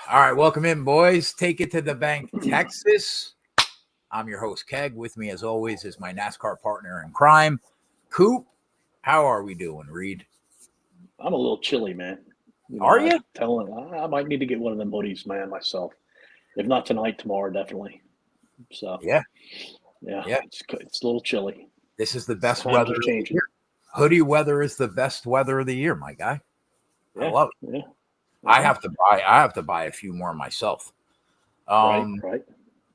All right, welcome in, boys. Take it to the bank, Texas. I'm your host, Keg. With me, as always, is my NASCAR partner in crime, Coop. How are we doing, Reed? I'm a little chilly, man. Are I you? was telling I might need to get one of them hoodies, man, myself. If not tonight, tomorrow, definitely. So, Yeah, yeah, yeah. it's a little chilly. This is the best Times weather are of the changing. year. Hoodie weather is the best weather of the year, my guy. I Yeah, love it. yeah, I yeah. have to buy. I have to buy a few more myself. Right, Um. right.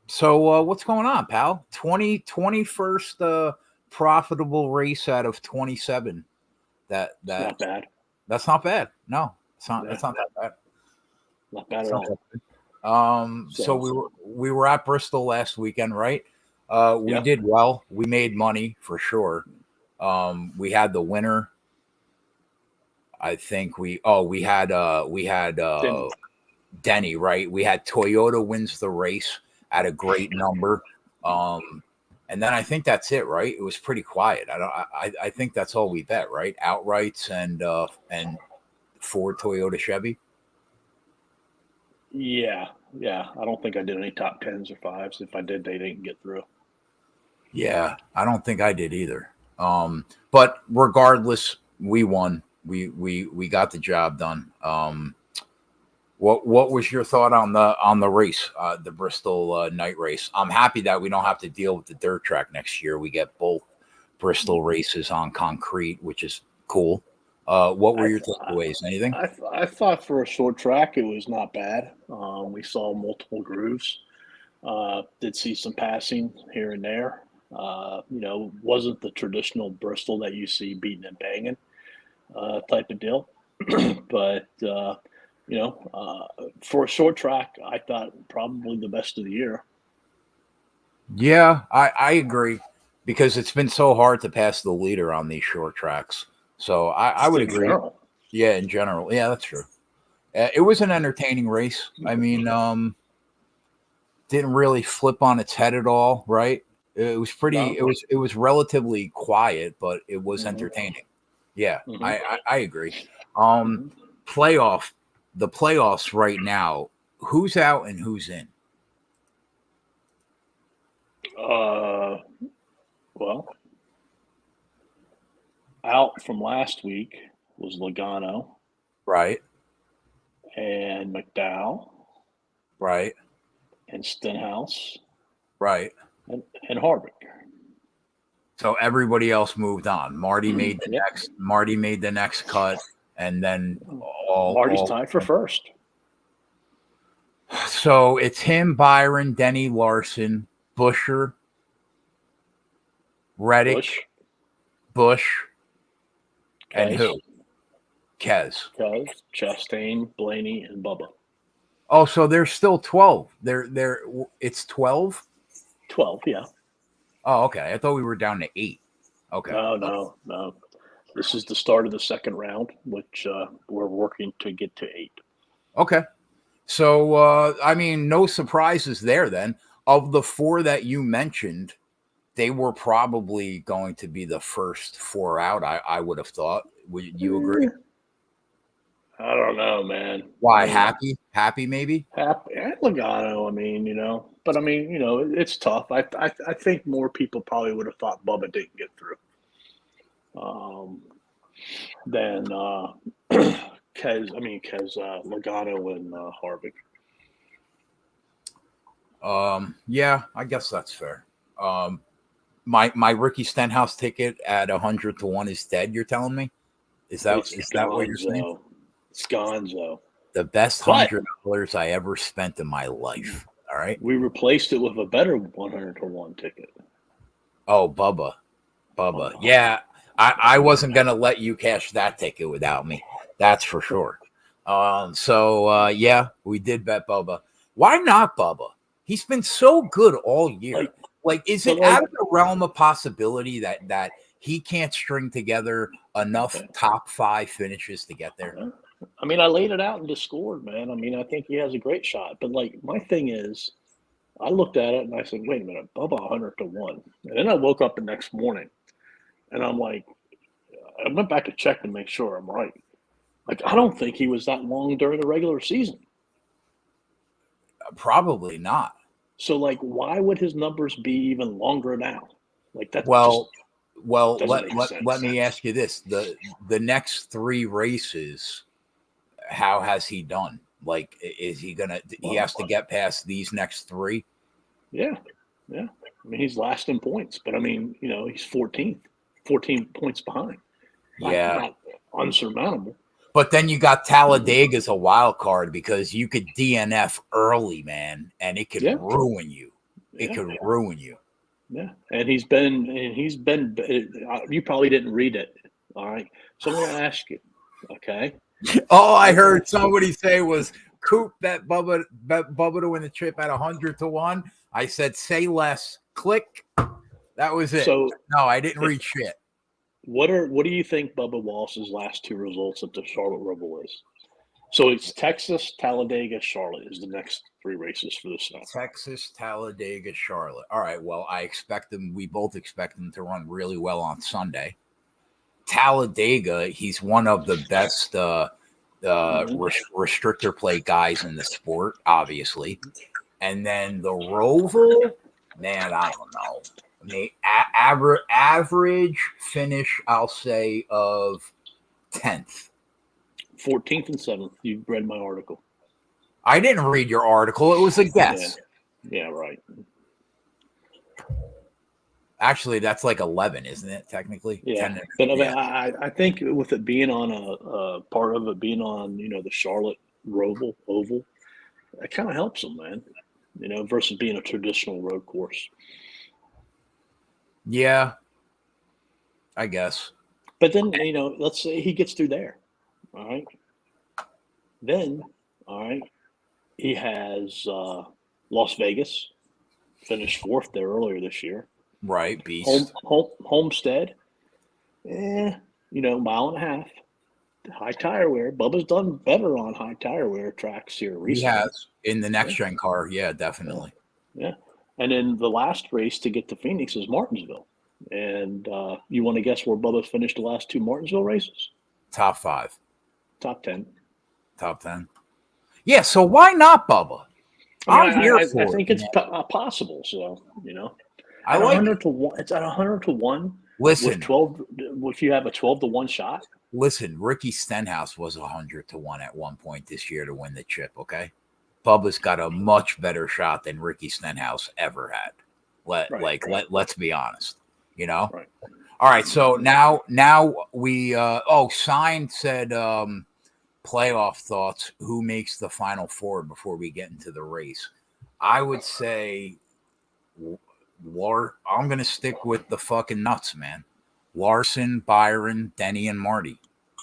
So, what's going on, pal? 21st profitable race out of 27. That It's that not bad. that's not bad. No, it's not. Yeah, It's not that bad. not bad It's at not that all. bad. So So, we were at Bristol last weekend, right? We yeah, did well. We made money for sure. We had the winner. I think we had Denny. Denny, right? We had Toyota wins the race at a great number. Um, and then I think that's it, right? It was pretty quiet. I think that's all we bet, right? Outrights and Ford, Toyota, Chevy. Yeah, yeah. I don't think I did any top tens or fives. If I did, they didn't get through. Yeah, I don't think I did either. But regardless, we won. We got the job done. What was your thought on the race, the Bristol night race? I'm happy that we don't have to deal with the dirt track next year. We get both Bristol races on concrete, which is cool. What were I, your th- takeaways? Anything? I thought for a short track it was not bad. We saw multiple grooves. Did see some passing here and there. Wasn't the traditional Bristol that you see beating and banging type of deal. but for a short track, I thought probably the best of the year. Yeah, I agree because it's been so hard to pass the leader on these short tracks. So I Just would in agree. general. Yeah, in general. Yeah, that's true. It was an entertaining race. I mean, didn't really flip on its head at all, right? It was pretty. No. It was relatively quiet, but it was Hmm. entertaining. Yeah, Hmm. I agree. Um, Hmm. playoff, the playoffs right now. Who's out and who's in? Uh, well, out from last week was Logano Right, and McDowell right, and Stenhouse right. and, and Harvick. So everybody else moved on. Marty made the Yep. next. Marty made the next cut, and then Marty's all. tied for first. So it's him, Byron, Denny Larson, Busher, Bush, Reddick, Bush, and Kez, who? Kez. Chastain, Blaney, and Bubba. Oh, so there's still 12. It's 12. 12, yeah. Oh, okay. I thought we were down to 8. Okay. No, no, no. This is the start of the second round, which we're working to get to 8. Okay. So I mean, no surprises there then. Of the 4 that you mentioned, they were probably going to be the first 4 out. I would have thought. Would you agree? Eh, I don't know, man. I Why mean, happy maybe? Happy and Logano. I mean, but I mean, it's tough. I think more people probably would have thought Bubba didn't get through um, than Logano and Harvick. Yeah, I guess that's fair. Um, my Ricky Stenhouse ticket at 100 to 1 is dead. You're telling me? It's Is that what you're saying? Gonzo. It's Gonzo. The best But $100 I ever spent in my life. All right. we replaced it with a better 100 to 1 ticket. Oh, Oh, Bubba. no. Yeah, I wasn't gonna let you cash that ticket without me. That's for sure. So yeah, we did bet Bubba. Why not Bubba? He's been so good all year. Like, Like, is but it out like, of the realm of possibility that he can't string together enough top 5 finishes to get there? I mean, I laid it out and just scored, man. I mean, I think he has a great shot. But like, my thing is, I looked at it and I said, wait a minute, Bubba 100 to 1. And then I woke up the next morning and I'm like, I went back to check to make sure I'm right. Like, I don't think he was that long during the regular season. Probably not. So, like, why would his numbers be even longer now? Like, that just Well, doesn't make sense. let me ask you this: the next 3 races, how has he done? Like, is he gonna? He has to get past these next 3. Yeah. I mean, he's last in points, but I mean, he's 14th, 14 points behind. Not unsurmountable. But then you got Talladega as a wild card because you could DNF early, man, and it could ruin you. It could ruin you. Yeah, and he's been. You probably didn't read it. All right, so I'm going to ask you. Okay. All I heard somebody say was Coop bet Bubba to win the trip at 100-1. I said, say less. Click. That was it. So no, I didn't read shit. What do you think Bubba Wallace's last 2 results at the Charlotte Roval is? So it's Texas, Talladega, Charlotte is the next 3 races for the snow. Texas, Talladega, Charlotte. All right. Well, we both expect them to run really well on Sunday. Talladega, he's one of the best restrictor plate guys in the sport, obviously. And then the Roval, man, I don't know. I mean, average finish, I'll say, of 10th. 14th and 7th. You read my article. I didn't read your article. It was a guess. Yeah, right. Actually, that's like 11, isn't it, technically? Yeah. 10, but I think with it being on a part of it being on, the Charlotte Roval Oval, it kind of helps him, man, versus being a traditional road course. Yeah, I guess. But then, let's say he gets through there. All right. Then, all right, he has Las Vegas, finished 4th there earlier this year. Right, beast. Homestead, mile and a half. High tire wear. Bubba's done better on high tire wear tracks here recently. He has in the next gen car. Yeah, definitely. Yeah. And then the last race to get to Phoenix is Martinsville. And you want to guess where Bubba's finished the last 2 Martinsville races? Top 5. Top 10. Top 10. Yeah, so why not Bubba? I think it's possible. So, I like 100 to 1. It's at 100 to 1. Listen, with 12, if you have a 12 to 1 shot. Listen, Ricky Stenhouse was 100 to 1 at one point this year to win the chip. Okay, Bubba's got a much better shot than Ricky Stenhouse ever had. Let's be honest. Right. All right. So now we. Sign said playoff thoughts. Who makes the Final Four before we get into the race? I would say. I'm going to stick with the fucking nuts, man. Larson, Byron, Denny, and Marty.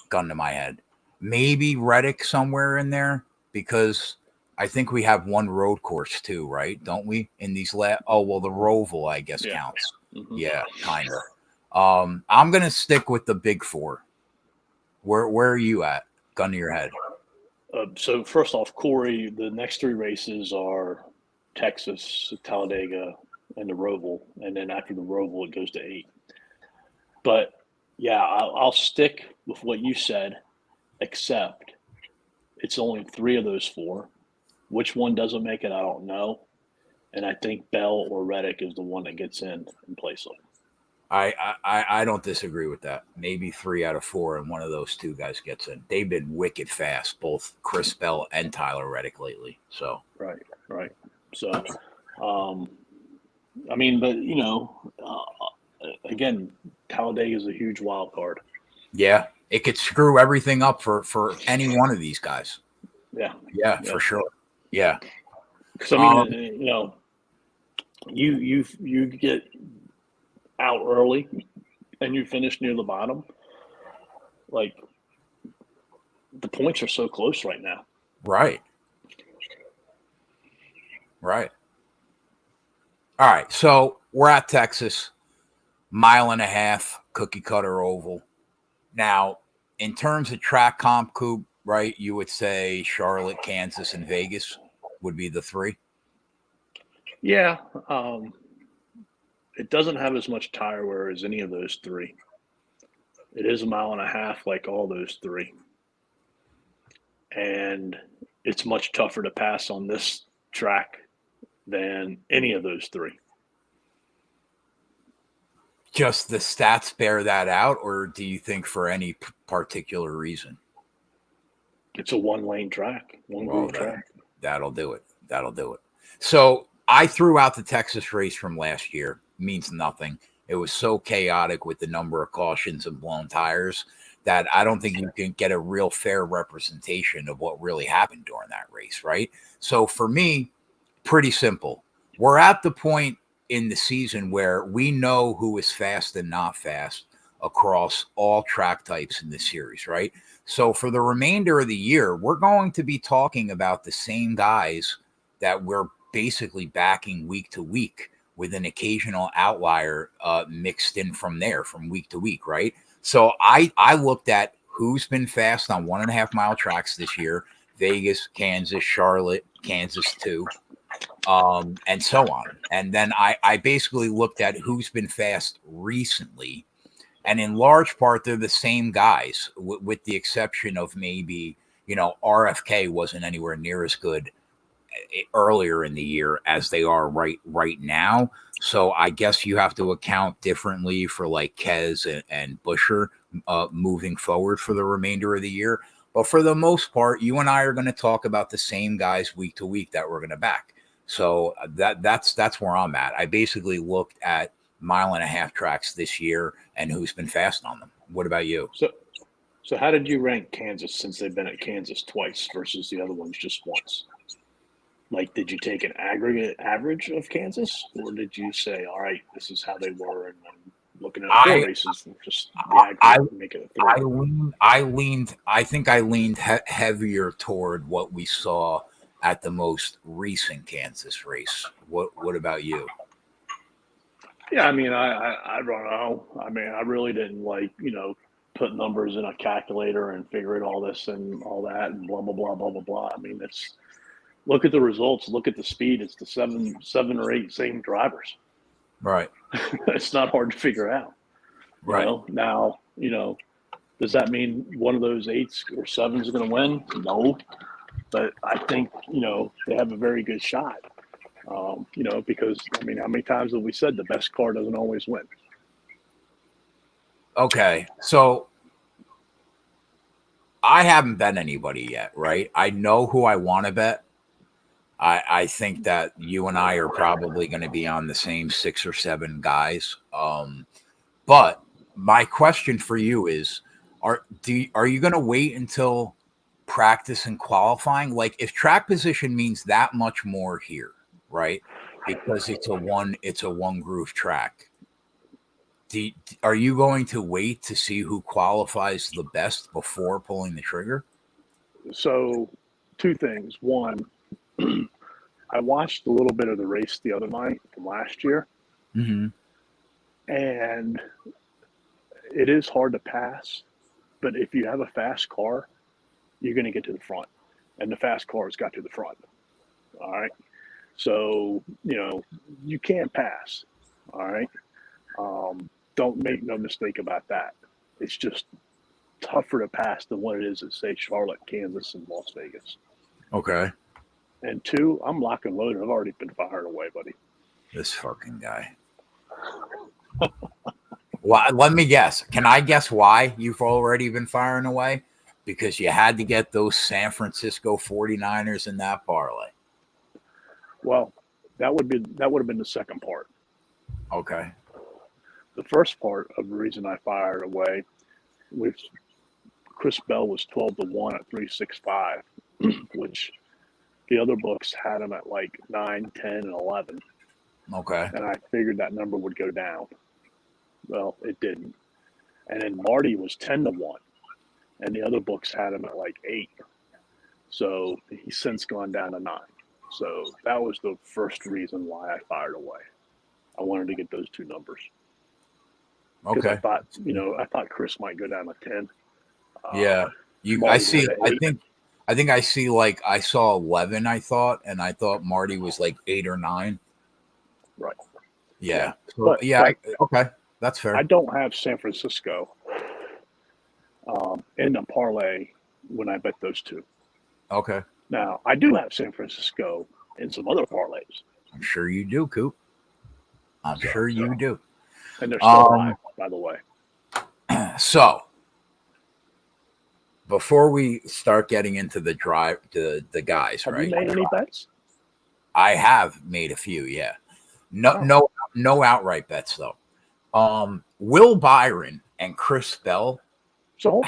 Gun to my head. Maybe Reddick somewhere in there because I think we have one road course too, right? Don't we? In these the Roval, I guess, counts. Mm-hmm. Yeah, kind of. I'm going to stick with the big 4. Where are you at? Gun to your head. So first off, Corey, the next 3 races are Texas, Talladega, and the Roval, and then after the Roval, it goes to 8. But yeah, I'll stick with what you said, except it's only 3 of those 4. Which one doesn't make it, I don't know. And I think Bell or Reddick is the one that gets in place of him. I don't disagree with that. Maybe 3 out of 4, and one of those 2 guys gets in. They've been wicked fast, both Chris Bell and Tyler Reddick lately. So right. So, I mean, but again, Talladega is a huge wild card. Yeah, it could screw everything up for any one of these guys. Yeah, for sure. Yeah, because I mean, you get out early and you finish near the bottom. Like the points are so close right now. Right. All right, so we're at Texas, 1.5 mile, cookie cutter oval. Now, in terms of track comp, Coop, right, you would say Charlotte, Kansas, and Vegas would be the 3? Yeah. It doesn't have as much tire wear as any of those 3. It is 1.5 miles like all those 3. And it's much tougher to pass on this track than any of those three. Just the stats bear that out, or do you think for any particular reason? It's a one-lane track, one-groove track. That'll do it. That'll do it. So I threw out the Texas race from last year. Means nothing. It was so chaotic with the number of cautions and blown tires that I don't think you can get a real fair representation of what really happened during that race, right? So for me, pretty simple. We're at the point in the season where we know who is fast and not fast across all track types in the series, right? So for the remainder of the year, we're going to be talking about the same guys that we're basically backing week to week, with an occasional outlier mixed in from there from week to week, right? So I looked at who's been fast on 1.5 mile tracks this year: Vegas, Kansas, Charlotte, Kansas 2, and so on. And then I basically looked at who's been fast recently. And in large part, they're the same guys, with the exception of maybe, RFK wasn't anywhere near as good earlier in the year as they are right now. So I guess you have to account differently for like Kez and Busher moving forward for the remainder of the year. But for the most part, you and I are going to talk about the same guys week to week that we're going to back. So that's where I'm at. I basically looked at 1.5 mile tracks this year and who's been fast on them. What about you? So how did you rank Kansas, since they've been at Kansas twice versus the other ones just once? Like, did you take an aggregate average of Kansas, or did you say, all right, this is how they were, and then looking at 4 races, just the aggregate, make it a 3? I think I leaned heavier toward what we saw at the most recent Kansas race. What about you? Yeah, I mean, I don't know. I mean, I really didn't put numbers in a calculator and figure it all this and all that and blah blah blah blah blah blah. I mean, it's look at the results, look at the speed. It's the seven or 8 same drivers. Right. It's not hard to figure out. Right. Now, does that mean one of those 8s or 7s is going to win? No. But I think, they have a very good shot. Because, I mean, how many times have we said the best car doesn't always win? Okay. So I haven't bet anybody yet, right? I know who I want to bet. I think that you and I are probably going to be on the same 6 or 7 guys. But my question for you is, are you going to wait until practice and qualifying? Like, if track position means that much more here, right? Because it's a one groove track. Are you going to wait to see who qualifies the best before pulling the trigger? So 2 things. One, I watched a little bit of the race the other night from last year. Mm-hmm. And it is hard to pass, but if you have a fast car, you're going to get to the front, and the fast cars got to the front. All right. So, you can't pass. All right. Don't make no mistake about that. It's just tougher to pass than what it is at, say, Charlotte, Kansas, and Las Vegas. Okay. And 2, I'm lock and loaded. I've already been fired away, buddy. This fucking guy. Well, let me guess. Can I guess why you've already been firing away? Because you had to get those San Francisco 49ers in that parlay. Well, that would have been the second part. Okay. The first part of the reason I fired away, Chris Bell was 12-1 at 365, which the other books had him at like 9, 10, and 11. Okay. And I figured that number would go down. Well, it didn't. And then Marty was 10-1, and the other books had him at like 8. So he's since gone down to 9. So that was the first reason why I fired away. I wanted to get those 2 numbers. Okay. I thought Chris might go down to 10. Yeah. I think I see, like, I saw 11, I thought Marty was like 8 or 9. Right. Yeah. But okay. That's fair. I don't have San Francisco in the parlay when I bet those 2. Okay. Now, I do have San Francisco in some other parlays. I'm sure you do, Coop. I'm sure you do. And they're still live, by the way. So, before we start getting into the guys, have right? You made any bets? I have made a few, yeah. No outright bets though. Will Byron and Chris Bell. So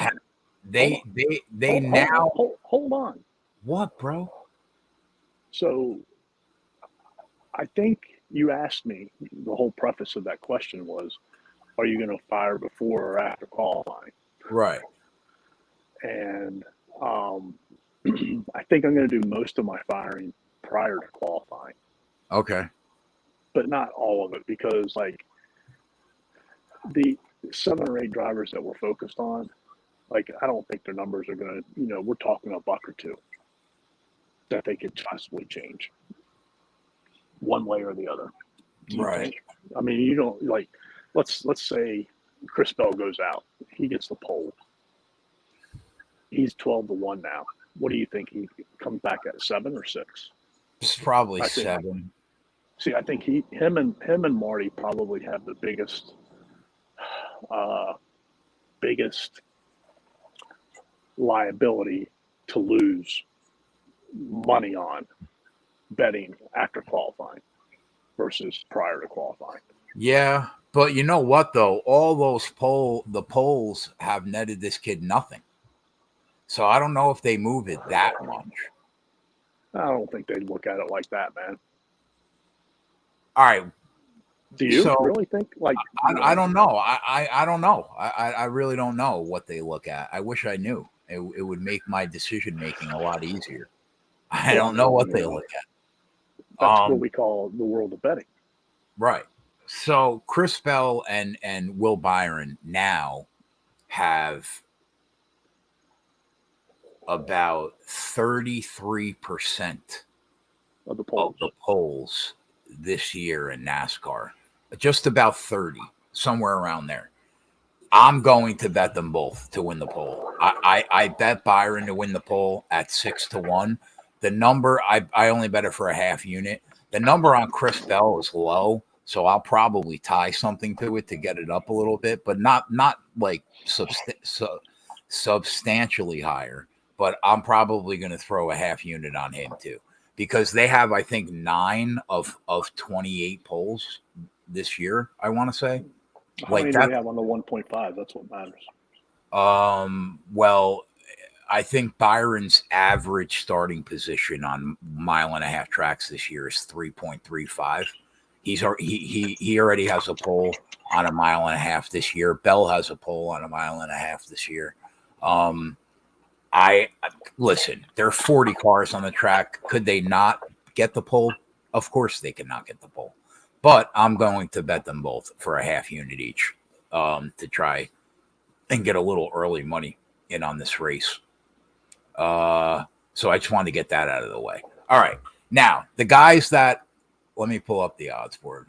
hold on. What, bro? So, I think you asked me. The whole preface of that question was, "Are you going to fire before or after qualifying?" Right. And I think I'm going to do most of my firing prior to qualifying. Okay. But not all of it, because like the 7 or 8 drivers that we're focused on, like I don't think their numbers are going to, we're talking a buck or two that they could possibly change one way or the other. Right. I mean, you don't like, let's say Chris Bell goes out, he gets the pole. He's 12-1 now. What do you think? He comes back at 7 or 6? It's probably 7. See, I think him and Marty probably have the biggest liability to lose money on betting after qualifying versus prior to qualifying. Yeah, but you know what though? All those polls have netted this kid nothing. So I don't know if they move it that much. I don't think they'd look at it like that, man. All right. Do you really think like? I don't know. I don't know. I really don't know what they look at. I wish I knew. It would make my decision making a lot easier. I don't know what they look at. That's what we call the world of betting. Right. So Chris Bell and Will Byron now have about 33% of the polls this year in NASCAR. Just about 30, somewhere around there. I'm going to bet them both to win the poll. I bet Byron to win the poll at 6-1. The number, I only bet it for a half unit. The number on Chris Bell is low, so I'll probably tie something to it to get it up a little bit, but not like substantially higher. But I'm probably going to throw a half unit on him too, because they have, I think, 9 of 28 polls this year, I want to say. How many do we have on the 1.5? That's what matters. Well, I think Byron's average starting position on 1.5-mile tracks this year is 3.35. He already has a pole on 1.5 miles this year. Bell has a pole on 1.5 miles this year. Listen, there are 40 cars on the track. Could they not get the pole? Of course they cannot get the pole. But I'm going to bet them both for a half unit each to try and get a little early money in on this race. So I just wanted to get that out of the way. All right. Now, the guys that – let me pull up the odds board.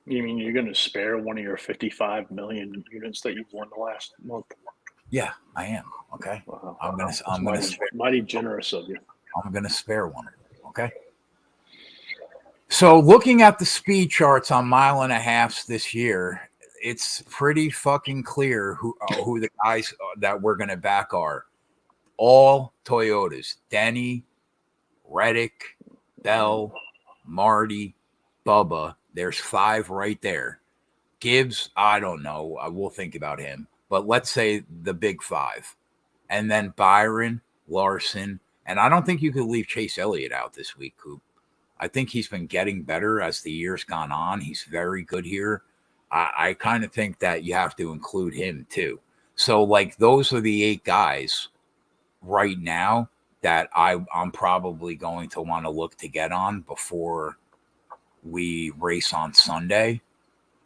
You mean you're going to spare one of your 55 million units that you've won the last month? Yeah, I am. Okay. Wow. I'm going to spare. Mighty generous of you. I'm going to spare one. Okay. So looking at the speed charts on 1.5 miles this year, it's pretty fucking clear who the guys that we're going to back are. All Toyotas: Denny, Reddick, Bell, Marty, Bubba. There's 5 right there. Gibbs, I don't know. I will think about him. But let's say the big 5. And then Byron, Larson. And I don't think you could leave Chase Elliott out this week, Coop. I think he's been getting better as the year's gone on. He's very good here. I kind of think that you have to include him too. So, like, those are the 8 guys right now that I'm probably going to want to look to get on before we race on Sunday.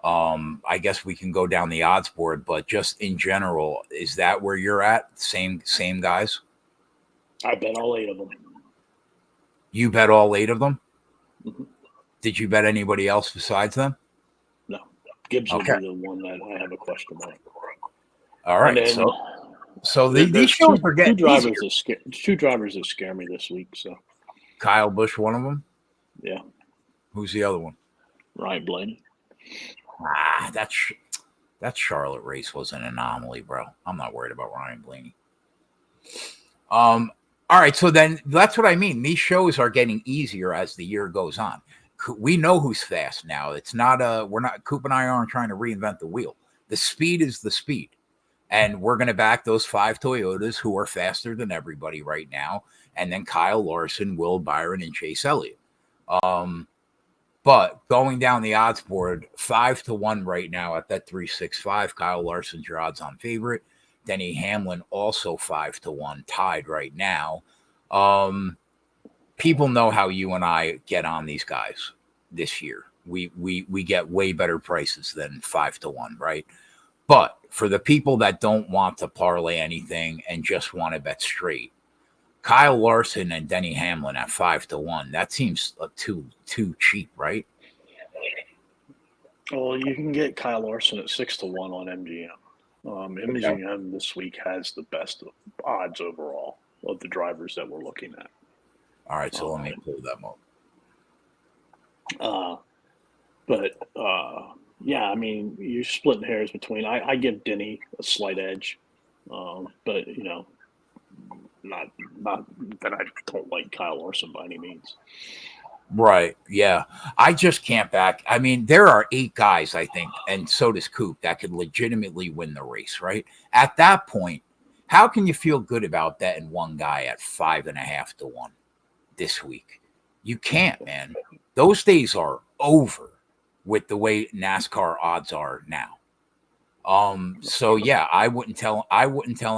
I guess we can go down the odds board, but just in general, is that where you're at? Same guys? I bet all 8 of them. You bet all 8 of them? Mm-hmm. Did you bet anybody else besides them? No. Gibbs will be the one that I have a question mark. All right. Then, so these shows are getting two drivers that scare me this week. So Kyle Busch, one of them? Yeah. Who's the other one? Ryan Blaney. That Charlotte race was an anomaly, bro. I'm not worried about Ryan Blaney. All right, so then that's what I mean. These shows are getting easier as the year goes on. We know who's fast now. It's not Coop and I aren't trying to reinvent the wheel. The speed is the speed. And we're going to back those 5 Toyotas who are faster than everybody right now. And then Kyle Larson, Will Byron, and Chase Elliott. But going down the odds board, 5-1 right now at that 365. Kyle Larson's your odds on favorite. Denny Hamlin also 5-1, tied right now. People know how you and I get on these guys this year. We get way better prices than 5-1, right? But for the people that don't want to parlay anything and just want to bet straight, Kyle Larson and Denny Hamlin at 5-1. That seems too cheap, right? Well, you can get Kyle Larson at 6-1 on MGM. MGM this week has the best odds overall of the drivers that we're looking at. All right, so let me pull them up. Yeah, I mean, you're splitting hairs between. I give Denny a slight edge, but not that I don't like Kyle Larson by any means. Right. Yeah. I just can't back. I mean, there are 8 guys, I think, and so does Coop, that could legitimately win the race, right? At that point, how can you feel good about betting one guy at 5.5-1 this week? You can't, man. Those days are over with the way NASCAR odds are now. So yeah, I wouldn't tell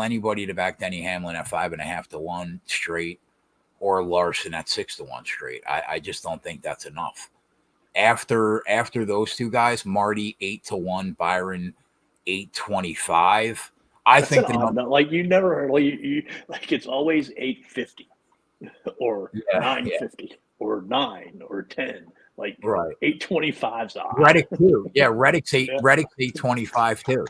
anybody to back Denny Hamlin at 5.5-1 straight, or Larson at 6-1 straight. I just don't think that's enough. After those 2 guys, Marty 8-1, Byron 825. I That's think like you never heard like it's always 850 or 950 or 9 or 10. Like right. 825's odd. Reddick too. Yeah, Reddick's 825 too.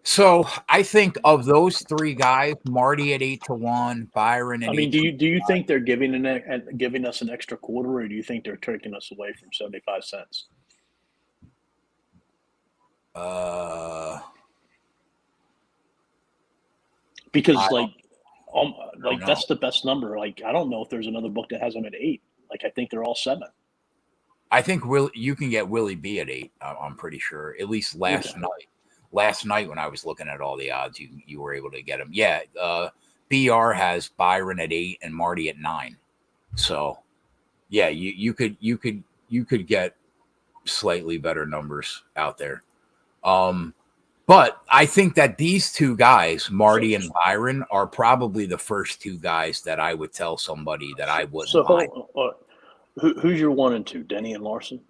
So I think of those 3 guys, Marty at 8-1, Byron at. I mean, do you think they're giving us an extra quarter, or do you think they're taking us away from 75 cents? Because that's the best number. Like, I don't know if there's another book that has them at 8. Like, I think they're all 7. I think you can get Willie B at 8. I'm pretty sure. At least last night. Last night when I was looking at all the odds, you were able to get him. Yeah, BR has Byron at 8 and Marty at 9. So, yeah, you could get slightly better numbers out there. But I think that these 2 guys, Marty and Byron, are probably the first 2 guys that I would tell somebody that I wouldn't buy. Who's your 1 and 2, Denny and Larson?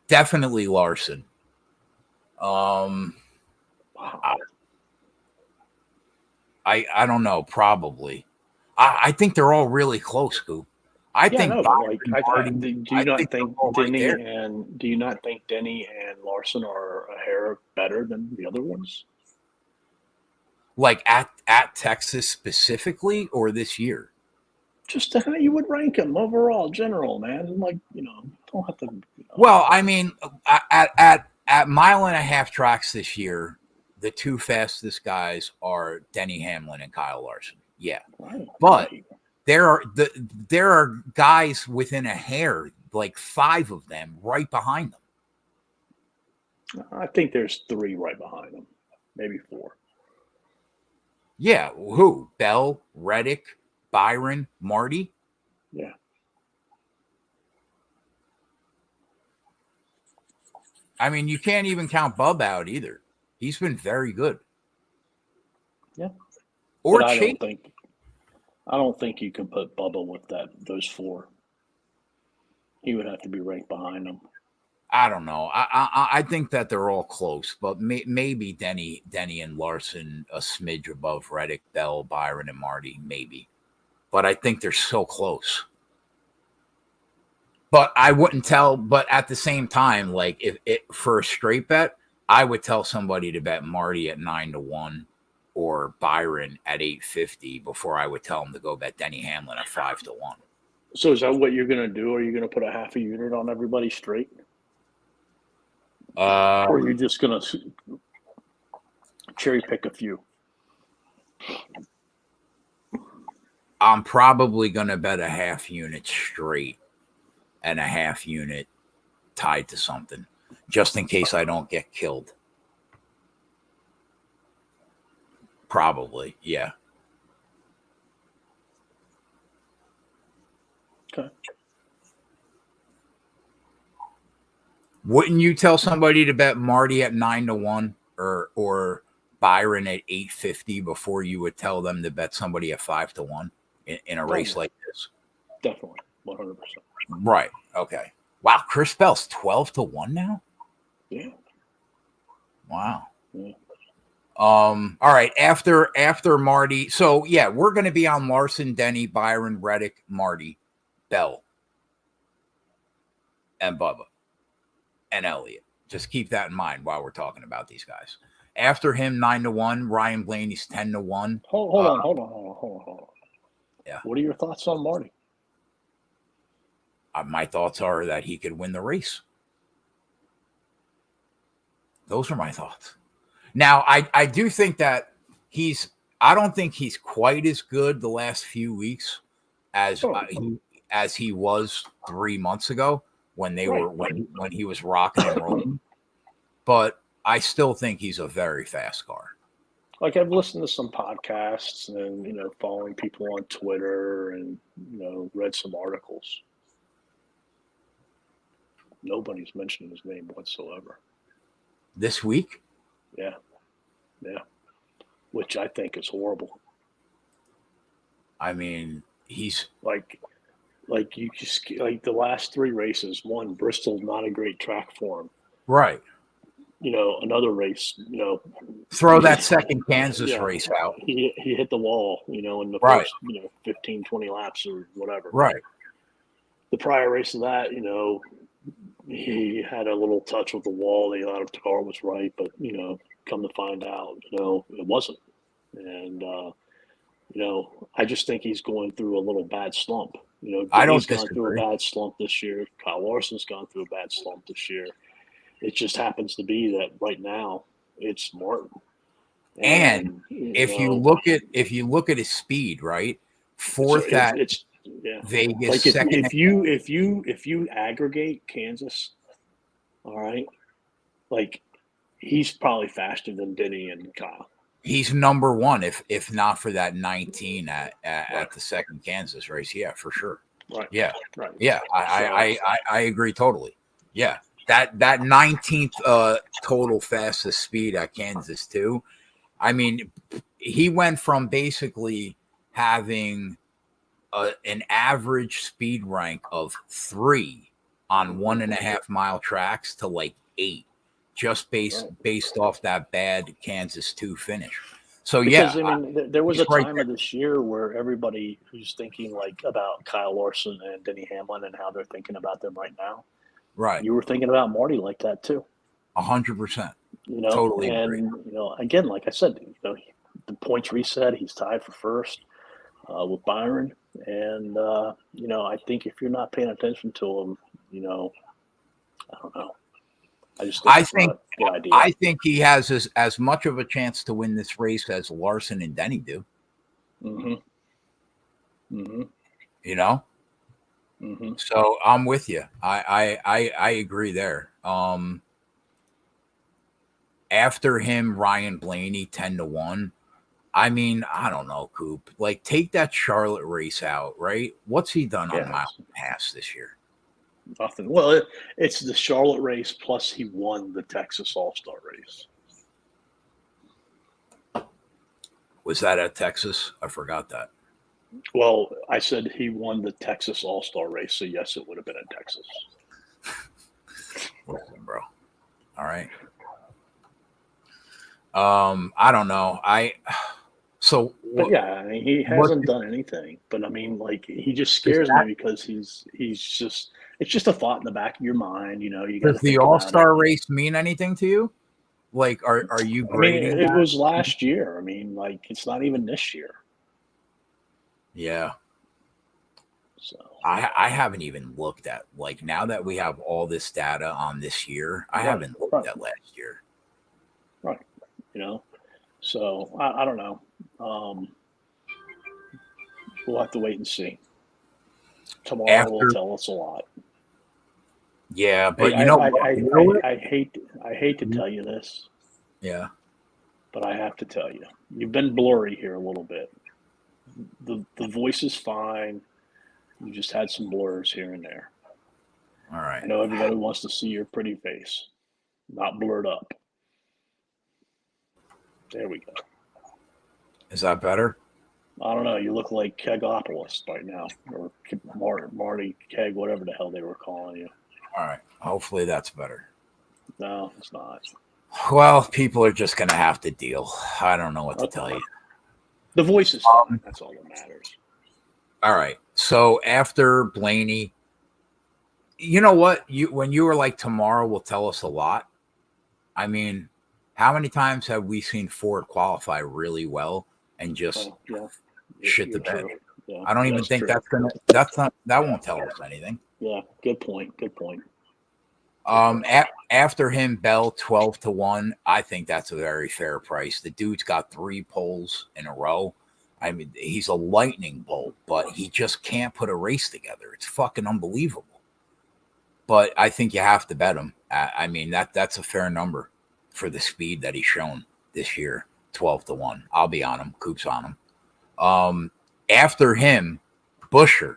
Definitely Larson. Wow. I don't know. Probably. I think they're all really close, Coop. Do you not think Denny and Larson are a hair better than the other ones? Like at Texas specifically, or this year? Just how you would rank them overall, general, man. Like, don't have to. Well, I mean, at 1.5-mile tracks this year, the 2 fastest guys are Denny Hamlin and Kyle Larson. Yeah, but there are guys within a hair, like 5 of them, right behind them. I think there's 3 right behind them, maybe 4. Yeah, who? Bell, Reddick, Byron, Marty. Yeah. I mean, you can't even count Bub out either. He's been very good. Yeah. Or I don't think you can put Bubba with those 4. He would have to be ranked behind them. I don't know. I think that they're all close, but maybe Denny and Larson a smidge above Reddick, Bell, Byron, and Marty, maybe. But I think they're so close. But I wouldn't tell. But at the same time, like if it for a straight bet, I would tell somebody to bet Marty at 9-1 or Byron at 850 before I would tell them to go bet Denny Hamlin at 5-1. So is that what you're going to do? Are you going to put a half a unit on everybody straight? Or are you just going to cherry pick a few? I'm probably going to bet a half unit straight and a half unit tied to something, just in case I don't get killed. Probably, yeah. Okay. Wouldn't you tell somebody to bet Marty at 9-1 or Byron at 850 before you would tell them to bet somebody at 5-1 in a race like this? Definitely, 100%. Right. Okay. Wow, Chris Bell's 12-1 now. Yeah. Wow. Yeah. All right. After Marty, so yeah, we're going to be on Larson, Denny, Byron, Reddick, Marty, Bell, and Bubba, and Elliott. Just keep that in mind while we're talking about these guys. After him, 9-1. Ryan Blaney's 10-1. Hold on. Yeah. What are your thoughts on Marty? My thoughts are that he could win the race. Those are my thoughts. Now, I do think that I don't think he's quite as good the last few weeks as he was 3 months ago when he was rocking and rolling. But I still think he's a very fast car. Like I've listened to some podcasts and following people on Twitter and read some articles. Nobody's mentioned his name whatsoever. This week? Yeah. Which I think is horrible. I mean, he's like you just like the last 3 races. One, Bristol's not a great track for him. Right. Another race. Throw that second Kansas race out. He hit the wall. In the first 15, 20 laps or whatever. Right. The prior race of that, he had a little touch with the wall. They thought the car was right, but come to find out, it wasn't. And I just think he's going through a little bad slump. He's gone through a bad slump this year. Kyle Larson's gone through a bad slump this year. It just happens to be that right now it's Martin. And if you look at his speed, right? Fourth at Vegas, like second. If you aggregate Kansas, all right, like he's probably faster than Denny and Kyle. He's number one, if not for that 19 at the second Kansas race. Yeah, for sure. Right. Yeah. Right. Yeah. I agree totally. Yeah. That 19th total fastest speed at Kansas too. I mean, he went from basically having an average speed rank of 3 on 1.5 mile tracks to like 8, just based off that bad Kansas 2 finish. So because, there was a time of this year where everybody who's thinking like about Kyle Larson and Denny Hamlin and how they're thinking about them right now. Right. You were thinking about Marty like that too. 100%. Totally. And again, like I said, the points reset. He's tied for first with Byron, and I think if you're not paying attention to him, I don't know. I think not a good idea. I think he has as much of a chance to win this race as Larson and Denny do. Mm-hmm. Mm-hmm. So I'm with you. I agree there. After him, Ryan Blaney 10-1. I mean, I don't know, Coop. Like, take that Charlotte race out, right? What's he done on mile and pass this year? Nothing. Well, it's the Charlotte race plus he won the Texas All-Star race. Was that at Texas? I forgot that. Well, I said he won the Texas All-Star race, so yes, it would have been in Texas. Listen, bro. All right. I don't know. So But yeah, I mean, he hasn't done anything. But I mean, like, he just scares me because he's just it's just a thought in the back of your mind. You got to does the think about it. All-Star race mean anything to you? Like, are you I mean, grading it that? was last year. I mean, like, it's not even this year. Yeah. So I haven't even looked at, like, now that we have all this data on this year, I haven't looked at last year. Right. So I don't know. We'll have to wait and see. Tomorrow will tell us a lot. Yeah, but I hate to tell you this. Yeah. But I have to tell you, you've been blurry here a little bit. The voice is fine. You just had some blurs here and there. All right. I know everybody wants to see your pretty face, not blurred up. There we go. Is that better? I don't know. You look like Kegopolis right now, or Marty Keg, whatever the hell they were calling you. All right. Hopefully that's better. No, it's not. Well, people are just going to have to deal. I don't know what to tell you. The voice is fine. That's all that matters. All right. So after Blaney, you know what? When you were like, tomorrow will tell us a lot. I mean, how many times have we seen Ford qualify really well and just shit the bed? Yeah, I don't even think that won't tell us anything. Yeah, good point. After him, Bell 12-1. I think that's a very fair price. The dude's got 3 poles in a row. I mean, he's a lightning bolt, but he just can't put a race together. It's fucking unbelievable. But I think you have to bet him. I mean, that's a fair number for the speed that he's shown this year. 12-1. I'll be on him. Coop's on him. After him, Buescher,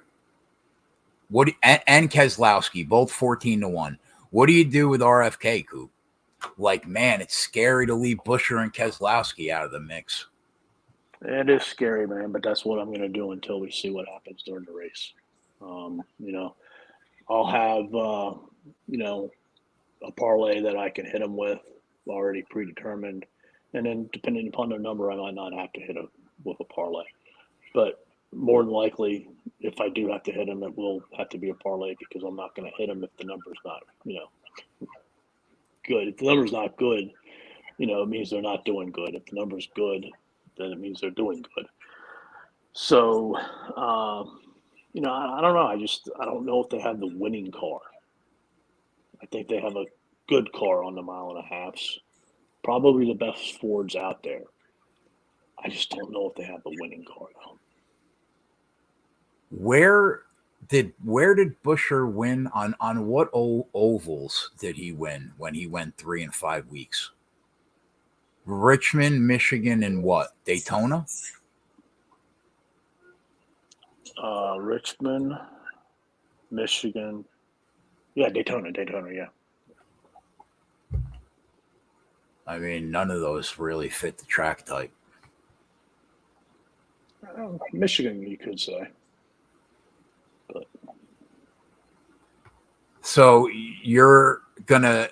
and Keselowski, both 14-1. What do you do with RFK, Coop? Like, man, it's scary to leave Buescher and Keselowski out of the mix. It is scary, man, but that's what I'm going to do until we see what happens during the race. I'll have, a parlay that I can hit them with already predetermined. And then depending upon their number, I might not have to hit them with a parlay. But more than likely, if I do have to hit them, it will have to be a parlay because I'm not going to hit them if the number's not, good. If the number's not good, it means they're not doing good. If the number's good, then it means they're doing good. So, I don't know. I don't know if they have the winning car. I think they have a good car on the mile and a halfs. Probably the best Fords out there. I just don't know if they have the winning car though. Where did Buescher win on what ovals did he win when he went 3 and 5 weeks? Richmond, Michigan, and what? Daytona? Richmond, Michigan. Yeah, Daytona, yeah. I mean, none of those really fit the track type. Michigan, you could say. But. So you're gonna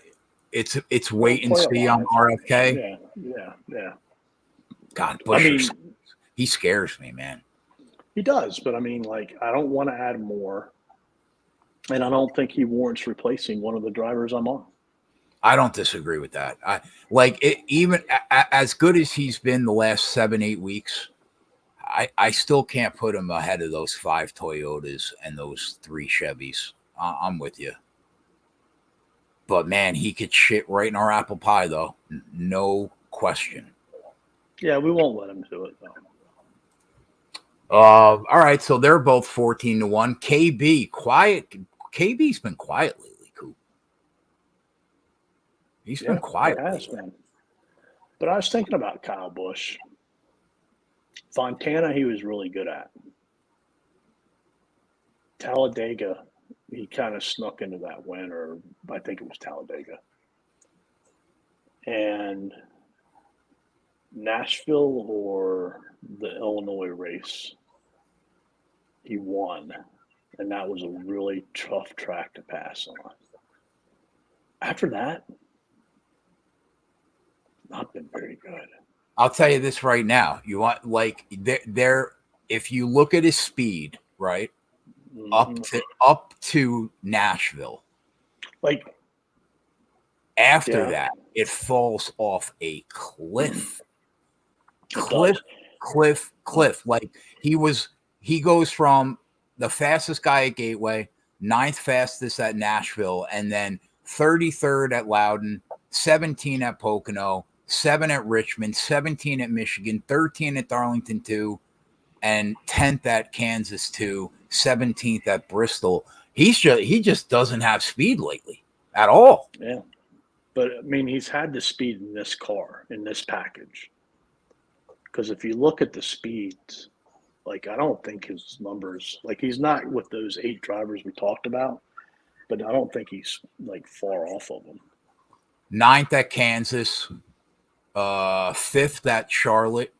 it's wait and see on RFK? Yeah. God, Buescher, he scares me, man. He does, but I mean, like, I don't want to add more, and I don't think he warrants replacing one of the drivers I'm on. I don't disagree with that. Even as good as he's been the last 7-8 weeks, I still can't put him ahead of those 5 Toyotas and those 3 Chevys. I'm with you. But, man, he could shit right in our apple pie, though. No question. Yeah, we won't let him do it, though. All right, so they're both 14-1. KB, quiet. KB's been quiet lately, Coop. He's been quiet. He has been. But I was thinking about Kyle Busch. Fontana, he was really good at. Talladega, he kind of snuck into that win, or I think it was Talladega. And Nashville or the Illinois race, he won. And that was a really tough track to pass on. After that, not been very good. I'll tell you this right now. You want like there if you look at his speed, right? Mm-hmm. Up to Nashville. Like, After yeah, that, it falls off a cliff. it Cliff, does. cliff. Like he goes from the fastest guy at Gateway, ninth fastest at Nashville, and then 33rd at Loudon, 17 at Pocono, 7 at Richmond, 17 at Michigan, 13 at Darlington 2, and 10th at Kansas 2, 17th at Bristol. He just doesn't have speed lately at all. Yeah. But I mean, he's had the speed in this car, in this package. Because if you look at the speeds, like, I don't think his numbers, like, he's not with those 8 drivers we talked about, but I don't think he's like far off of them. 9th at Kansas, 5th at Charlotte,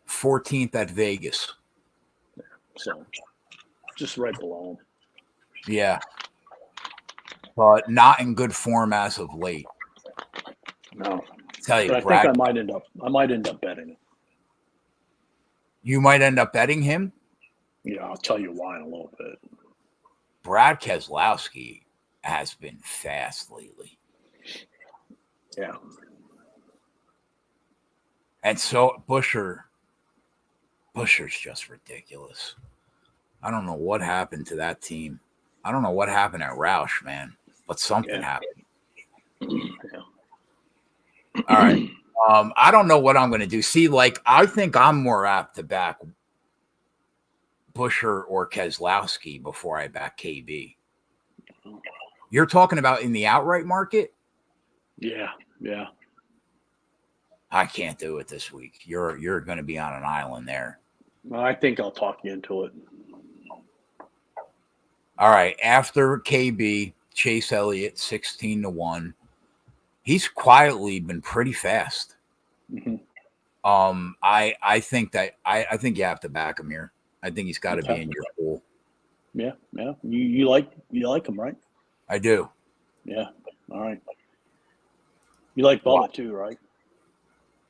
14th at Vegas. So just right below him. Yeah. But not in good form as of late. No. Tell you, But I Brad, think I might end up betting it. you might end up betting him. Yeah, I'll tell you why in a little bit. Brad Keselowski has been fast lately. Yeah. And so Buscher's just ridiculous. I don't know what happened to that team. I don't know what happened at Roush, man, but something happened. Yeah. All right. I don't know what I'm going to do. See, like, I think I'm more apt to back Buscher or Keselowski before I back KB. You're talking about in the outright market? Yeah. Yeah. I can't do it this week. You're going to be on an island there. Well, I think I'll talk you into it. All right. After KB, Chase Elliott, 16-1. He's quietly been pretty fast. Mm-hmm. I think you have to back him here. I think he's got to be in your pool. Yeah, yeah. You like him, right? I do. Yeah. All right. You like Bubba too, right?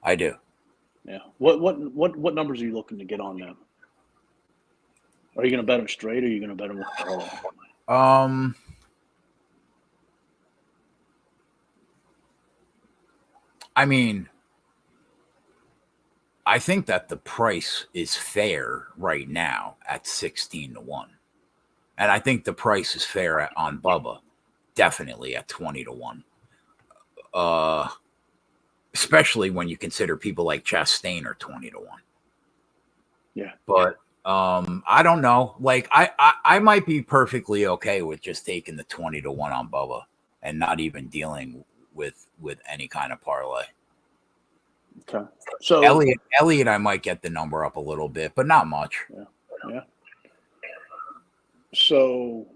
I do. Yeah. What numbers are you looking to get on them? Are you going to bet him straight, or are you going to bet him with parlay? I mean, I think that the price is fair right now at 16-1. And I think the price is fair on Bubba, definitely at 20-1. Especially when you consider people like Chastain are 20-1. Yeah. But I don't know. Like I might be perfectly okay with just taking the 20-1 on Bubba and not even dealing with any kind of parlay. Okay. So Elliott, I might get the number up a little bit, but not much. Yeah. Yeah. So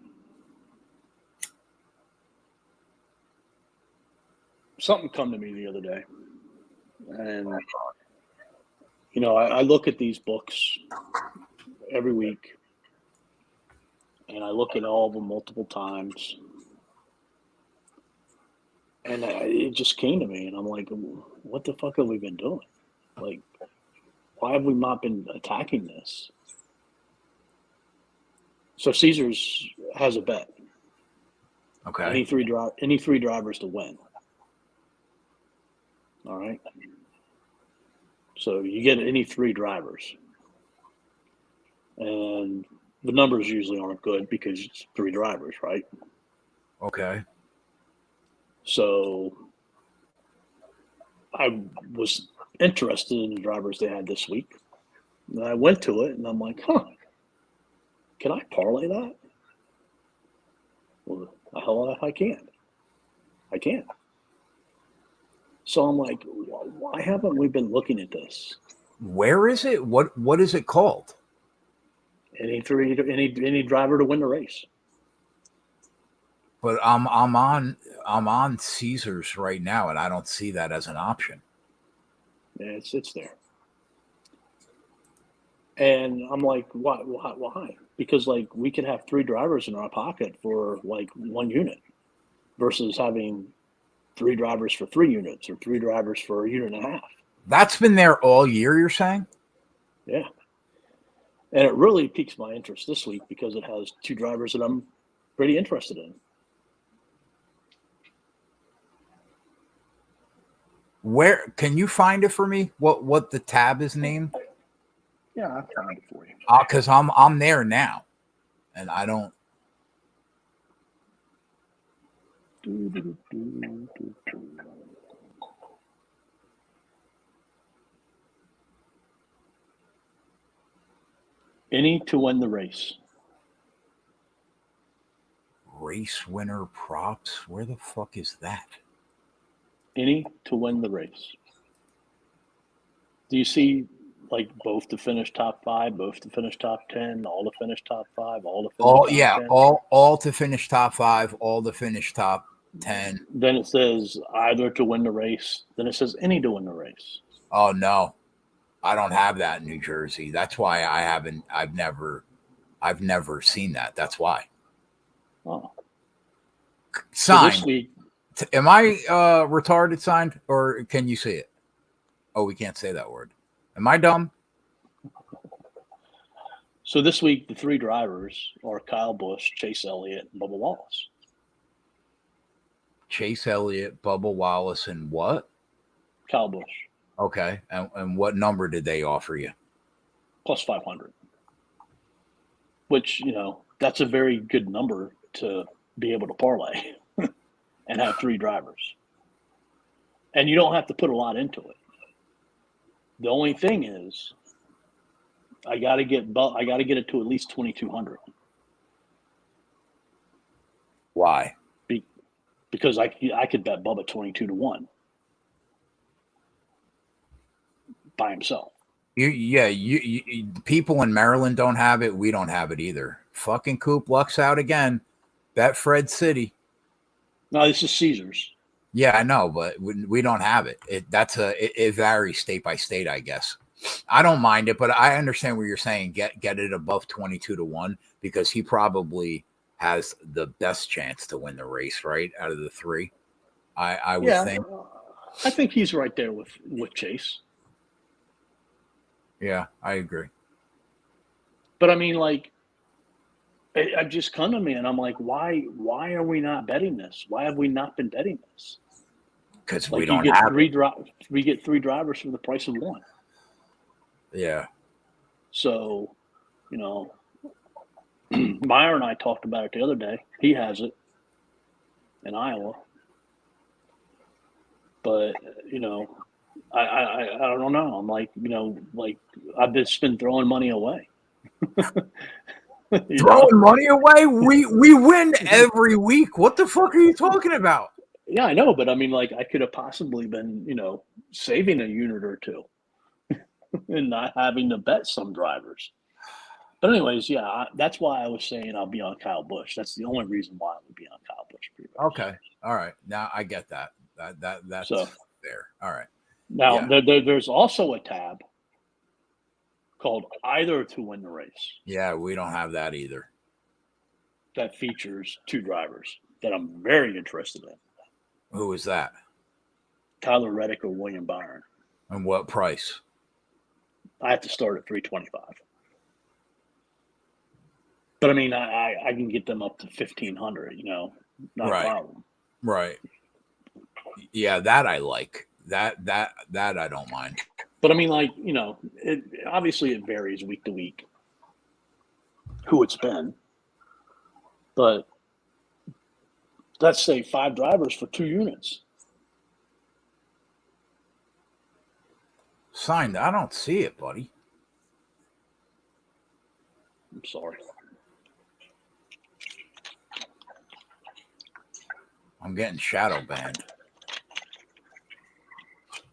something come to me the other day, and I look at these books every week, and I look at all of them multiple times, and it just came to me, and I'm like, what the fuck have we been doing? Like, why have we not been attacking this? So Caesars has a bet. Okay. Any three drivers to win. All right. So you get any 3 drivers, and the numbers usually aren't good because it's 3 drivers, right? Okay. So I was interested in the drivers they had this week. And I went to it, and I'm like, can I parlay that? Well, the hell I can't. I can't. So I'm like, why haven't we been looking at this? Where is it? What is it called? Any driver to win the race. But I'm on Caesars right now, and I don't see that as an option. Yeah, it's there. And I'm like, why? Because, like, we could have 3 drivers in our pocket for, like, 1 unit versus having 3 drivers for 3 units or 3 drivers for a unit and a half. That's been there all year, you're saying? Yeah. And it really piques my interest this week because it has 2 drivers that I'm pretty interested in. Where can you find it for me? What the tab is named? Yeah, I'll find it for you. Because I'm there now, and I don't. Any to win the race. Race winner props? Where the fuck is that? Any to win the race. Do you see like both to finish top 5, both to finish top 10, all to finish top 5, all to finish top 10? all to finish top 5, all to finish top 10. Then it says either to win the race. Then it says any to win the race. Oh no, I don't have that in New Jersey. That's why I've never seen that. That's why. Oh. Signed. So this week, am I retarded signed, or can you see it? Oh, we can't say that word. Am I dumb? So this week, the 3 drivers are Kyle Busch, Chase Elliott, and Bubba Wallace. Chase Elliott, Bubba Wallace, and what? Kyle Busch. Okay. And what number did they offer you? Plus 500. Which, that's a very good number to be able to parlay and have 3 drivers. And you don't have to put a lot into it. The only thing is, I got to get it to at least 2,200. Why? Because I could bet Bubba 22-1 by himself. You people in Maryland don't have it. We don't have it either. Fucking Coop lucks out again. Bet Fred City. No, this is Caesars. Yeah, I know, but we don't have it. It varies state by state, I guess. I don't mind it, but I understand what you're saying. Get it above 22-1 because he probably has the best chance to win the race, right? Out of the 3, I would think. I think he's right there with Chase. Yeah, I agree. But I mean, like, I've just come to me and I'm like, why are we not betting this? Why have we not been betting this? Because like we don't have we get 3 drivers for the price of 1. Yeah. So, Meyer and I talked about it the other day. He has it in Iowa. But, I don't know. I'm like, I've just been throwing money away. Throwing money away? We win every week. What the fuck are you talking about? Yeah, I know, but I mean, like, I could have possibly been, saving a unit or 2 and not having to bet some drivers. But anyways, yeah, that's why I was saying I'll be on Kyle Busch. That's the only reason why I would be on Kyle Busch. Okay, all right. Now I get that. That's fair. All right. Now there's also a tab called either to win the race. Yeah, we don't have that either. That features 2 drivers that I'm very interested in. Who is that? Tyler Reddick or William Byron. And what price? I have to start at 325. But I mean, I can get them up to 1,500. Not a problem. Right. Yeah, that I like. That I don't mind. But I mean, like, obviously it varies week to week who it's been. But let's say 5 drivers for 2 units. Signed. I don't see it, buddy. I'm sorry. I'm getting shadow banned.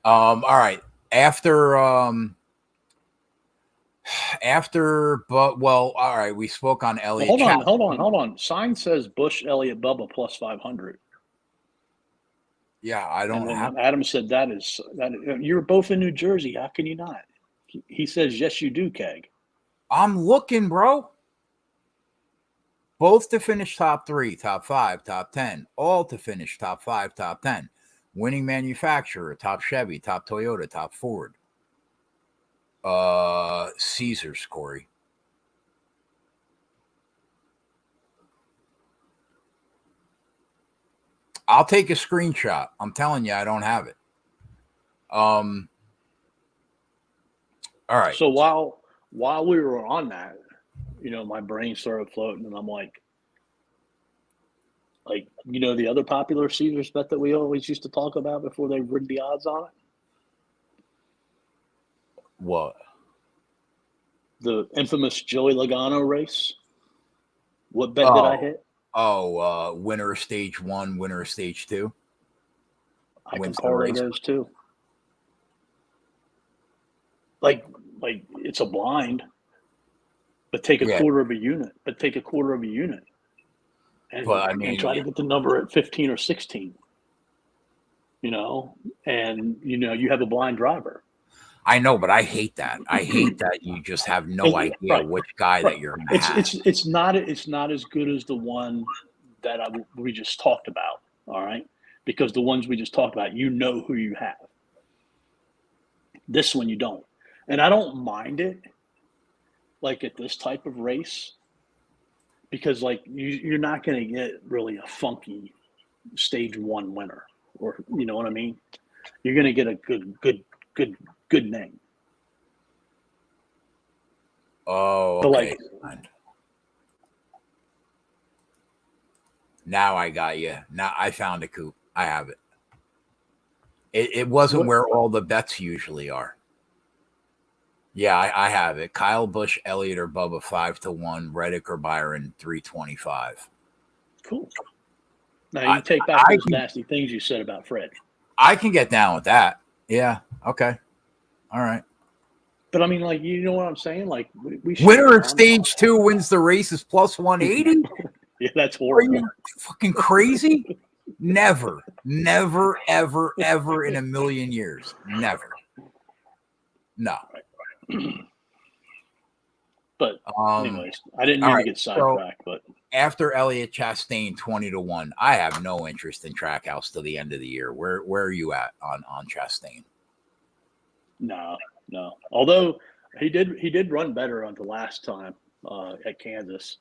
All right. After, but all right. We spoke on Elliott. Well, hold on. Sign says Busch, Elliott, Bubba plus 500. Yeah, I don't have. Adam said that you're both in New Jersey. How can you not? He says yes, you do, Keg. I'm looking, bro. Both to finish top 3, top 5, top 10. All to finish top 5, top 10. winning manufacturer, top Chevy, top Toyota, top Ford. Caesars, Corey. I'll take a screenshot. I'm telling you, I don't have it. All right. So while we were on that, my brain started floating, and I'm like, the other popular Caesars bet that we always used to talk about before they rigged the odds on it? What? The infamous Joey Logano race. What bet did I hit? Winner of stage 1, winner of stage 2. I can parlay those too. Like it's a blind, but take a quarter of a unit. And try to get the number at 15 or 16. And you have a blind driver. I know, but I hate that. I hate that you just have no idea which guy that you're going to have. It's not as good as the one that we just talked about. All right, because the ones we just talked about, who you have. This one you don't, and I don't mind it. Like at this type of race, because you're not going to get really a funky stage 1 winner, or you know what I mean. You're going to get a good name. Oh, okay. Now I got you. Now I found a coupe. I have it. It wasn't where all the bets usually are. Yeah, I have it. Kyle Busch, Elliott, or Bubba 5-1. Reddick or Byron 325. Cool. Now you take back those nasty things you said about Fred. I can get down with that. Yeah. Okay. All right. But I mean, you know what I'm saying? We winner of stage 2 wins the race is plus 180. Yeah, that's horrible. Are you fucking crazy? Never, ever, ever in a million years. Never. No. But anyways, I didn't mean to get sidetracked. But after Elliott Chastain 20-1, I have no interest in Trackhouse till the end of the year. Where are you at on Chastain? No. Although he did run better on the last time at Kansas,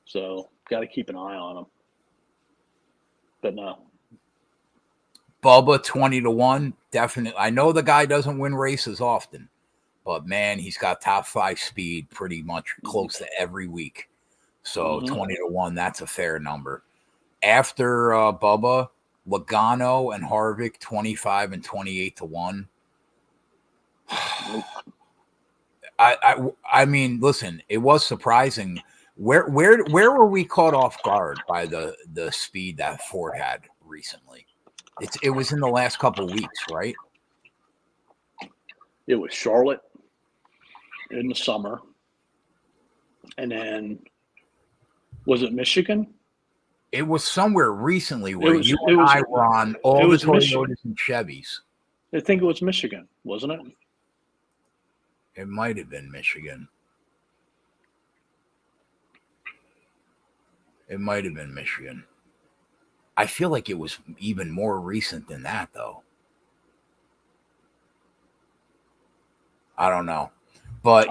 so got to keep an eye on him. But no. Bubba 20-1, definitely. I know the guy doesn't win races often, but man, he's got top 5 speed pretty much close to every week. So 20-1, that's a fair number. After Bubba, Logano and Harvick 25 and 28-1. I mean, listen, it was surprising. Where were we caught off guard by the speed that Ford had recently? It was in the last couple weeks, right? It was Charlotte in the summer, and then was it Michigan? It was somewhere recently where I were on all the Toyotas and Chevys. I think it was Michigan, wasn't it? It might have been Michigan. I feel like it was even more recent than that, though. I don't know. But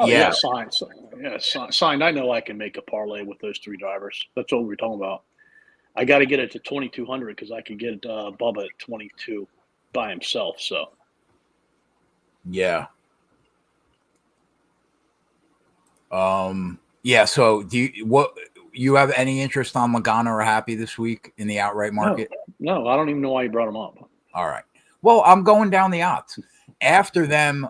signed. I know I can make a parlay with those 3 drivers. That's what we're talking about. I got to get it to 2,200 because I can get Bubba at 22 by himself. So, yeah. Yeah. So, do you have any interest on Logano or Happy this week in the outright market? No, I don't even know why you brought him up. All right. Well, I'm going down the odds. After them,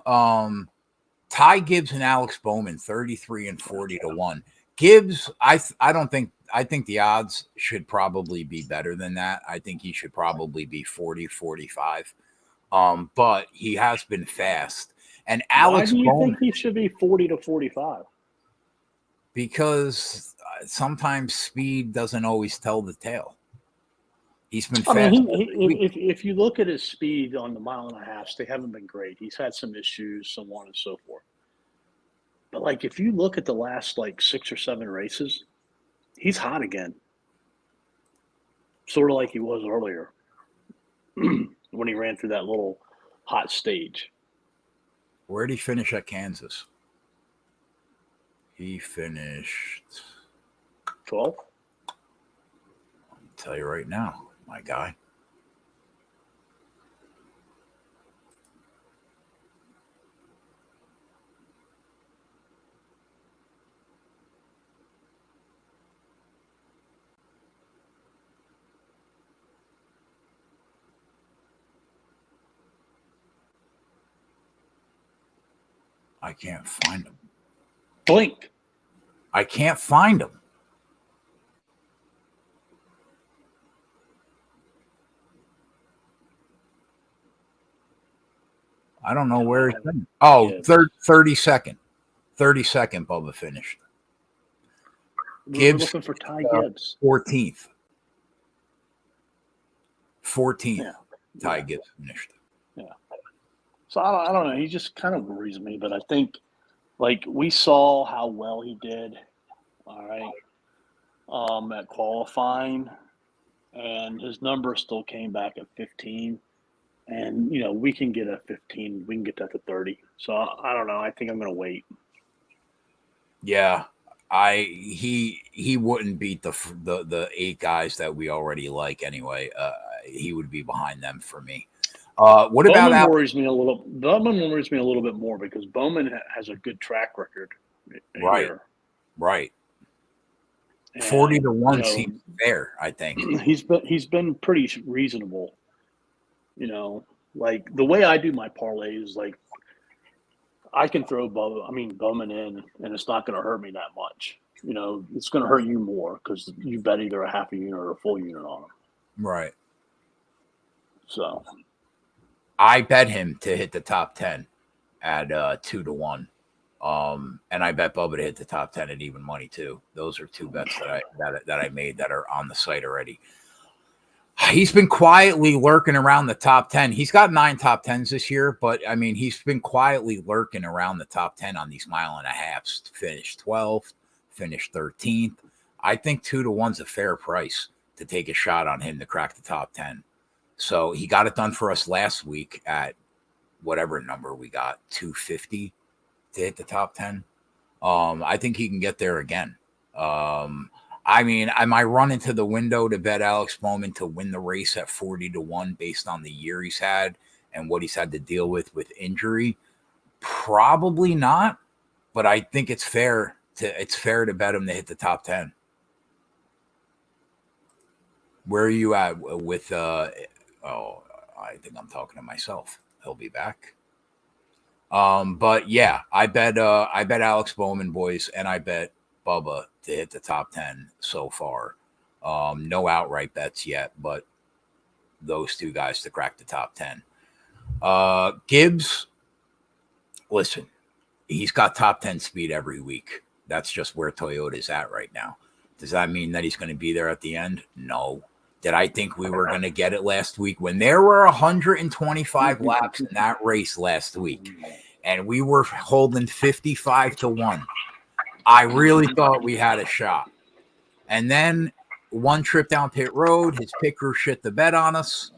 Ty Gibbs and Alex Bowman 33 and 40-1. Gibbs, I think the odds should probably be better than that. I think he should probably be 40, 45. But he has been fast. And Alex Bowman, why do you think he should be 40 to 45? Because sometimes speed doesn't always tell the tale. He's been fast. I mean, if you look at his speed on the 1.5 miles, they haven't been great. He's had some issues, so on and so forth. But if you look at the last 6 or 7 races, he's hot again. Sort of like he was earlier. when he ran through that little hot stage. Where did he finish at Kansas? He finished 12th. I'll tell you right now, my guy. I can't find him. Blink. I can't find him. I don't know where he's been. Oh, Yeah. 32nd. 32nd, Bubba finished. We're looking for Ty Gibbs. 14th. 14th. Yeah. Ty Gibbs finished. Yeah. So I don't know. He just kind of worries me, but I think like we saw how well he did. All right. At qualifying, and his number still came back at 15. And we can get a 15. We can get that to 30. So I don't know. I think I'm going to wait. Yeah, he wouldn't beat the 8 guys that we already like anyway. He would be behind them for me. What about Bowman worries me a little. Bowman worries me a little bit more because Bowman has a good track record. Right. Here. Right. And, 40-1 seems fair, I think. He's been pretty reasonable. Like the way I do my parlays, like I can throw Bowman in, and it's not going to hurt me that much. It's going to hurt you more because you bet either a half a unit or a full unit on him. Right. So I bet him to hit the top 10 at 2-1. And I bet Bubba to hit the top 10 at even money too. Those are 2 bets that I made that are on the site already. He's been quietly lurking around the top 10. He's got 9 top 10s this year, but I mean, he's been quietly lurking around the top 10 on these mile and a halves. Finished 12th, finished 13th. I think 2-1's a fair price to take a shot on him to crack the top 10. So he got it done for us last week at whatever number we got, 250 to hit the top 10. I think he can get there again. I mean, am I running to the window to bet Alex Bowman to win the race at 40-1 based on the year he's had and what he's had to deal with injury? Probably not, but I think it's fair to bet him to hit the top 10. Where are you at with I think I'm talking to myself. He'll be back. But yeah, I bet Alex Bowman, boys, and I bet Bubba to hit the top 10 so far. No outright bets yet, but those 2 guys to crack the top 10. Gibbs, listen, he's got top 10 speed every week. That's just where Toyota's at right now. Does that mean that he's going to be there at the end? No. Did I think we were going to get it last week when there were 125 laps in that race last week and we were holding 55-1? I really thought we had a shot. And then one trip down pit road, his pit crew shit the bed on us,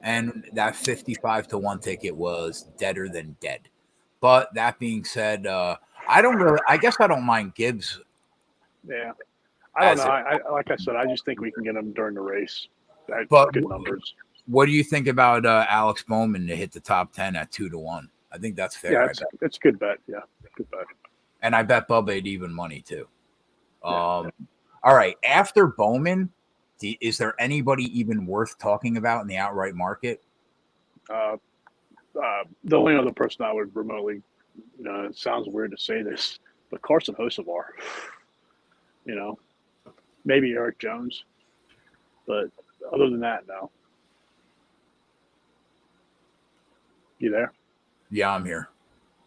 and that 55-1 ticket was deader than dead. But that being said, I guess I don't mind Gibbs. Yeah. I don't know. I like I said, I just think we can get him during the race. But good numbers. What do you think about Alex Bowman to hit the top 10 at 2-1? I think that's fair. Yeah, it's a good bet. Yeah, good bet. And I bet Bubba at even money too. All right. After Bowman, is there anybody even worth talking about in the outright market? The only other person I would remotely, it sounds weird to say this, but Carson Hocevar. Maybe Eric Jones, but other than that, no. You there? Yeah, I'm here.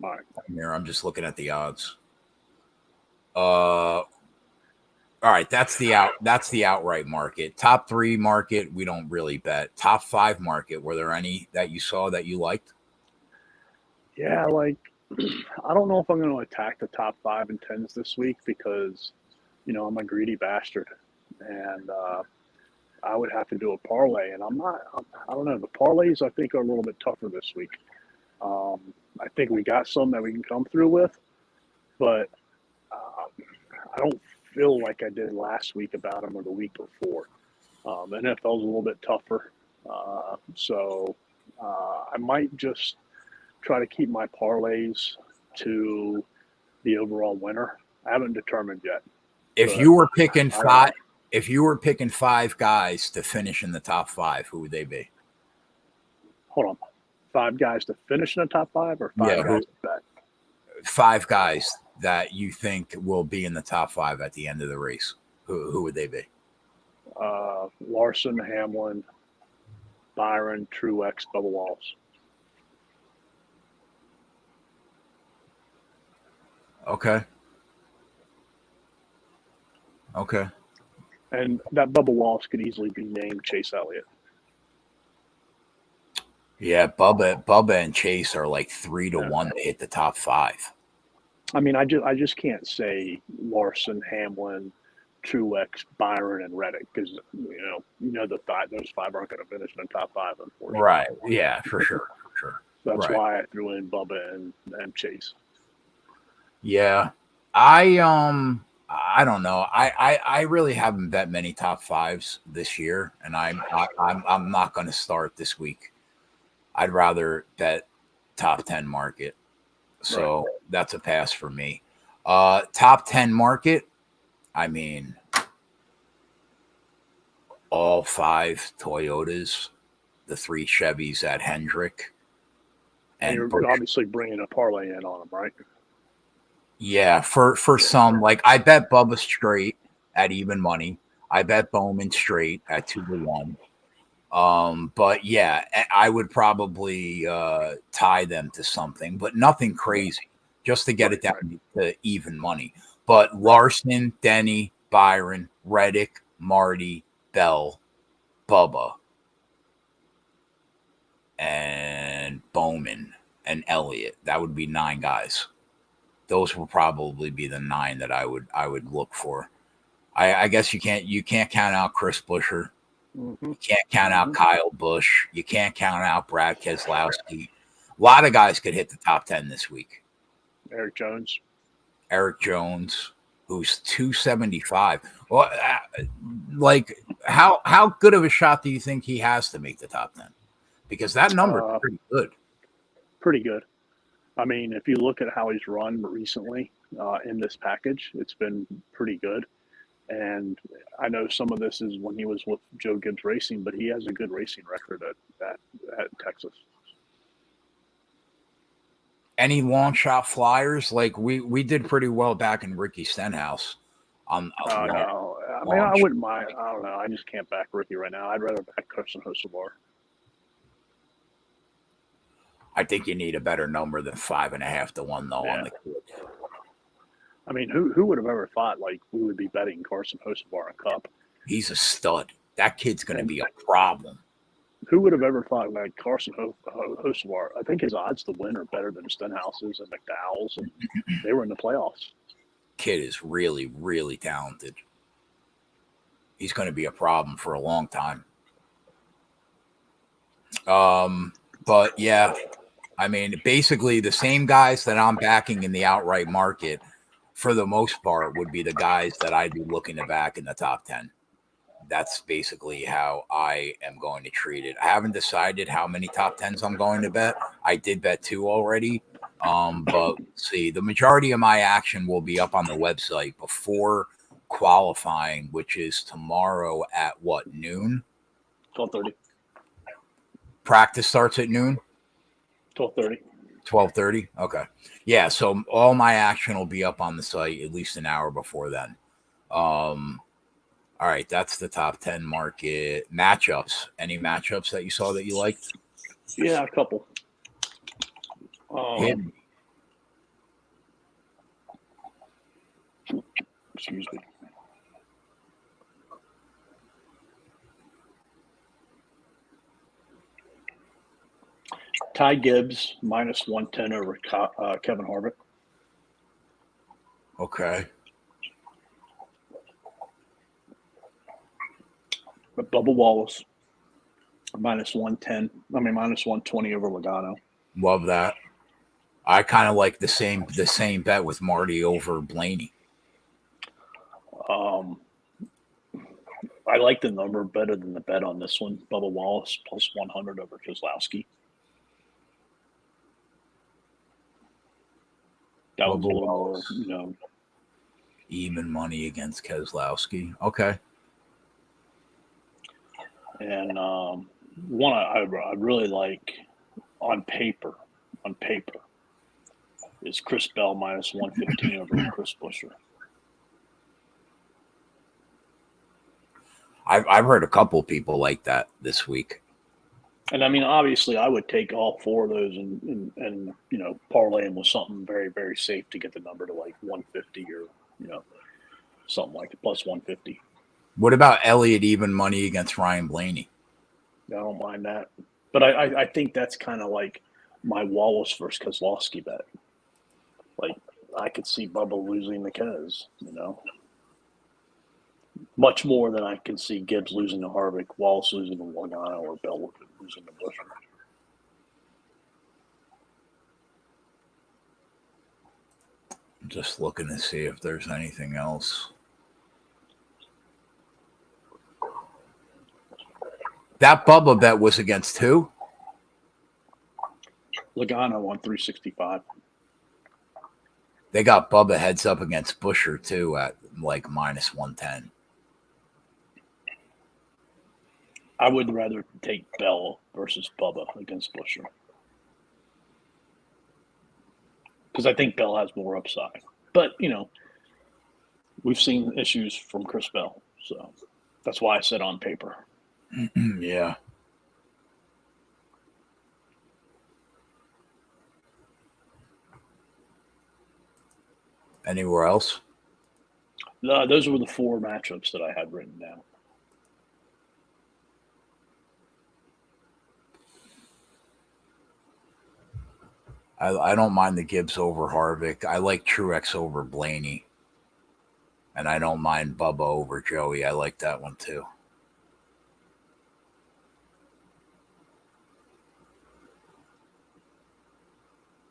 All right. I'm here. I'm just looking at the odds. All right, that's the outright market. Top 3 market, we don't really bet. Top 5 market, were there any that you saw that you liked? Yeah, like I don't know if I'm going to attack the top 5 and 10s this week because, I'm a greedy bastard, and I would have to do a parlay, and I don't know. The parlays I think are a little bit tougher this week. Um, I think we got some that we can come through with, but I don't feel like I did last week about them or the week before. NFL's a little bit tougher, so I might just try to keep my parlays to the overall winner. I haven't determined yet. If But you were picking I don't know. if you were picking 5 guys to finish in the top 5, who would they be? Hold on. 5 guys to finish in the top 5 or Yeah, 5 guys to bet? 5 guys that you think will be in the top 5 at the end of the race. Who would they be? Larson, Hamlin, Byron, Truex, Bubba Wallace. Okay. Okay. And that Bubba Wallace could easily be named Chase Elliott. Yeah, Bubba and Chase are like 3-1 Yeah. to hit the top 5. I mean, I just can't say Larson, Hamlin, Truex, Byron, and Reddick because those 5 aren't going to finish in the top 5, unfortunately. Right. Yeah, for sure. For sure. That's Right. why I threw in Bubba and Chase. Yeah. I don't know. I really haven't bet many top 5s this year, and I'm not going to start this week. I'd rather bet top 10 market. So that's a pass for me. Top 10 market, I mean, all 5 Toyotas, the 3 Chevys at Hendrick. And you're obviously bringing a parlay in on them, right? Yeah, for some, like I bet Bubba straight at even money. I bet Bowman straight at 2-1. But yeah, I would probably tie them to something, but nothing crazy, just to get it down to even money. But Larson, Denny, Byron, Reddick, Marty, Bell, Bubba, and Bowman and Elliott. That would be 9 guys. Those will probably be the 9 that I would look for. I guess you can't count out Chris Buescher. Mm-hmm. You can't count out Kyle Busch. You can't count out Brad Keselowski. A lot of guys could hit the top 10 this week. Eric Jones, who's 275. Well, like how good of a shot do you think he has to make the top 10? Because that number is pretty good. Pretty good. I mean, if you look at how he's run recently in this package, it's been pretty good. And I know some of this is when he was with Joe Gibbs Racing, but he has a good racing record at Texas. Any long shot flyers? Like we did pretty well back in Ricky Stenhouse. No, I mean, I wouldn't mind. I don't know. I just can't back Ricky right now. I'd rather back Carson Hocevar. I think you need a better number than 5.5 to 1 though on the kid. I mean, who would have ever thought like we would be betting Carson Hocevar a Cup? He's a stud. That kid's going to be a problem. Who would have ever thought like Carson Hocevar? I think his odds to win are better than Stenhouse's and McDowell's, and they were in the playoffs. Kid is really, really talented. He's going to be a problem for a long time. But yeah, I mean, basically the same guys that I'm backing in the outright market, for the most part, would be the guys that I'd be looking to back in the top 10. That's basically how I am going to treat it. I haven't decided how many top 10s I'm going to bet. I did bet 2 already. But see, the majority of my action will be up on the website before qualifying, which is tomorrow at what, noon? 12:30. Practice starts at noon? 12:30. 12:30? Okay. Yeah, so all my action will be up on the site at least an hour before then. All right, that's the top 10 market. Matchups. Any matchups that you saw that you liked? Yeah, a couple. Excuse me. Ty Gibbs minus 110 over Kevin Harvick. Okay. Bubba Wallace, minus 110. Minus 120 over Logano. Love that. I kind of like the same bet with Marty over Blaney. I like the number better than the bet on this one. Bubba Wallace plus 100 over Keselowski. That was a little more, even money against Keselowski. Okay. And one I really like on paper is Chris Bell minus 115 over Chris Buescher. I've heard a couple people like that this week. And obviously, I would take all four of those and parlay them with something very, very safe to get the number to like 150 or something like it, plus 150. What about Elliott even money against Ryan Blaney? I don't mind that, but I think that's kind of like my Wallace versus Keselowski bet. Like I could see Bubba losing the Kes, much more than I can see Gibbs losing to Harvick, Wallace losing to Logano, or Bell losing to Buescher. I'm just looking to see if there's anything else. That Bubba bet was against who? Logano on 365. They got Bubba heads up against Buescher too at like minus 110. I would rather take Bell versus Bubba against Buescher. Because I think Bell has more upside. But, we've seen issues from Chris Bell. So that's why I said on paper. Yeah. Anywhere else? No, those were the four matchups that I had written down. I don't mind the Gibbs over Harvick. I like Truex over Blaney. And I don't mind Bubba over Joey. I like that one too.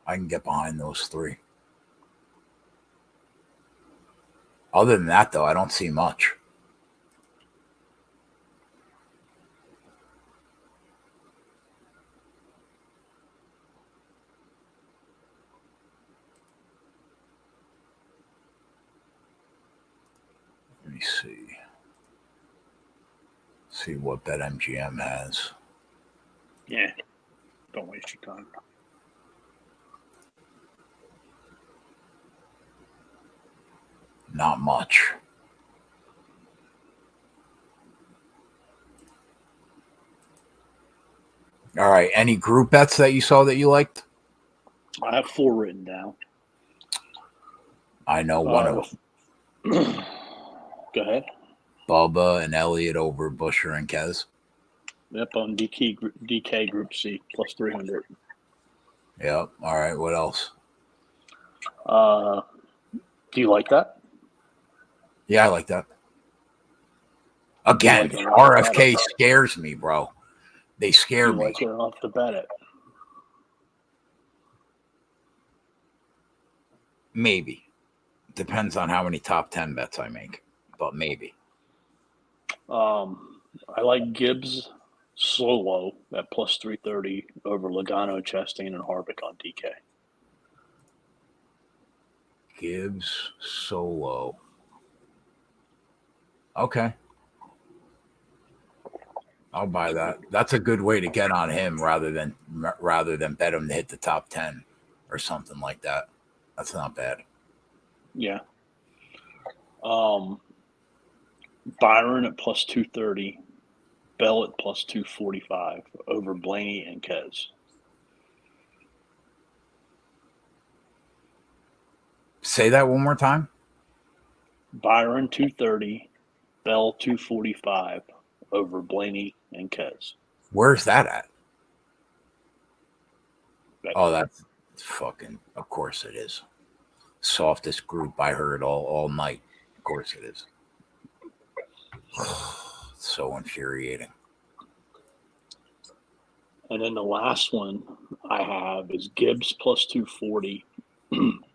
I can get behind those three. Other than that, though, I don't see much. Let me see. See what BetMGM has. Yeah. Don't waste your time. Not much. All right. Any group bets that you saw that you liked? I have four written down. I know one of them. Go ahead. Bubba and Elliott over Buescher and Kes. Yep, on DK Group C, plus 300. Yep. All right. What else? Do you like that? Yeah, I like that. Again, RFK scares me, bro. They scare me. Like it off the bet it. Maybe. Depends on how many top 10 bets I make, but maybe. I like Gibbs solo at plus 330 over Logano, Chastain, and Harvick on DK. Gibbs solo. Okay. I'll buy that. That's a good way to get on him rather than bet him to hit the top 10 or something like that. That's not bad. Yeah. Byron at plus 230, Bell at plus 245 over Blaney and Kes. Say that one more time. Byron 230, Bell 245 over Blaney and Kes. Where's that at? Oh, that's fucking. Of course it is. Softest group I heard all night. Of course it is. so infuriating. And then the last one I have is Gibbs plus 240,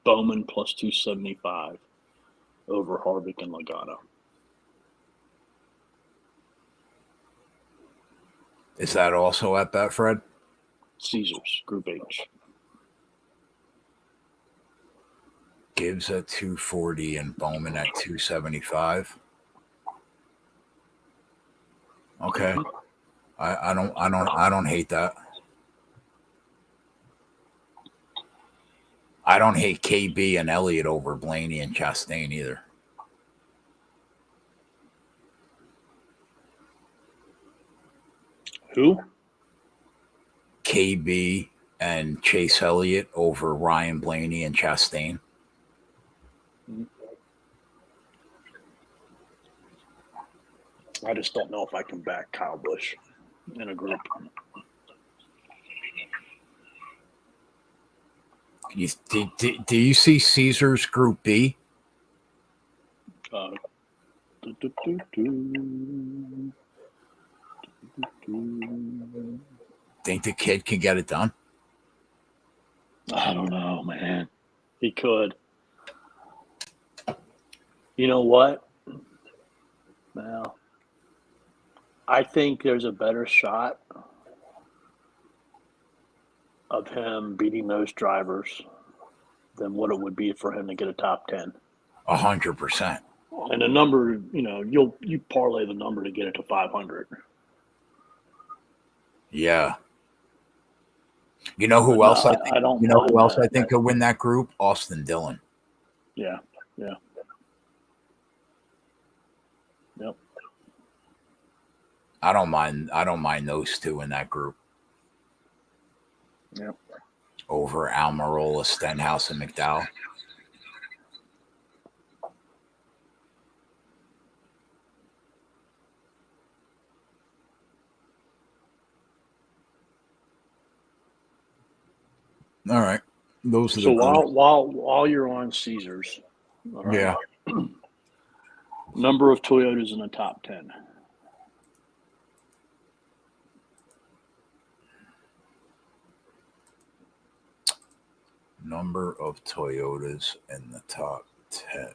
Bowman plus 275 over Harvick and Logano. Is that also at Betfred? Caesars, Group H. Gibbs at 240 and Bowman at 275. Okay. I don't hate that. I don't hate KB and Elliott over Blaney and Chastain either. Who? KB and Chase Elliott over Ryan Blaney and Chastain. I just don't know if I can back Kyle Busch in a group. Do you see Caesars Group B? Think the kid can get it done? I don't know, man. He could. You know what? Well, I think there's a better shot of him beating those drivers than what it would be for him to get a top 10. 100%. And the number, you parlay the number to get it to 500. Yeah. You know who else I think? don't You know who else that. I think could win that group? Austin Dillon. Yeah. Yep. I don't mind those two in that group. Yep. Over Almirola, Stenhouse, and McDowell. All right. Those are so the while you're on Caesars, right, yeah. Number of Toyotas in the top 10. Number of Toyotas in the top 10.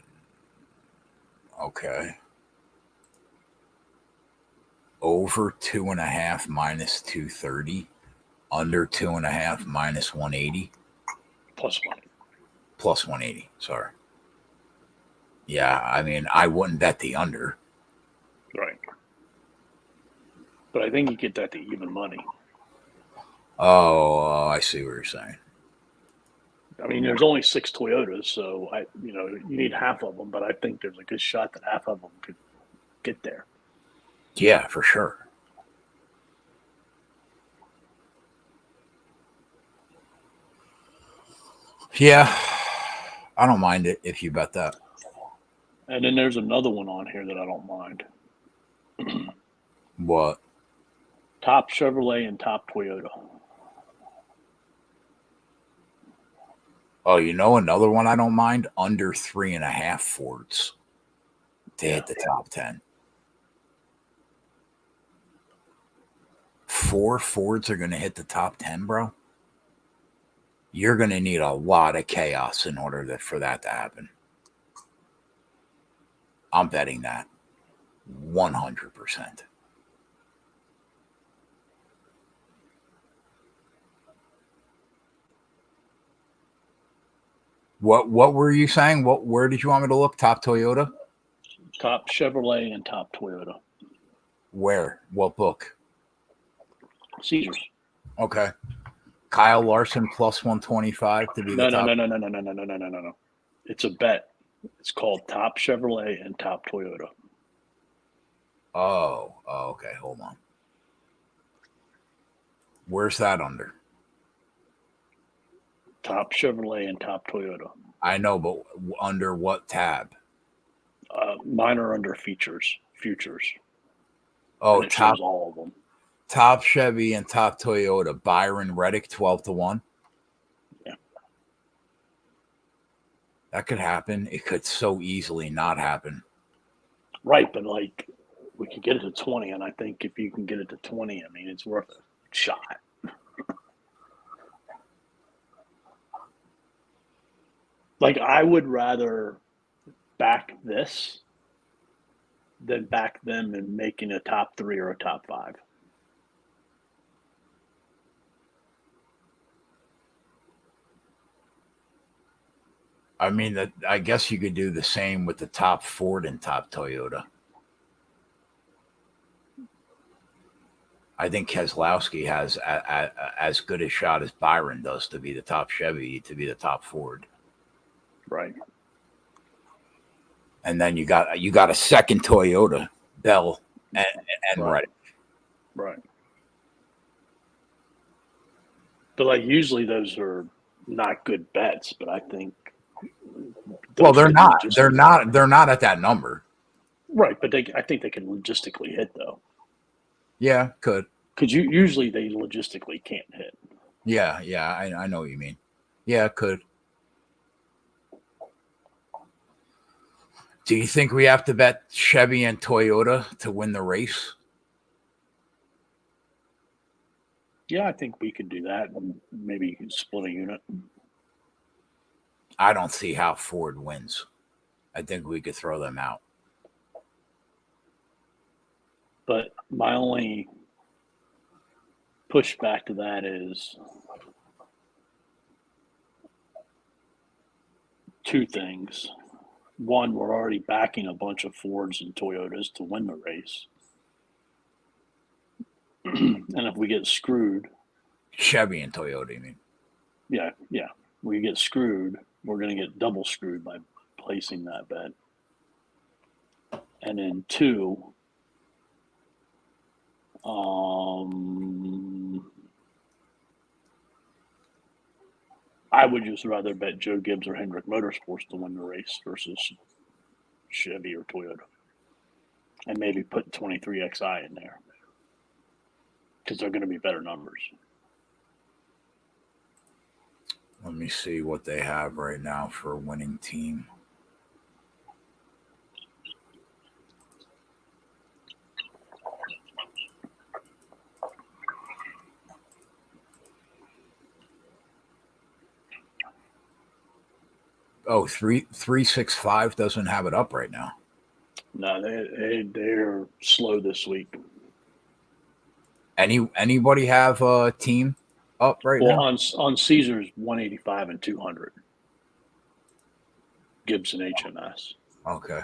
Okay. Over 2.5 minus 230. Under 2.5 minus 180. Plus 1. Plus 180. Sorry. Yeah, I mean, I wouldn't bet the under. Right. But I think you get that to even money. Oh, I see what you're saying. I mean, there's only 6 Toyotas, so you need half of them, but I think there's a good shot that half of them could get there. Yeah, for sure. Yeah, I don't mind it if you bet that. And then there's another one on here that I don't mind. What? Top Chevrolet and top Toyota. Oh, another one I don't mind? Under 3.5 Fords to hit the top 10. 4 Fords are going to hit the top 10, bro. You're going to need a lot of chaos in order for that to happen. I'm betting that 100%. What were you saying? Where did you want me to look? Top Toyota? Top Chevrolet and top Toyota. Where? What book? Caesars. Okay. Kyle Larson plus 125 to be the top. No. It's a bet. It's called Top Chevrolet and Top Toyota. Oh, okay. Hold on. Where's that under? Top Chevrolet and Top Toyota. I know, but under what tab? Mine are under futures. Oh, and it shows all of them. Top Chevy and top Toyota. Byron Reddick 12-1. Yeah. That could happen. It could so easily not happen. Right, but we could get it to 20, and I think if you can get it to 20, I mean, it's worth a shot. Like, I would rather back this than back them in making a top 3 or a top 5. I mean, that I guess you could do the same with the top Ford and top Toyota. I think Keselowski has as good a shot as Byron does to be the top Chevy, to be the top Ford. Right. And then you got a second Toyota, Bell and Right. Reddick. Right. But like usually those are not good bets, but I think. Well, they're not. They're not at that number. Right, but I think they can logistically hit though. Yeah, could. Because usually they logistically can't hit. Yeah, I know what you mean. Yeah, could. Do you think we have to bet Chevy and Toyota to win the race? Yeah, I think we could do that, and maybe you can split a unit. I don't see how Ford wins. I think we could throw them out. But my only pushback to that is two things. One, we're already backing a bunch of Fords and Toyotas to win the race. And if we get screwed, Chevy and Toyota, you mean? yeah, we get screwed, we're going to get double screwed by placing that bet. And then two, I would just rather bet Joe Gibbs or Hendrick Motorsports to win the race versus Chevy or Toyota. And maybe put 23XI in there because they're going to be better numbers. Let me see what they have right now for a winning team. Oh, 365 doesn't have it up right now. No, they're slow this week. Anybody have a team up right now? Well, on Caesars 185 and 200. Gibson HMS. Okay.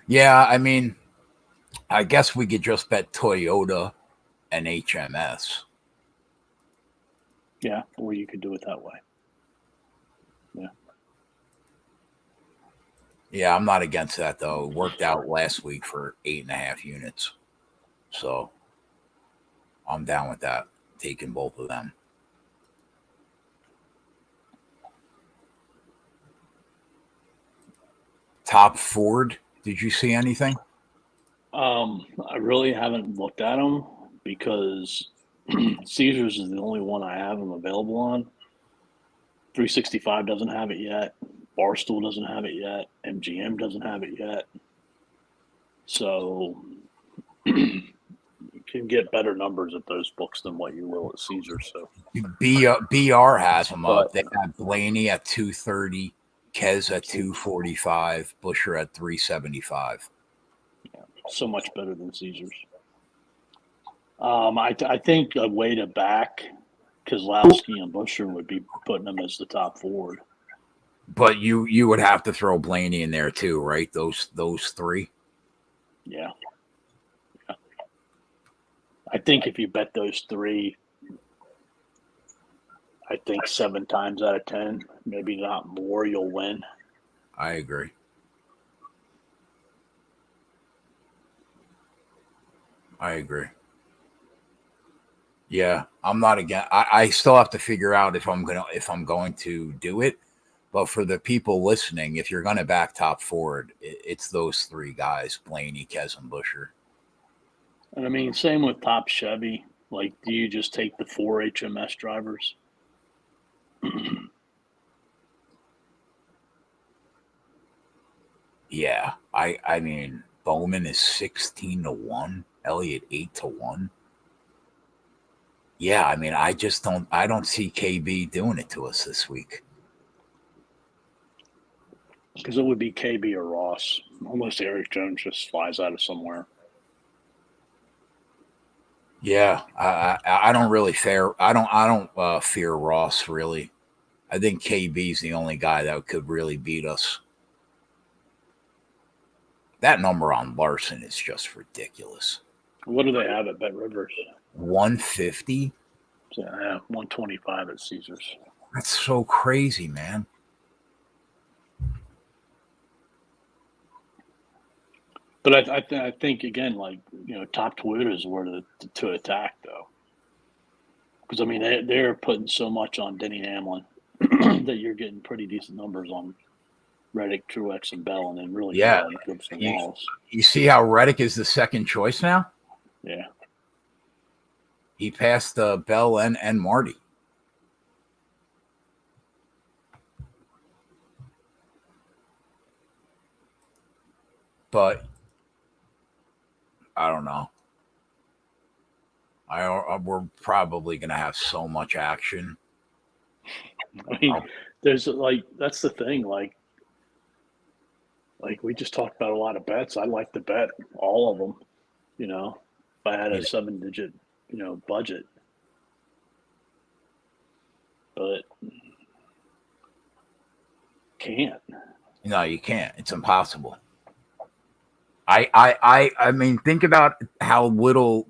Yeah, I mean, I guess we could just bet Toyota and HMS. Yeah, or you could do it that way. Yeah. Yeah, I'm not against that though. It worked out last week for 8.5 units. So I'm down with that. Taking both of them. Top Ford. Did you see anything? I really haven't looked at them because Caesars is the only one I have them available on. 365 doesn't have it yet. Barstool doesn't have it yet. MGM doesn't have it yet. So you can get better numbers at those books than what you will at Caesars. So BR has them up. They have Blaney at 230, Kez at 245, Busher at 375. Yeah, so much better than Caesars. I think a way to back Keselowski and Busher would be putting them as the top Ford. But you would have to throw Blaney in there too, right? Those three. Yeah. I think if you bet those three, I think 7 times out of 10, maybe not more, you'll win. I agree. Yeah, I'm not again. I still have to figure out if I'm going to do it. But for the people listening, if you're going to back top Ford, it's those three guys: Blaney, Kez, and Busher. And I mean, same with top Chevy. Like, do you just take the 4 HMS drivers? Yeah, I mean Bowman is 16-1, Elliott 8-1. Yeah, I mean I don't see KB doing it to us this week. Because it would be KB or Ross, unless Eric Jones just flies out of somewhere. Yeah, I don't really fear Ross really. I think KB's the only guy that could really beat us. That number on Larson is just ridiculous. What do they have at Bet Rivers? 150? So, 125 at Caesars. That's so crazy, man. But I think again, like top Toyota is where to attack though, because I mean they're putting so much on Denny Hamlin that you're getting pretty decent numbers on Reddick, Truex, and Bell, and then really Yeah. good on Gibbs and Wallace. You see how Reddick is the second choice now? Yeah. He passed Bell and Marty. But I don't know. We're probably going to have so much action. I mean, there's that's the thing. Like we just talked about a lot of bets. I'd like to bet all of them. If I had a 7-digit, budget. But can't. No, you can't. It's impossible. I mean, think about how little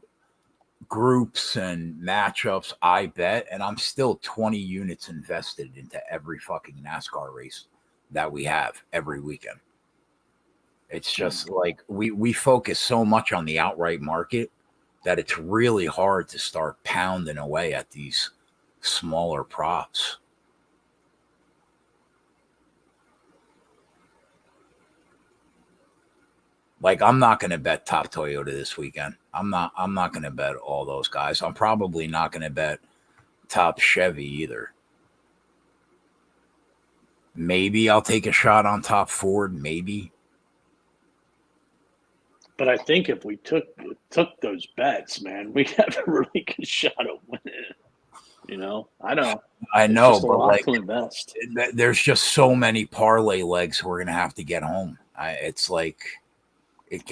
groups and matchups I bet, and I'm still 20 units invested into every fucking NASCAR race that we have every weekend. It's just like we focus so much on the outright market that it's really hard to start pounding away at these smaller props. Like I'm not going to bet top Toyota this weekend. I'm not going to bet all those guys. I'm probably not going to bet top Chevy either. Maybe I'll take a shot on top Ford, maybe. But I think if we took those bets, man, we have a really good shot of winning. I don't. I know, but like, to invest. There's just so many parlay legs we're gonna have to get home. It's like it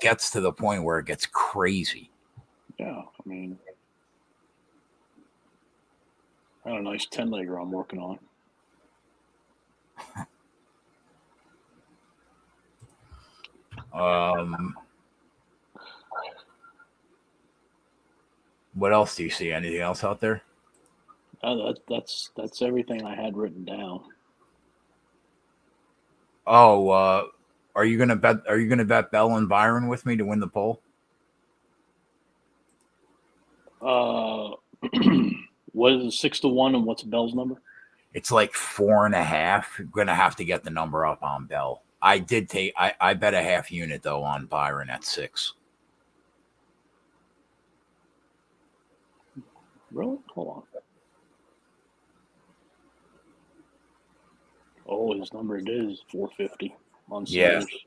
gets to the point where it gets crazy. Yeah, I mean, I got a nice 10-legger I'm working on. What else do you see? Anything else out there? That's everything I had written down. Oh, are you gonna bet Bell and Byron with me to win the poll? What is it, 6-1, and what's Bell's number? It's like 4.5. You're gonna have to get the number up on Bell. I bet a half unit though on Byron at 6. Really? Hold on. Oh, his number is 450 on Caesars. Yeah.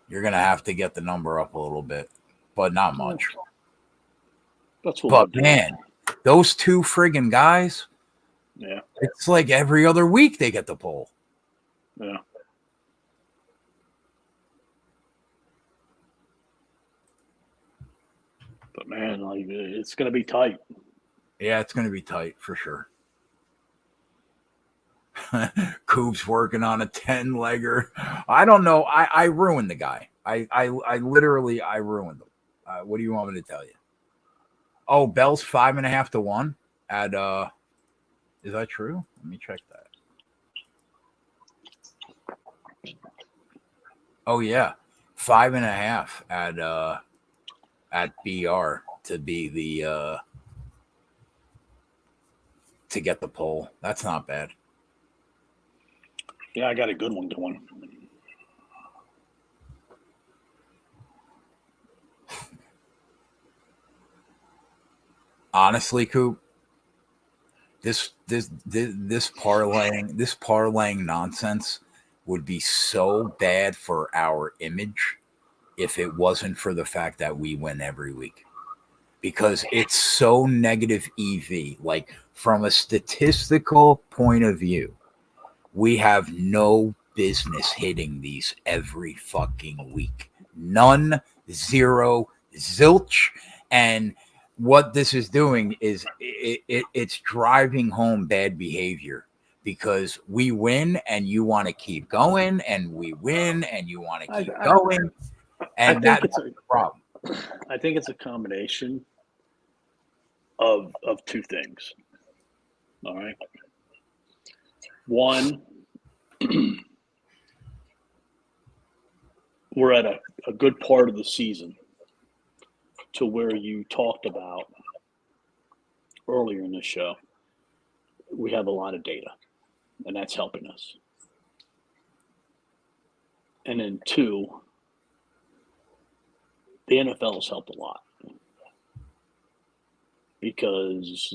You're gonna have to get the number up a little bit, but not much. That's what. But man, those two friggin' guys. Yeah. It's like every other week they get the poll. Yeah. But man, like it's gonna be tight. Yeah, it's gonna be tight for sure. Coop's working on a 10-legger. I don't know. I ruined the guy. I literally ruined him. What do you want me to tell you? Oh, Bell's 5.5-1 at is that true? Let me check that. Oh yeah. 5.5 at BR to be the to get the poll. That's not bad. Yeah, I got a good one going. Honestly, Coop, this parlaying nonsense would be so bad for our image if it wasn't for the fact that we win every week. Because it's so negative EV. Like, from a statistical point of view, we have no business hitting these every fucking week. None, zero, zilch. And what this is doing is it's driving home bad behavior, because we win and you want to keep going, and we win and you want to keep going. And that's a problem. I think it's a combination of two things. All right. One, we're at a good part of the season to where you talked about earlier in the show. We have a lot of data, and that's helping us. And then two, the NFL has helped a lot, because,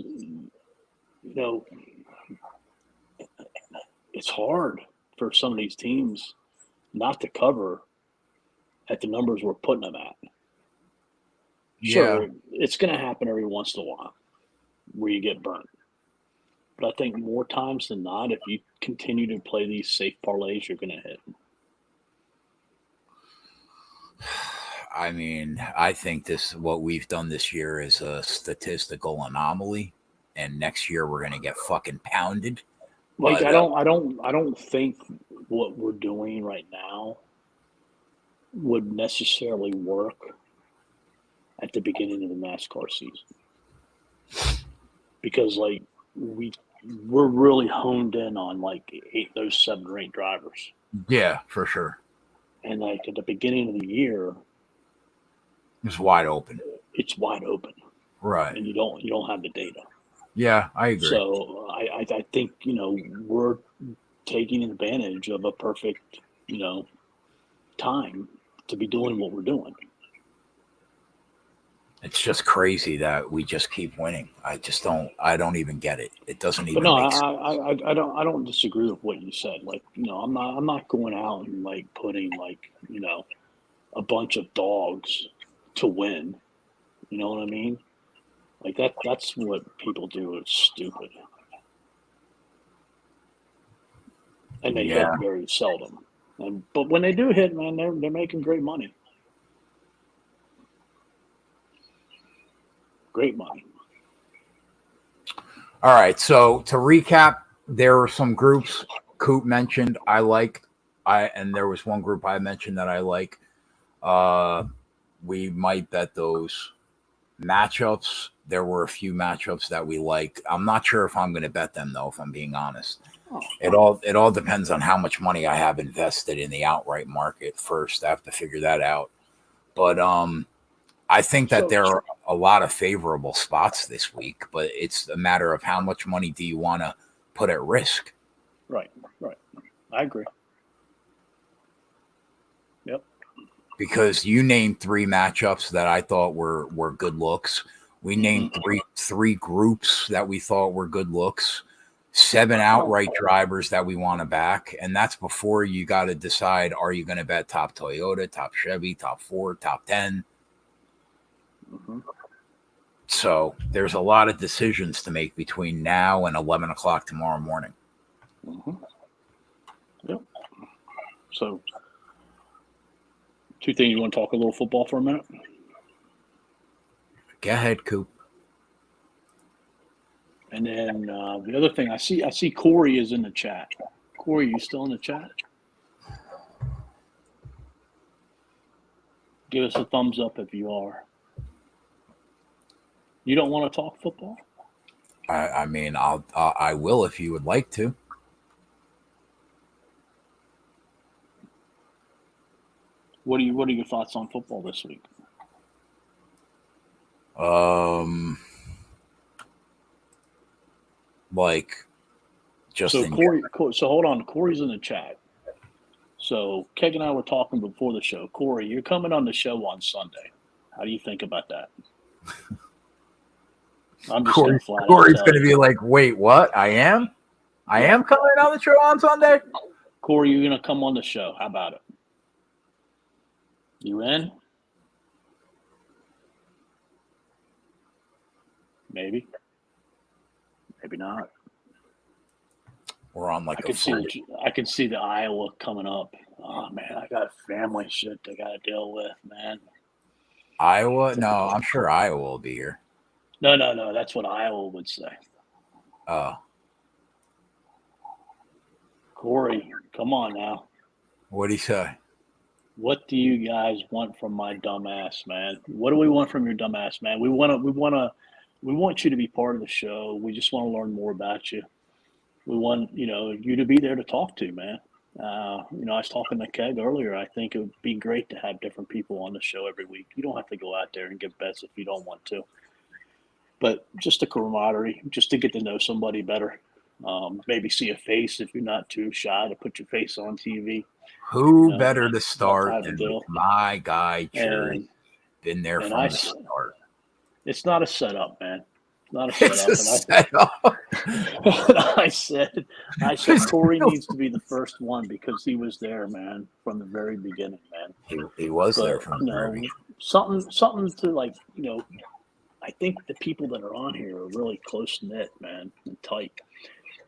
it's hard for some of these teams not to cover at the numbers we're putting them at. Sure, it's going to happen every once in a while where you get burnt. But I think more times than not, if you continue to play these safe parlays, you're going to hit. I mean, I think what we've done this year is a statistical anomaly, and next year we're going to get fucking pounded. Like, but, I don't think what we're doing right now would necessarily work at the beginning of the NASCAR season, because like we're really honed in on like those 7 or 8 drivers. Yeah, for sure. And like at the beginning of the year, it's wide open. It's wide open, right? And you don't have the data. Yeah, I agree. So I think we're taking advantage of a perfect time to be doing what we're doing. It's just crazy that we just keep winning. I don't even get it. It doesn't even. But no, I don't disagree with what you said. Like, I'm not going out and like putting like a bunch of dogs to win. You know what I mean? Like that's what people do. It's stupid. And they hit very seldom. But when they do hit, man, they're making great money. Great money. All right. So to recap, there were some groups Coop mentioned I liked. And there was one group I mentioned that I like. We might bet those matchups. There were a few matchups that we like. I'm not sure if I'm going to bet them though, if I'm being honest. It all depends on how much money I have invested in the outright market first. I have to figure that out. But I think that there are a lot of favorable spots this week, but it's a matter of how much money do you want to put at risk. Right. I agree. Yep. Because you named 3 matchups that I thought were good looks. We named three groups that we thought were good looks. 7 outright drivers that we want to back. And that's before you got to decide, are you going to bet top Toyota, top Chevy, top Ford, top 10? Mm-hmm. So there's a lot of decisions to make between now and 11 o'clock tomorrow morning. Mm-hmm. Yep. So 2 things. You want to talk a little football for a minute? Go ahead, Coop. And then the other thing, I see Corey is in the chat. Corey, you still in the chat? Give us a thumbs up if you are. You don't want to talk football? I mean, I will if you would like to. What are your thoughts on football this week? Like, just so Corey. So hold on, Corey's in the chat. So Keg and I were talking before the show. Corey, you're coming on the show on Sunday. How do you think about that? I'm just Corey's going to be like, wait, what? I am coming on the show on Sunday? Corey, you're going to come on the show. How about it? You in? Maybe. Maybe not. We're on like I can see the Iowa coming up. Oh man, I got family shit I got to deal with, man. Iowa? No, I'm sure Iowa will be here. No. That's what Iowa would say. Oh. Corey, come on now. What'd he say? What do you guys want from my dumbass, man? What do we want from your dumbass, man? We want you to be part of the show. We just want to learn more about you. We want, you to be there to talk to, man. I was talking to Keg earlier. I think it would be great to have different people on the show every week. You don't have to go out there and give bets if you don't want to. But just a camaraderie, just to get to know somebody better. Maybe see a face if you're not too shy to put your face on TV. Who better to start than deal. my guy, Cherry? Been there from the start. It's not a setup, man. Not a setup. It's a setup. I said Corey needs to be the first one because he was there, man, from the very beginning, man. He was there from the very beginning. Something to like, I think the people that are on here are really close knit, man, and tight.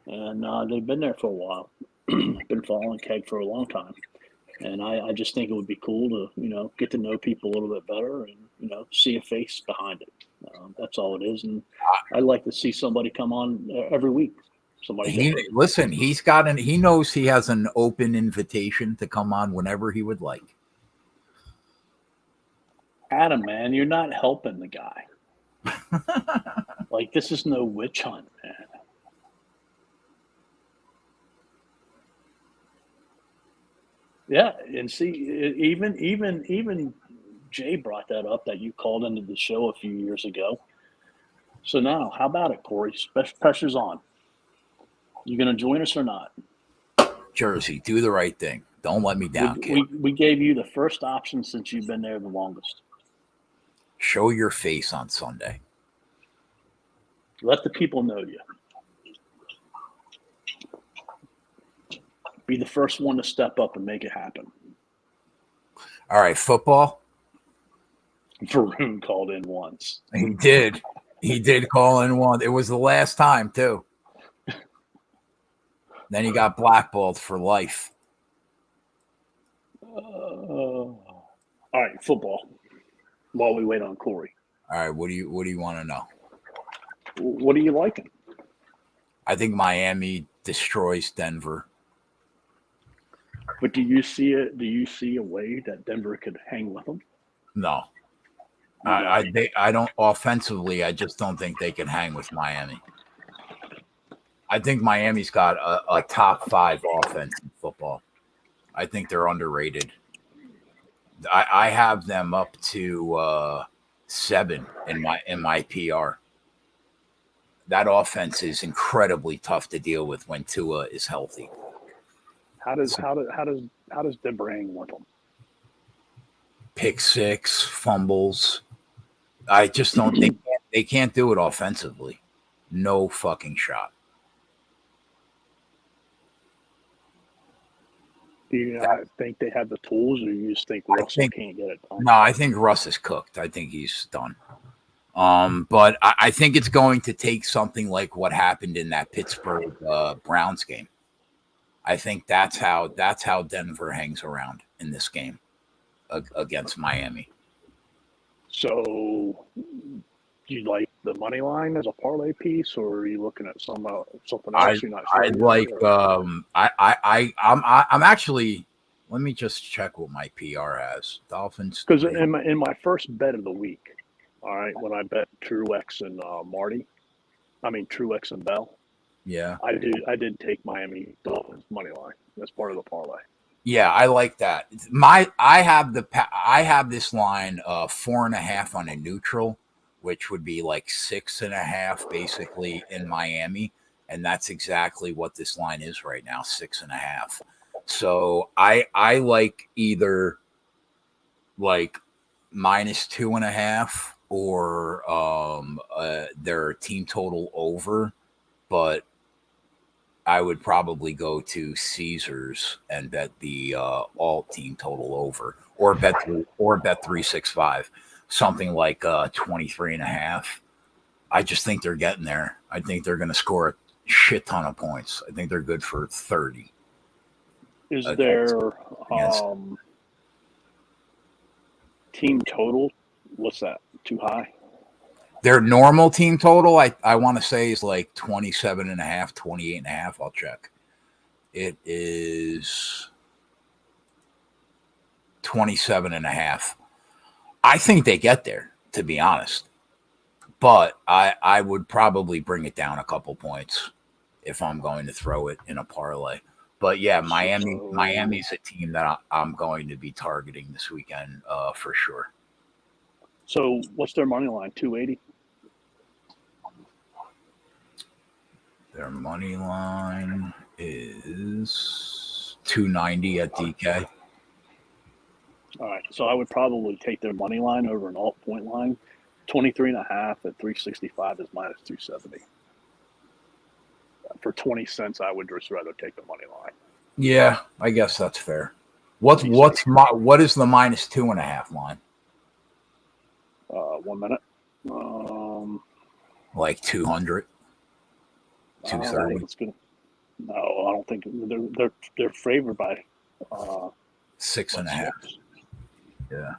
And they've been there for a while. Been following Keg for a long time. And I just think it would be cool to, get to know people a little bit better and, see a face behind it. That's all it is. And I'd like to see somebody come on every week. Listen, he knows he has an open invitation to come on whenever he would like. Adam, man, you're not helping the guy. Like, this is no witch hunt, man. Yeah, and see, even Jay brought that up that you called into the show a few years ago. So now, how about it, Corey? Pressure's on. You going to join us or not? Jersey, do the right thing. Don't let me down, kid. We gave you the first option since you've been there the longest. Show your face on Sunday. Let the people know you. Be the first one to step up and make it happen. All right, football. Varun called in once. He did. He did call in once. It was the last time, too. Then he got blackballed for life. All right, football. While we wait on Corey. All right, what do you want to know? What are you liking? I think Miami destroys Denver. But do you see a way that Denver could hang with them? No. I don't offensively. I just don't think they can hang with Miami. I think Miami's got a top 5 offense in football. I think they're underrated. I have them up to 7 in my PR. That offense is incredibly tough to deal with when Tua is healthy. How does Denver hang with them? Pick 6, fumbles. I just don't think they can't do it offensively. No fucking shot. Do you not think they have the tools, or you just think Russell can't get it done? No, I think Russ is cooked. I think he's done. But I think it's going to take something like what happened in that Pittsburgh Browns game. I think that's how Denver hangs around in this game against Miami. So, do you like the money line as a parlay piece, or are you looking at something else you're not sure? I like. I'm actually. Let me just check what my PR has. Dolphins. Because in my first bet of the week, all right, when I bet Truex and Truex and Bell. Yeah, I did take Miami Dolphins money line as part of the parlay. Yeah, I like that. I have this line 4.5 on a neutral, which would be like 6.5 basically in Miami, and that's exactly what this line is right now, 6.5. So I like either like -2.5 or their team total over, but I would probably go to Caesars and bet the alt team total over, or bet 365, something like 23.5. I just think they're getting there. I think they're going to score a shit ton of points. I think they're good for 30. Is against, their against team total, what's that, too high? their normal team total, I want to say, is like 27.5, 28.5. I'll check. It is 27.5. I think they get there, to be honest. But I would probably bring it down a couple points if I'm going to throw it in a parlay. But yeah, Miami's a team that I'm going to be targeting this weekend for sure. So what's their money line? 280? Their money line is 290 at DK. All right. So I would probably take their money line over an alt point line. 23.5 at 365 is minus 270. For 20 cents, I would just rather take the money line. Yeah, I guess that's fair. What is the minus 2.5 line? 1 minute. Like 200, 230. It's gonna. No, I don't think they're favored by 6.5. Yeah.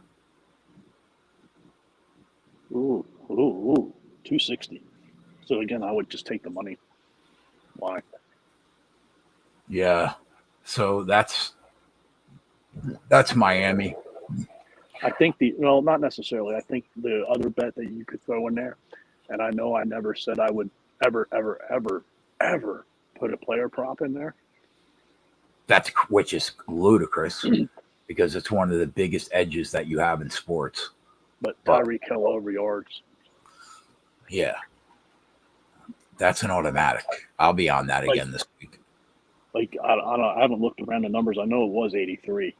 Ooh, 260. So again, I would just take the money line. Yeah. So that's Miami. I think not necessarily. I think the other bet that you could throw in there, and I know I never said I would ever put a player prop in there. Which is ludicrous because it's one of the biggest edges that you have in sports. But Tyreek Hill over yards. Yeah. That's an automatic. I'll be on that again this week. Like I haven't looked around the numbers. I know it was 83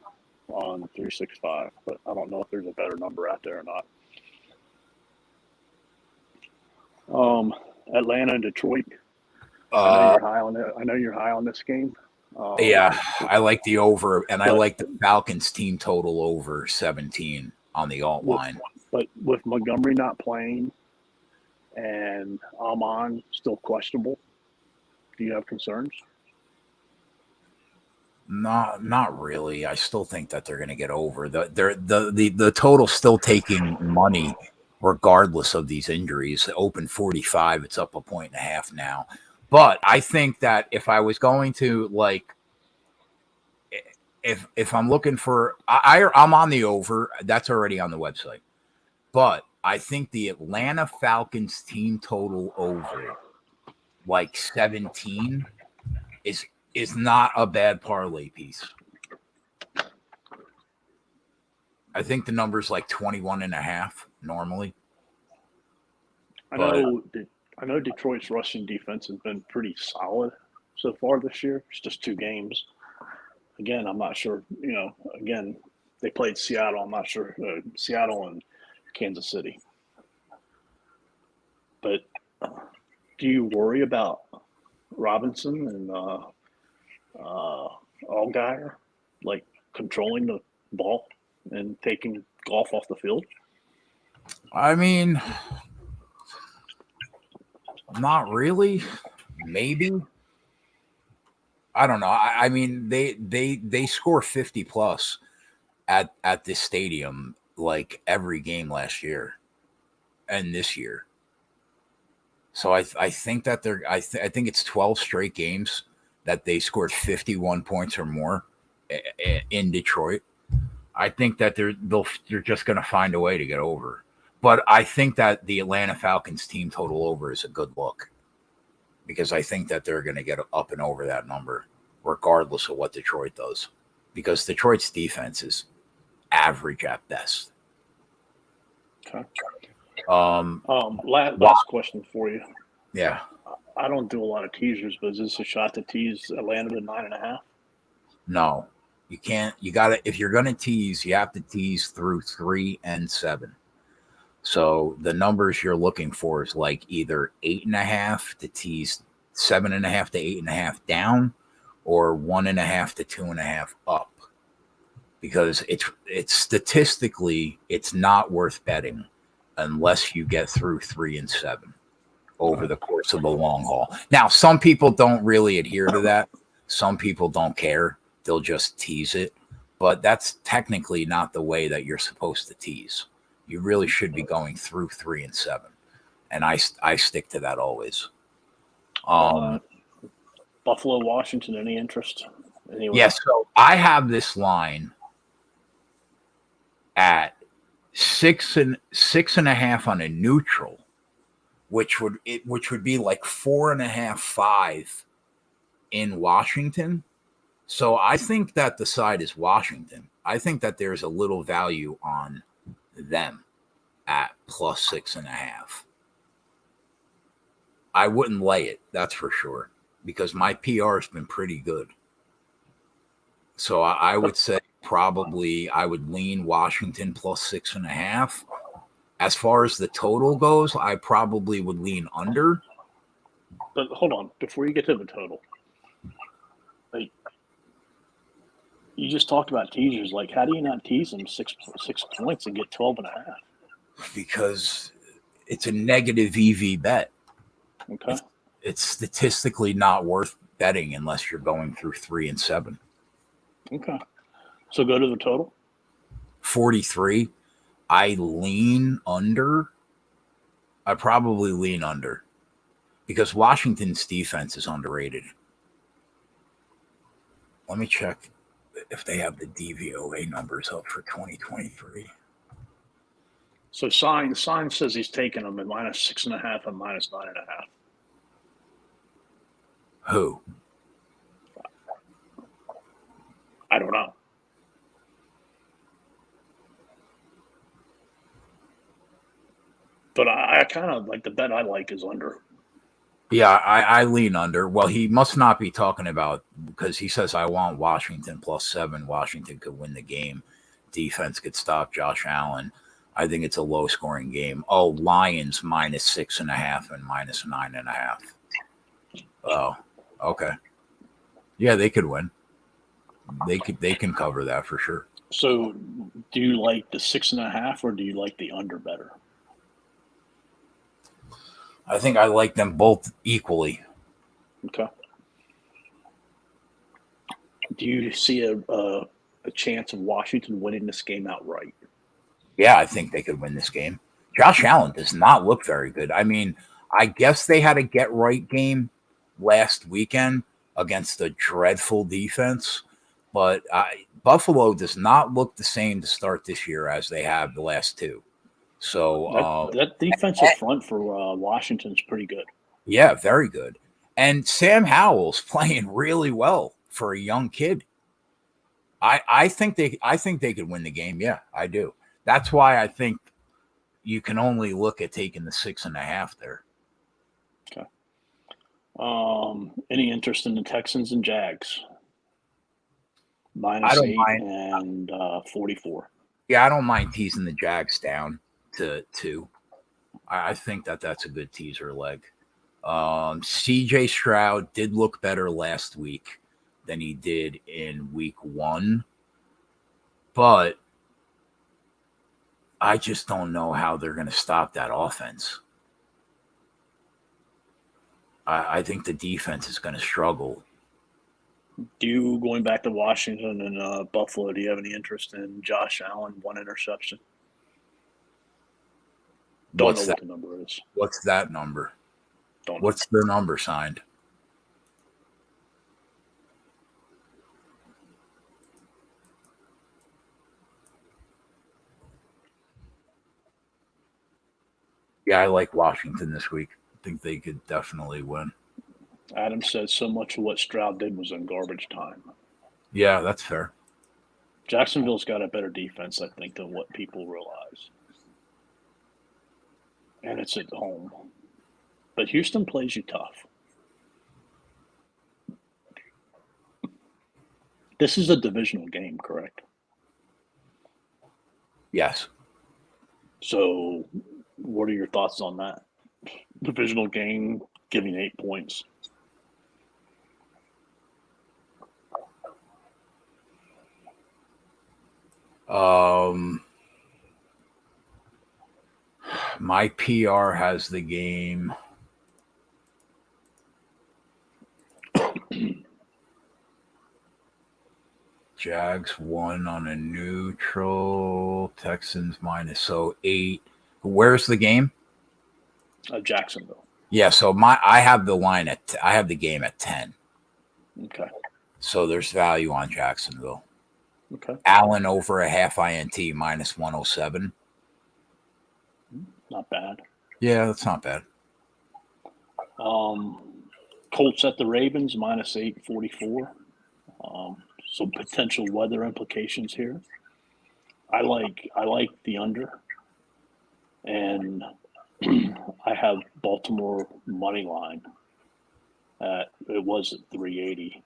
on 365, but I don't know if there's a better number out there or not. Atlanta and Detroit. I know you're high on this game. Yeah, I like the over, and I like the Falcons team total over 17 on the alt line. But with Montgomery not playing and Amon still questionable, do you have concerns? Not really. I still think that they're going to get over. The total's still taking money regardless of these injuries. Open 45, it's up 1.5 now. But I think that if I was going to if I'm looking for, I'm on the over. That's already on the website. But I think the Atlanta Falcons team total over 17 is not a bad parlay piece. I think the number's 21.5 normally. I know Detroit's rushing defense has been pretty solid so far this year. It's just 2 games. Again, I'm not sure. Again, they played Seattle. I'm not sure. Seattle and Kansas City. But do you worry about Robinson and Allgeier controlling the ball and taking Goff off the field? I mean, not really. Maybe. I don't know. I mean, they score 50 plus at this stadium every game last year and this year. So I think that I think it's 12 straight games that they scored 51 points or more in Detroit. I think that they're just going to find a way to get over. But I think that the Atlanta Falcons team total over is a good look because I think that they're going to get up and over that number regardless of what Detroit does because Detroit's defense is average at best. Okay. Last question for you. Yeah. I don't do a lot of teasers, but is this a shot to tease Atlanta to 9.5? No, you can't. You got to, if you're going to tease, you have to tease through 3 and 7. So the numbers you're looking for is either 8.5 to tease 7.5 to 8.5 down, or 1.5 to 2.5 up, because it's statistically it's not worth betting unless you get through 3 and 7 over the course of the long haul. Now, some people don't really adhere to that. Some people don't care. They'll just tease it. But that's technically not the way that you're supposed to tease. You really should be going through 3 and 7. And I stick to that always. Buffalo, Washington, any interest? Anyway. Yes, so I have this line at 6.5 on a neutral, which would be like 4.5, 5 in Washington. So I think that the side is Washington. I think that there's a little value on them at plus 6.5. I wouldn't lay it, that's for sure, because my PR has been pretty good. So I would say probably I would lean Washington plus 6.5. As far as the total goes, I probably would lean under. But hold on, before you get to the total, like you just talked about teasers. Like, how do you not tease them 6 points and get 12.5? Because it's a negative EV bet. Okay. It's statistically not worth betting unless you're going through 3 and 7. Okay. So go to the total. 43. I lean under. I probably lean under because Washington's defense is underrated. Let me check if they have the DVOA numbers up for 2023. So sign says he's taking them at minus 6.5 and minus 9.5. Who? I don't know. But I kind of like the bet I like is under. Yeah, I lean under. Well, he must not be talking about, because he says I want Washington plus 7. Washington could win the game. Defense could stop Josh Allen. I think it's a low scoring game. Oh, Lions minus 6.5 and minus 9.5. Oh, okay. Yeah, they could win. They can cover that for sure. So do you like the 6.5 or do you like the under better? I think I like them both equally. Okay. Do you see a chance of Washington winning this game outright? Yeah, I think they could win this game. Josh Allen does not look very good. I mean, I guess they had a get right game last weekend against a dreadful defense, but Buffalo does not look the same to start this year as they have the last two. So that defensive front for Washington is pretty good. Yeah, very good. And Sam Howell's playing really well for a young kid. I think they could win the game. Yeah, I do. That's why I think you can only look at taking the 6.5 there. Okay. Any interest in the Texans and Jags? Minus 8 and 44. Yeah, I don't mind teasing the Jags down to 2. I think that's a good teaser leg. CJ Stroud did look better last week than he did in week 1, but I just don't know how they're going to stop that offense. I think the defense is going to struggle. Going back to Washington and Buffalo, do you have any interest in Josh Allen, 1 interception? Don't know what the number is. What's that number? Don't know. What's their number signed? Yeah, I like Washington this week. I think they could definitely win. Adam says so much of what Stroud did was in garbage time. Yeah, that's fair. Jacksonville's got a better defense, I think, than what people realize. And it's at home. But Houston plays you tough. This is a divisional game, correct? Yes. So what are your thoughts on that? Divisional game, giving 8 points. Um, my PR has the game. Jags won on a neutral. Texans minus so 8. Where's the game? Jacksonville. Yeah, so I have the line I have the game at 10. Okay. So there's value on Jacksonville. Okay. Allen over a half INT minus 107. Not bad. Yeah, that's not bad. Colts at the Ravens minus 844. Some potential weather implications here. I like the under, and I have Baltimore money line. It was at 380.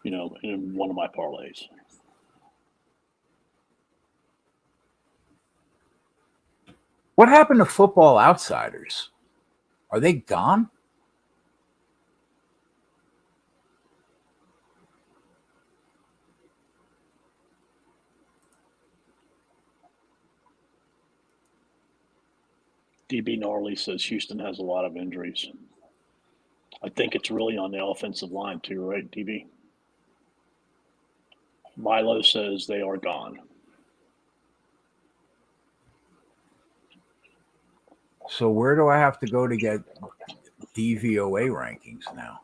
In one of my parlays. What happened to Football Outsiders? Are they gone? DB Gnarly says Houston has a lot of injuries. I think it's really on the offensive line too, right, DB? Milo says they are gone. So where do I have to go to get DVOA rankings now?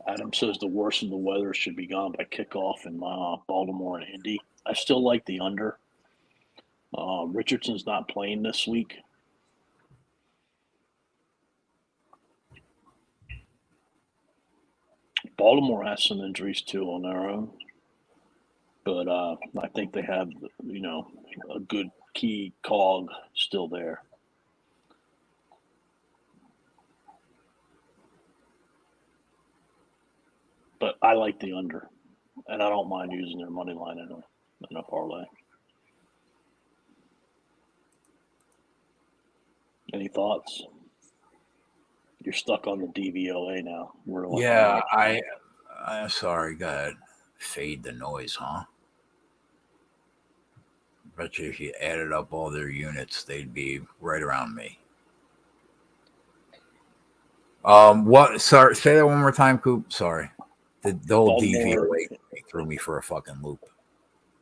Adam says the worst of the weather should be gone by kickoff in Baltimore and Indy. I still like the under. Richardson's not playing this week. Baltimore has some injuries too on their own, but I think they have a good key cog still there. But I like the under, and I don't mind using their money line in a parlay. Any thoughts? You're stuck on the DVOA now. Yeah, I'm sorry. Go ahead. Fade the noise, huh? Bet you if you added up all their units, they'd be right around me. What? Sorry, say that one more time, Coop. Sorry. The whole DVOA threw me for a fucking loop.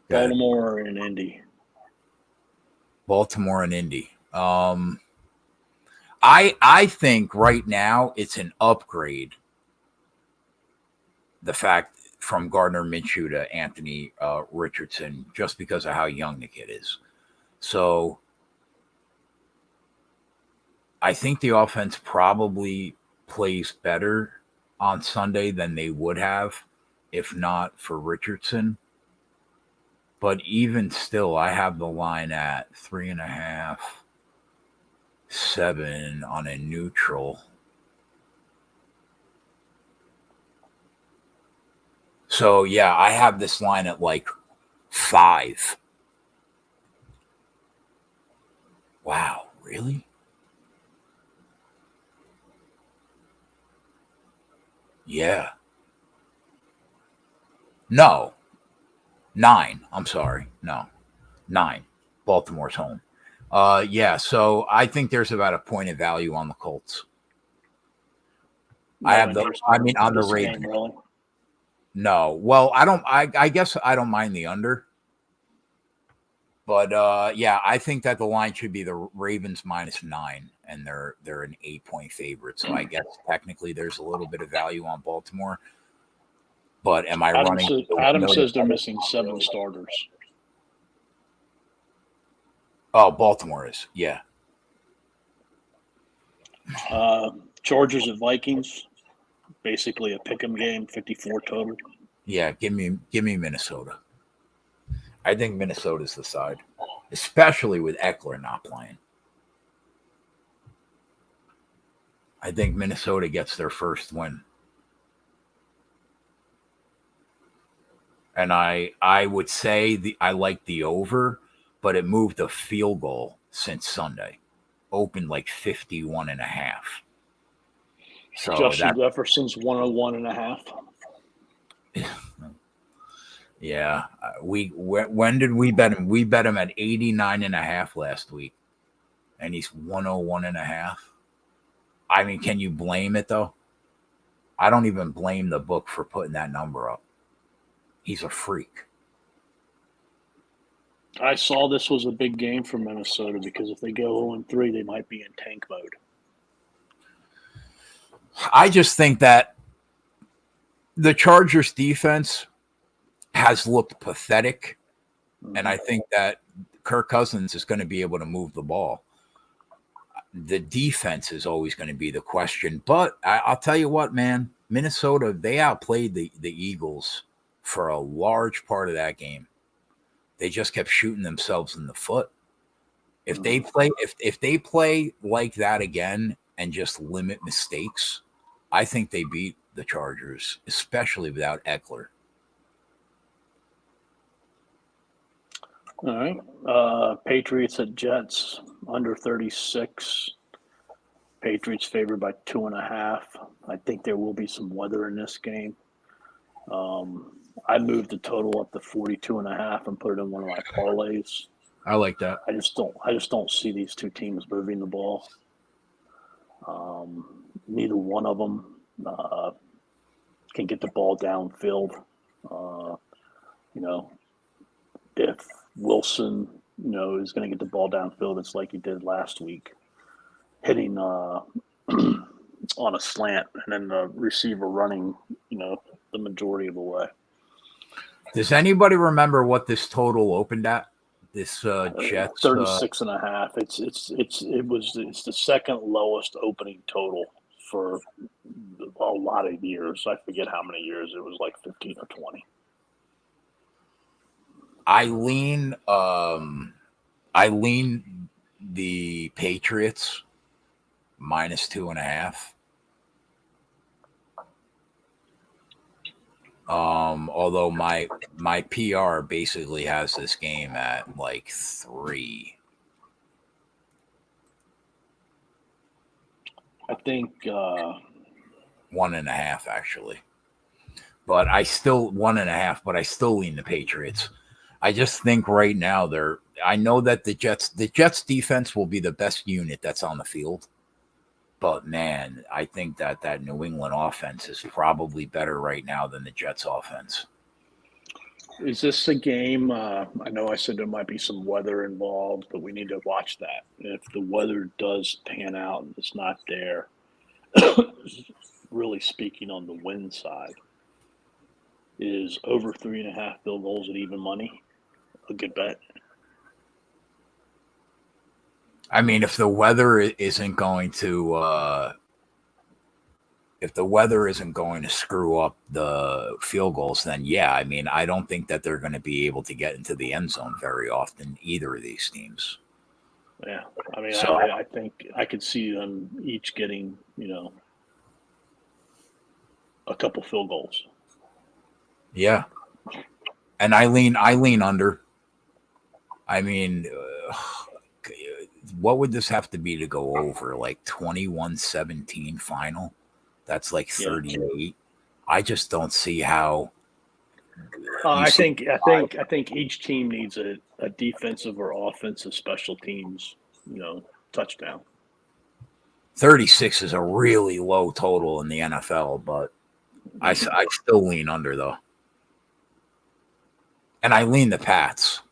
Baltimore and Indy. Baltimore and Indy. I think right now it's an upgrade. The fact from Gardner Minshew to Anthony Richardson, just because of how young the kid is. So I think the offense probably plays better on Sunday than they would have if not for Richardson. But even still, I have the line at 3.5, 7 on a neutral. So yeah, I have this line at like 5. Wow, really? Yeah. No. 9. I'm sorry. No. 9. Baltimore's home. Yeah, so I think there's about a point of value on the Colts. No, I have on the Ravens. Really? No. Well, I guess I don't mind the under. But yeah, I think that the line should be the Ravens minus 9, and they're an 8-point favorite. So I guess technically there's a little bit of value on Baltimore. But am I running? Adam says they're missing 7 starters. Oh, Baltimore is, yeah. Chargers at Vikings, basically a pick'em game, 54 total. Yeah, give me Minnesota. I think Minnesota's the side, especially with Eckler not playing. I think Minnesota gets their first win. And I would say I like the over, but it moved a field goal since Sunday. Opened like 51.5. So Justin Jefferson's 101.5. Yeah, when did we bet him? We bet him at 89.5 last week, and he's 101.5. I mean, can you blame it though? I don't even blame the book for putting that number up. He's a freak. I saw this was a big game for Minnesota because if they go 0-3, they might be in tank mode. I just think that the Chargers defense has looked pathetic, and I think that Kirk Cousins is going to be able to move the ball. The defense is always going to be the question, but I'll tell you what, man, Minnesota, they outplayed the Eagles for a large part of that game. They just kept shooting themselves in the foot. If they play, if they play like that again and just limit mistakes, I think they beat the Chargers, especially without Eckler. All right. Patriots at Jets, under 36. Patriots favored by 2.5. I think there will be some weather in this game. I moved the total up to 42.5 and put it in one of my parlays. I like that. I just don't see these two teams moving the ball. Neither one of them can get the ball downfield. If Wilson, is going to get the ball downfield, it's like he did last week, hitting on a slant and then the receiver running, the majority of the way. Does anybody remember what this total opened at? This Jets 36.5. It's the second lowest opening total for a lot of years. I forget how many years. It was like 15 or 20. I lean the Patriots -2.5. Although my PR basically has this game at like 3. I think 1.5 actually, but I still 1.5. But I still lean the Patriots. I just think right now I know that the Jets defense will be the best unit that's on the field. But man, I think that New England offense is probably better right now than the Jets offense. Is this a game? I know I said there might be some weather involved, but we need to watch that. If the weather does pan out and it's not there, really speaking on the win side, is over 3.5 field goals at even money a good bet? I mean, if the weather isn't going to screw up the field goals, then yeah. I mean, I don't think that they're going to be able to get into the end zone very often, either of these teams. Yeah, I mean, so, I think I could see them each getting, a couple field goals. Yeah, and I lean under. I mean, what would this have to be to go over? Like 21-17 final? That's like 38. Yeah. I just don't see how. I think each team needs a defensive or offensive special teams, touchdown. 36 is a really low total in the NFL, but I still lean under though, and I lean the Pats.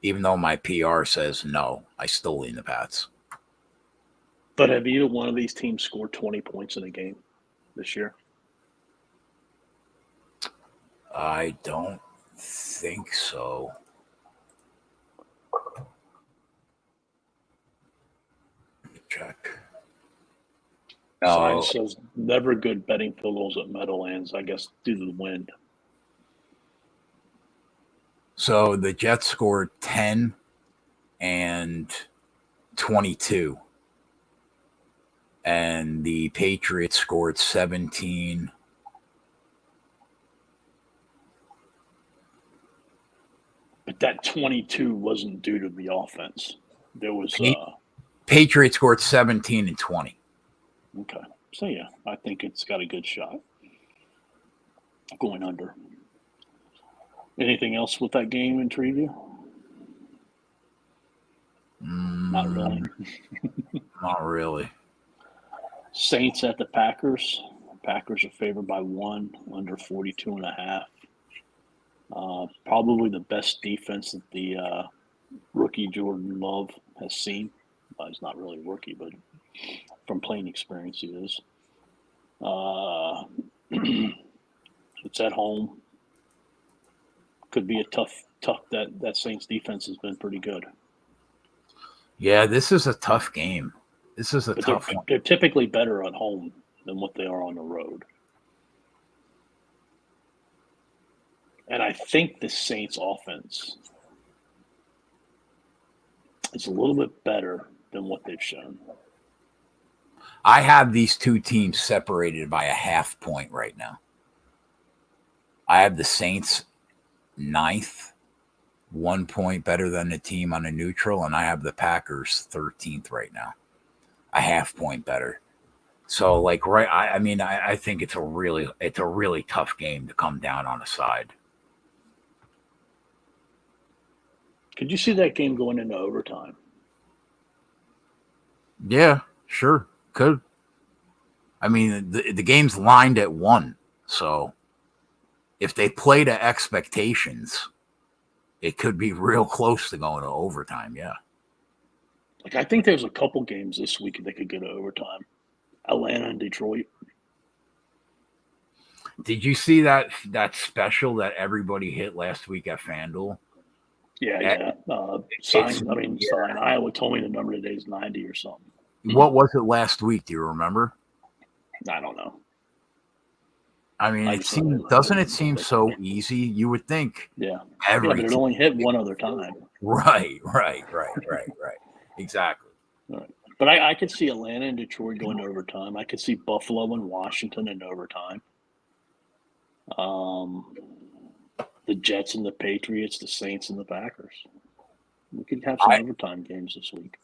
Even though my PR says no, I still lean the Pats. But have either one of these teams scored 20 points in a game this year? I don't think so. Check. Sign says never good betting field goals at Meadowlands, I guess, due to the wind. So the Jets scored 10 and 22. And the Patriots scored 17. But that 22 wasn't due to the offense. There was Patriots scored 17 and 20. Okay. So, yeah, I think it's got a good shot going under. Anything else with that game intrigue you? Not really. Not really. Saints at the Packers. Packers are favored by 1, under 42.5. Probably the best defense that the rookie Jordan Love has seen. He's not really a rookie, but from playing experience, he is. It's at home. Could be a tough. That Saints defense has been pretty good. Yeah, this is a tough game. This is a tough one. They're typically better at home than what they are on the road. And I think the Saints offense is a little bit better than what they've shown. I have these two teams separated by a half point right now. I have the Saints 9th, 1 point better than the team on a neutral, and I have the Packers 13th right now, a half point better. So, like, right, I think it's a really tough game to come down on a side. Could you see that game going into overtime? Yeah, sure, could. I mean, the game's lined at 1, so if they play to expectations, it could be real close to going to overtime. Yeah. Like, I think there's a couple games this week that could go to overtime. Atlanta and Detroit. Did you see that special that everybody hit last week at FanDuel? Yeah. Sign. Iowa told me the number today is 90 or something. What was it last week? Do you remember? I don't know. I mean, doesn't it seem so easy? You would think. Yeah. But it only hit one other time. Right. Exactly. Right. But I could see Atlanta and Detroit going to overtime. I could see Buffalo and Washington in overtime. The Jets and the Patriots, the Saints and the Packers. We could have some overtime games this week.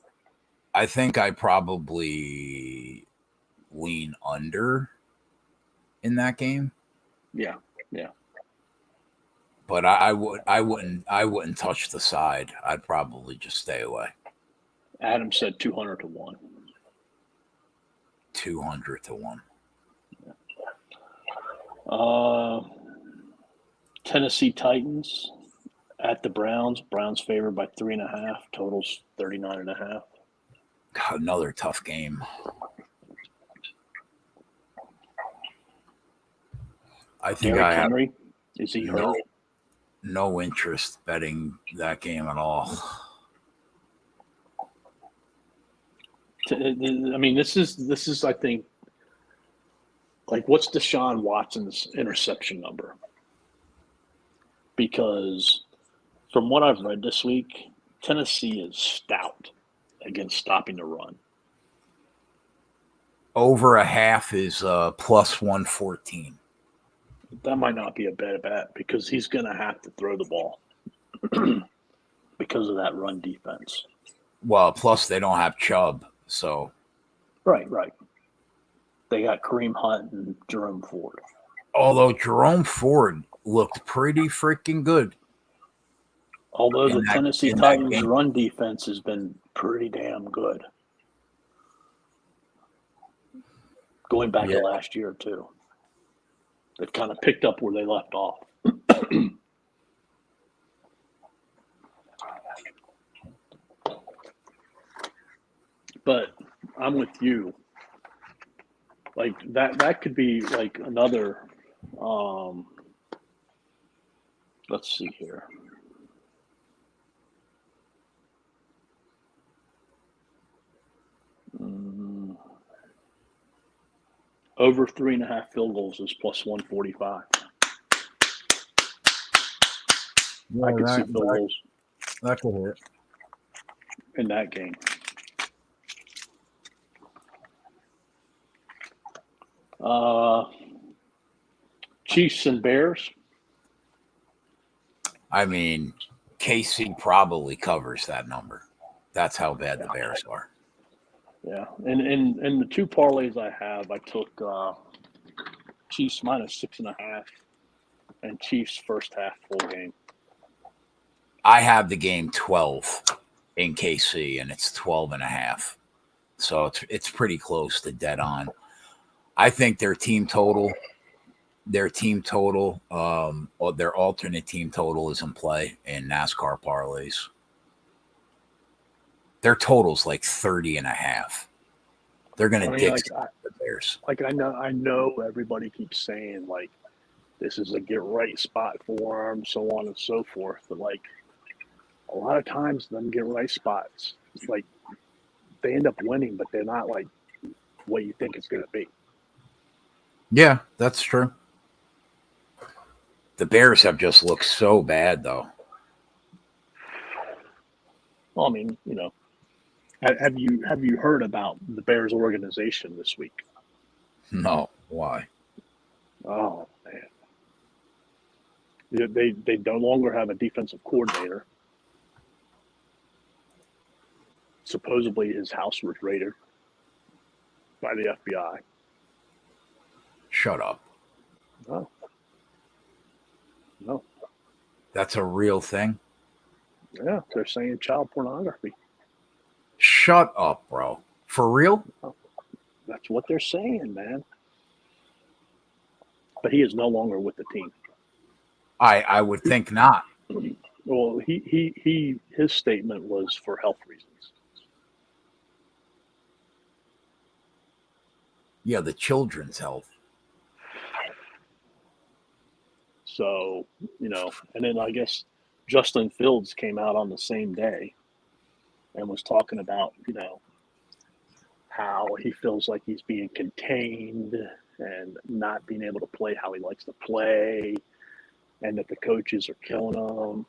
I think I probably lean under in that game. Yeah. But I wouldn't touch the side. I'd probably just stay away. Adam said 200 to 1. 200 to 1. Yeah. Tennessee Titans at the Browns. Browns favored by 3.5. Totals 39.5. Another tough game. I think Derrick Henry, is he hurt? No interest betting that game at all. I mean, this is I think, like, what's Deshaun Watson's interception number? Because from what I've read this week, Tennessee is stout against stopping the run. Over a half is plus 114. That might not be a bad bet because he's going to have to throw the ball because of that run defense. Well, plus they don't have Chubb, so. Right. They got Kareem Hunt and Jerome Ford. Although Jerome Ford looked pretty freaking good. Although the Tennessee Titans run defense has been pretty damn good. Going back to last year, too. They've kind of picked up where they left off. But I'm with you. Like, that could be like another let's see here. Over 3.5 field goals is plus 145. Yeah, I could see field goals. That could hit. In that game. Chiefs and Bears. I mean, KC probably covers that number. That's how bad the Bears are. Yeah, and the two parlays I have, I took Chiefs -6.5 and Chiefs first half full game. I have the game 12 in KC, and it's 12.5. So it's pretty close to dead on. I think their or their alternate team total is in play in NASCAR parlays. Their total's like 30.5. They're going I to mean, dick the Bears. Like I know everybody keeps saying like this is a get right spot for them, so on and so forth. But like a lot of times, them get right spots, it's like they end up winning, but they're not like what you think it's going to be. Yeah, that's true. The Bears have just looked so bad, though. Well, I mean, you know, have you heard about the Bears organization this week? No, why? Oh man, they no longer have a defensive coordinator. Supposedly, his house was raided by the FBI. Shut up. No, no. That's a real thing. Yeah, they're saying child pornography. Shut up, bro. For real? That's what they're saying, man. But he is no longer with the team. I would think not. Well, his statement was for health reasons. Yeah, the children's health. So, you know, and then I guess Justin Fields came out on the same day and was talking about, you know, how he feels like he's being contained and not being able to play how he likes to play, and that the coaches are killing him.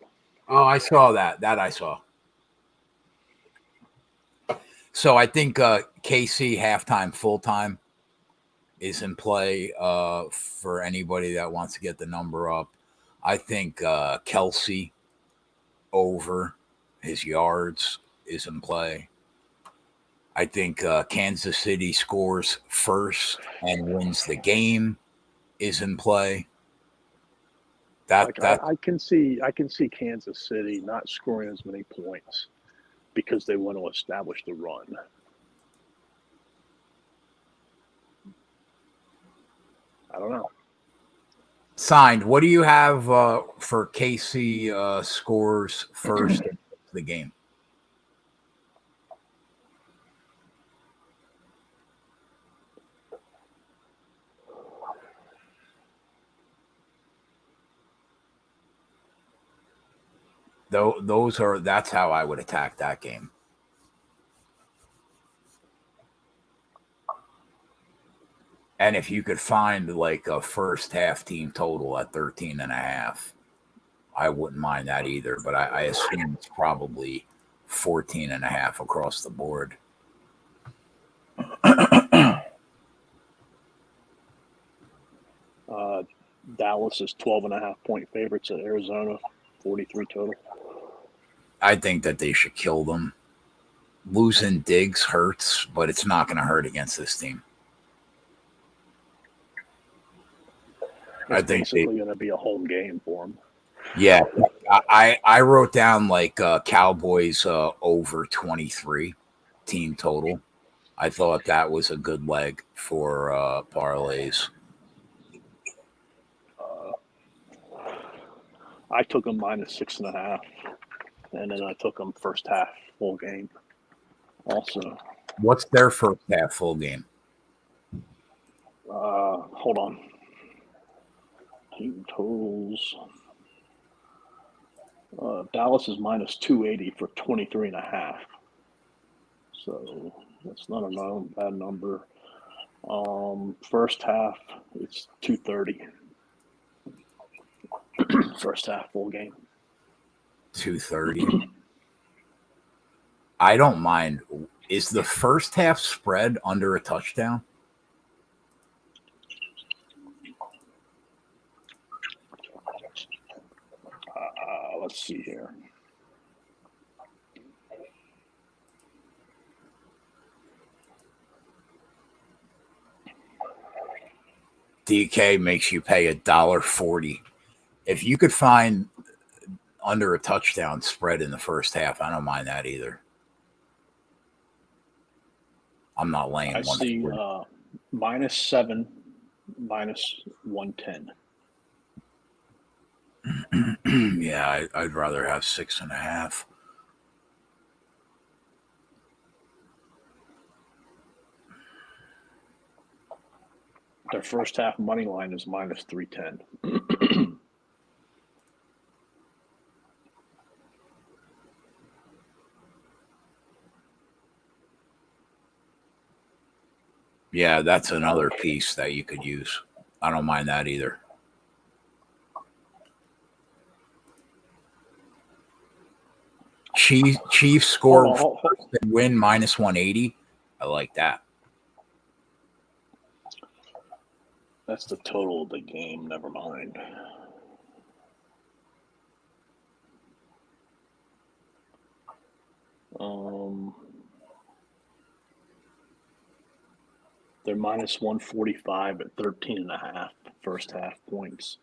Oh, I saw that. That I saw. So I think KC halftime, full time is in play for anybody that wants to get the number up. I think Kelsey over his yards is in play. I think Kansas City scores first and wins the game is in play. Like I can see Kansas City not scoring as many points because they want to establish the run. I don't know. Signed. What do you have for KC scores first in the game? That's how I would attack that game. And if you could find like a first half team total at 13.5, I wouldn't mind that either. But I assume it's probably 14.5 across the board. Dallas is 12.5-point favorites at Arizona, 43 total. I think that they should kill them. Losing Diggs hurts, but it's not going to hurt against this team. It's basically going to be a home game for them. Yeah, I wrote down like Cowboys over 23 team total. I thought that was a good leg for parlays. I took them -6.5, and then I took them first half full game. Also, what's their first half full game? Hold on. Team totals. Dallas is -280 for 23.5. So that's not a bad number. First half, it's 230. First half full game. 230. I don't mind. Is the first half spread under a touchdown? Let's see here. DK makes you pay $1.40. If you could find under a touchdown spread in the first half, I don't mind that either. I'm not laying I one. see -7, -110. Yeah, I'd rather have 6.5. Their first half money line is -310. Yeah, that's another piece that you could use. I don't mind that either. Chiefs score first and win -180. I like that. That's the total of the game. Never mind. They're -145 at 13.5 first half points.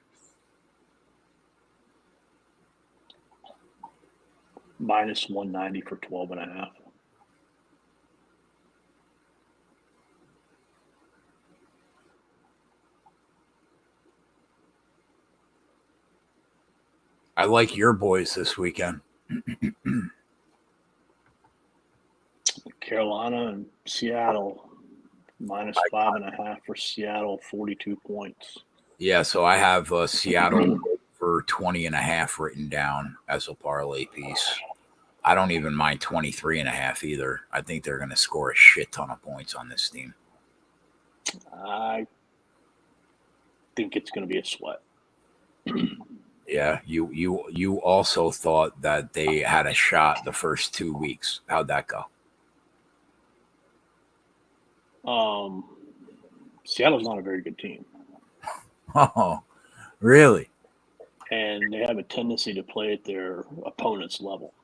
-190 for 12.5. I like your boys this weekend. Carolina and Seattle, -5.5 for Seattle, 42 points. Yeah, so I have Seattle for 20.5 written down as a parlay piece. I don't even mind 23.5 either. I think they're going to score a shit ton of points on this team. I think it's going to be a sweat. Yeah, you also thought that they had a shot the first 2 weeks. How'd that go? Seattle's not a very good team. Oh, really? And they have a tendency to play at their opponent's level.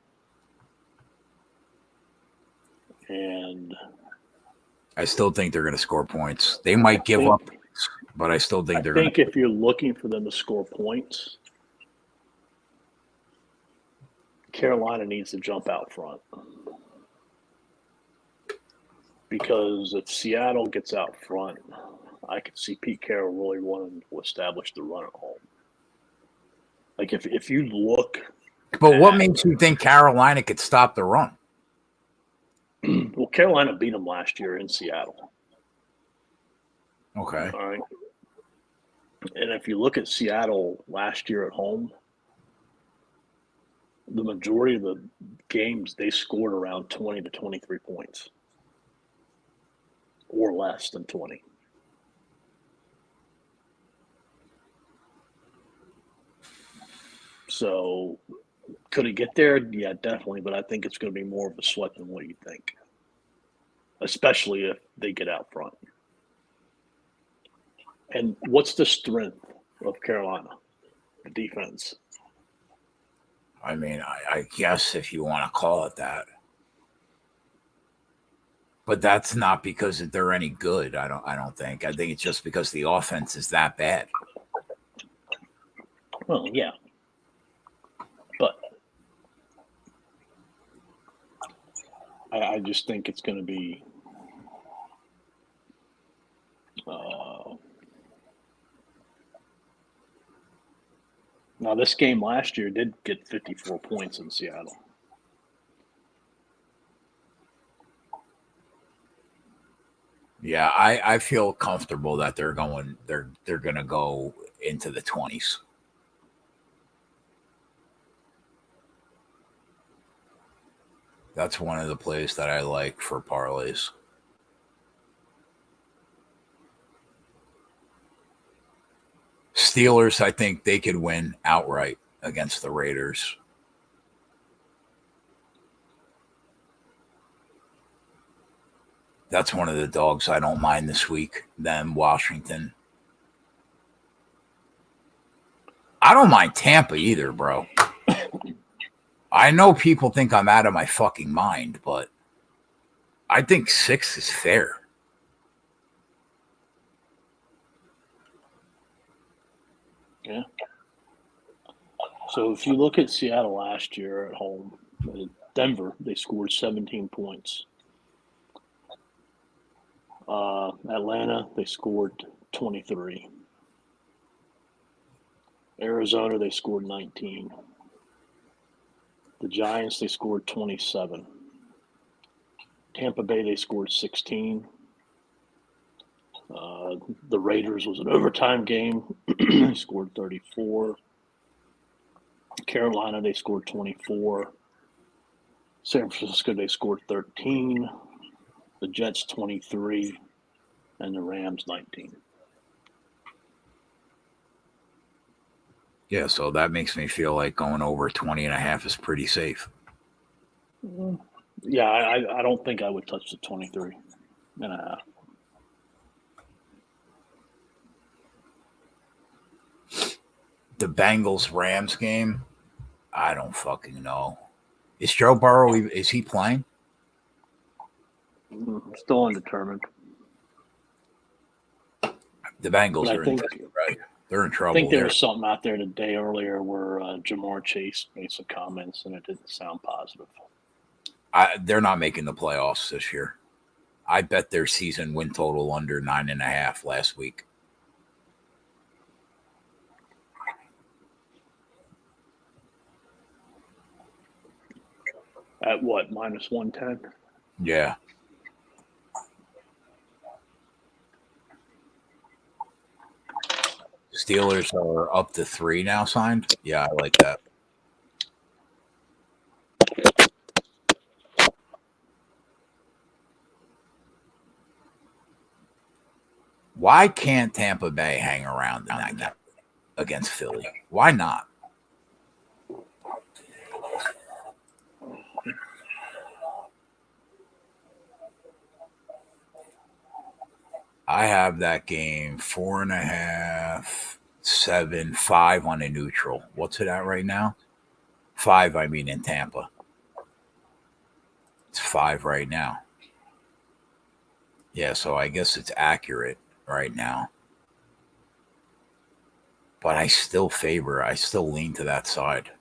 And I still think they're going to score points. They might give up points, but I still think they're going to. I think if you're looking for them to score points, Carolina needs to jump out front. Because if Seattle gets out front, I could see Pete Carroll really wanting to establish the run at home. Like if you look. But what makes you think Carolina could stop the run? Well, Carolina beat them last year in Seattle. Okay. All right. And if you look at Seattle last year at home, the majority of the games they scored around 20 to 23 points. Or less than 20. So could it get there? Yeah, definitely. But I think it's going to be more of a sweat than what you think, especially if they get out front. And what's the strength of Carolina? The defense. I mean, I guess if you want to call it that. But that's not because they're any good. I don't think. I think it's just because the offense is that bad. Well, yeah. But I just think it's going to be now this game last year did get 54 points in Seattle. Yeah, I feel comfortable that they're going to go into the 20s. That's one of the plays that I like for parlays. Steelers, I think they could win outright against the Raiders. That's one of the dogs I don't mind this week. Then Washington. I don't mind Tampa either, bro. I know people think I'm out of my fucking mind, but I think 6 is fair. Yeah. So if you look at Seattle last year at home, Denver, they scored 17 points. Atlanta, they scored 23. Arizona, they scored 19. The Giants, they scored 27. Tampa Bay, they scored 16. The Raiders was an overtime game. They scored 34. Carolina, they scored 24. San Francisco, they scored 13. The Jets, 23. And the Rams, 19. Yeah, so that makes me feel like going over 20.5 is pretty safe. Yeah, I don't think I would touch the 23.5. The Bengals-Rams game, I don't fucking know. Is Joe Burrow, is he playing? Still undetermined. The Bengals But are in right? They're in trouble. I think there was something out there the day earlier where Jamar Chase made some comments and it didn't sound positive. They're not making the playoffs this year. I bet their season win total under 9.5 last week. At what, minus 110? Yeah. Steelers are up to 3 now signed. Yeah, I like that. Why can't Tampa Bay hang around in that game against Philly? Why not? I have that game 4.5, 7, 5 on a neutral. What's it at right now? 5, I mean, in Tampa. It's 5 right now. Yeah, so I guess it's accurate right now. But I still lean to that side.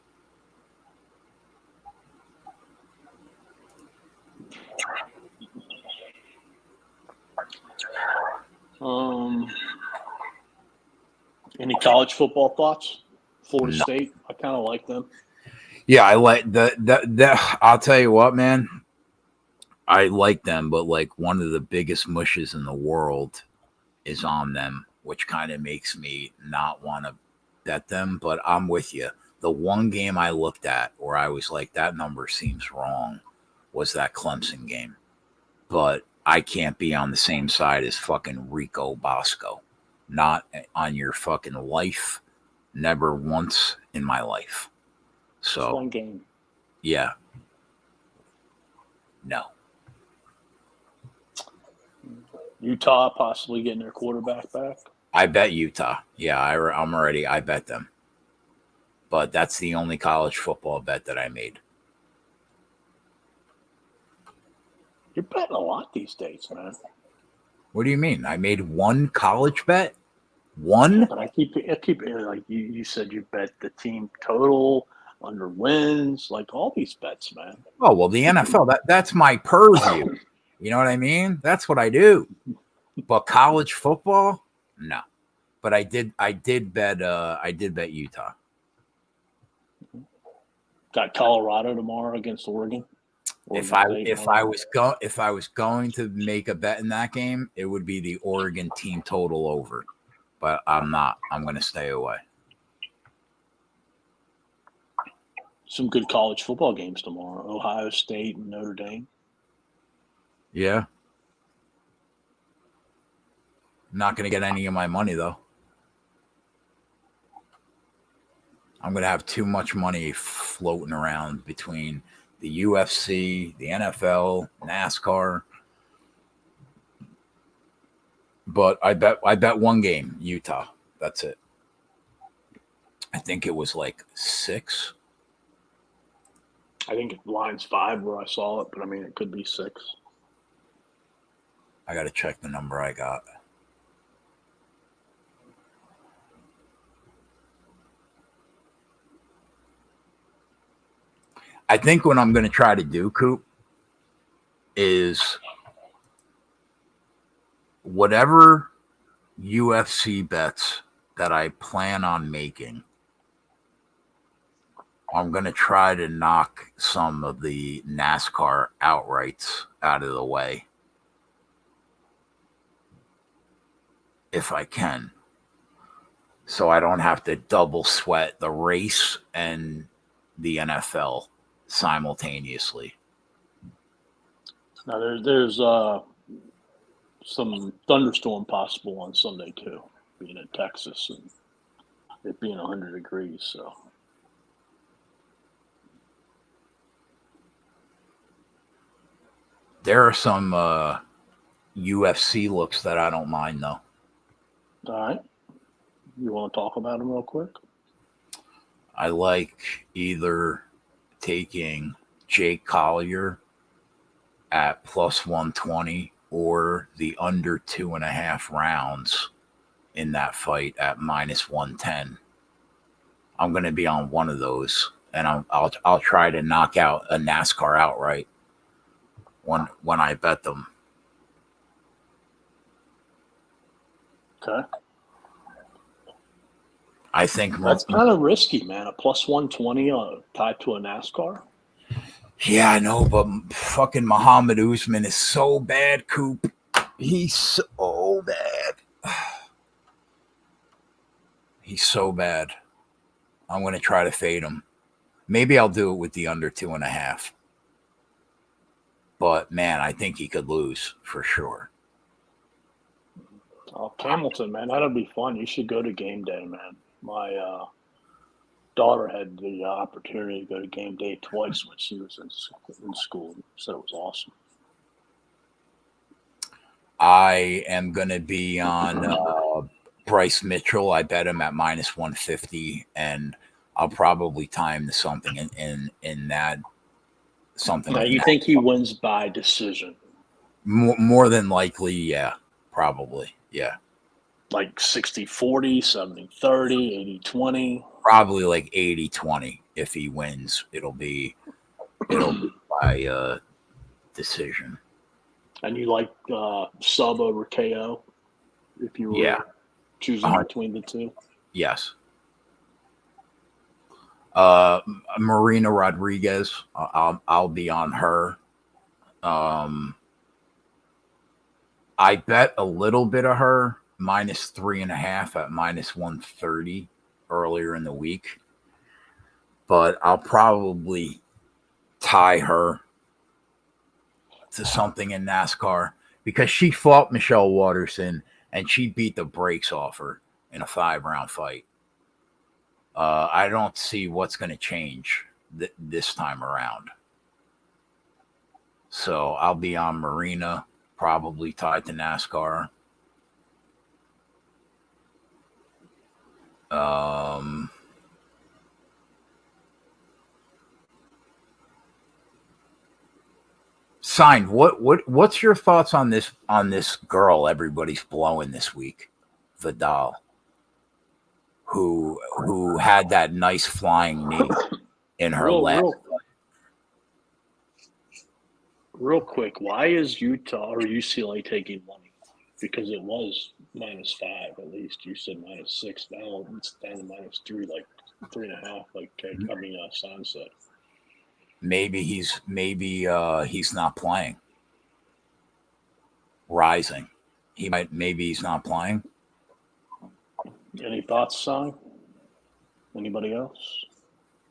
Any college football thoughts? Florida State, I kind of like them. Yeah, I like the I'll tell you what, man. I like them, but like one of the biggest mushes in the world is on them, which kind of makes me not want to bet them. But I'm with you. The one game I looked at where I was like, that number seems wrong was that Clemson game. But I can't be on the same side as fucking Rico Bosco. Not on your fucking life. Never once in my life. So It's one game. Yeah. No. Utah possibly getting their quarterback back. I bet Utah. Yeah, I bet them. But that's the only college football bet that I made. You're betting a lot these days, man. What do you mean? I made one college bet? One? Yeah, but I keep like you said you bet the team total, under wins, like all these bets, man. Oh, well, the NFL, that's my purview. You know what I mean? That's what I do. But college football? No. But I did bet Utah. Got Colorado tomorrow against Oregon. If I was going to make a bet in that game, it would be the Oregon team total over. But I'm not. I'm going to stay away. Some good college football games tomorrow. Ohio State and Notre Dame. Yeah. Not going to get any of my money, though. I'm going to have too much money floating around between the UFC, the NFL, NASCAR. But I bet one game, Utah. That's it. I think it was like 6. I think line's 5 where I saw it, but I mean it could be 6. I got to check the number I got. I think what I'm going to try to do, Coop, is whatever UFC bets that I plan on making, I'm going to try to knock some of the NASCAR outrights out of the way if I can. So I don't have to double sweat the race and the NFL simultaneously. Now there's some thunderstorm possible on Sunday too, being in Texas and it being 100 degrees. So there are some UFC looks that I don't mind though. all right, you want to talk about them real quick? I like either taking Jake Collier at plus 120 or the under 2.5 rounds in that fight at minus 110. I'm going to be on one of those, and I'll try to knock out a NASCAR outright when I bet them. Okay. I think that's kind of risky, man. A plus 120 tied to a NASCAR. Yeah, I know, but fucking Muhammad Usman is so bad, Coop. He's so bad. He's so bad. I'm going to try to fade him. Maybe I'll do it with the under 2.5. But, man, I think he could lose for sure. Oh, Hamilton, man, that'll be fun. You should go to game day, man. My daughter had the opportunity to go to game day twice when she was in school, so it was awesome. I am going to be on Bryce Mitchell. I bet him at minus 150, and I'll probably time something in that. Something. Now, you think he wins by decision? More than likely, yeah. Probably, yeah. Like 60-40, 70-30, 80-20? Probably like 80-20. If he wins, it'll be by decision. And you like sub over KO if you were choosing between the two? Yes. Marina Rodriguez, I'll be on her. I bet a little bit of her, minus 3.5 at minus 130 earlier in the week. But I'll probably tie her to something in NASCAR because she fought Michelle Watterson and she beat the brakes off her in a 5-round fight. I don't see what's going to change this time around. So I'll be on Marina, probably tied to NASCAR. Signed. What's your thoughts on this girl everybody's blowing this week, Vidal, who had that nice flying knee in her last? Real quick, why is Utah or UCLA taking money? Because it was -5 at least. You said -6. Now it's down to -3, like 3.5. Like Son said. Maybe he's not playing. Rising. Maybe he's not playing. Any thoughts, Son? Anybody else?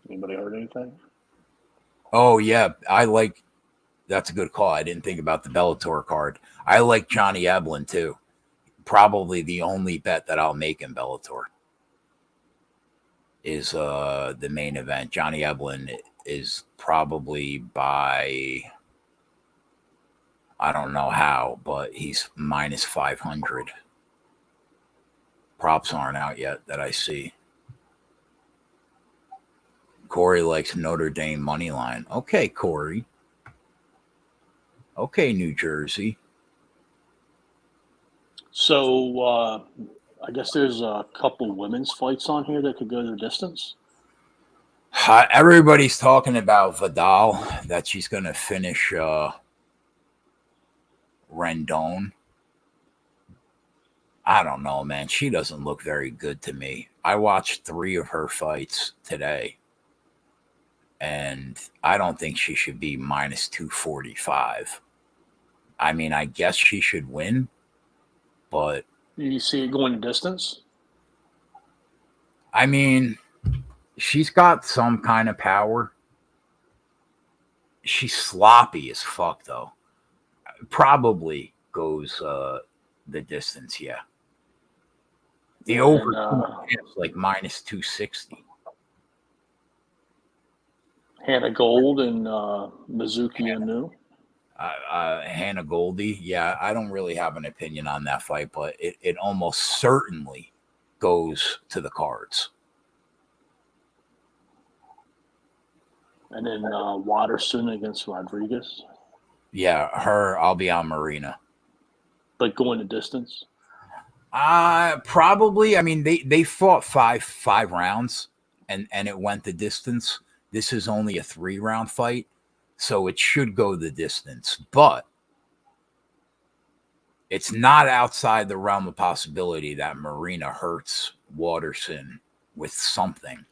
Anybody heard anything? Oh yeah, that's a good call. I didn't think about the Bellator card. I like Johnny Eblen too. Probably the only bet that I'll make in Bellator is the main event. Johnny Eblen is probably by, I don't know how, but he's minus 500. Props aren't out yet that I see. Corey likes Notre Dame money line. Okay, Corey. Okay, New Jersey. So I guess there's a couple women's fights on here that could go the distance. Everybody's talking about Vidal, that she's going to finish Rendon. I don't know, man. She doesn't look very good to me. I watched 3 of her fights today, and I don't think she should be minus 245. I mean, I guess she should win, but You see it going the distance? I mean, she's got some kind of power. She's sloppy as fuck, though. Probably goes the distance, yeah. The over is like minus 260. Hannah Gold and Mizuki Inu. Hannah Goldie, yeah, I don't really have an opinion on that fight, but it almost certainly goes to the cards. And then Watterson against Rodriguez. Yeah, I'll be on Marina. But going the distance? Probably. I mean, they fought five rounds, and it went the distance. This is only a 3-round fight, so it should go the distance. But it's not outside the realm of possibility that Marina hurts Watterson with something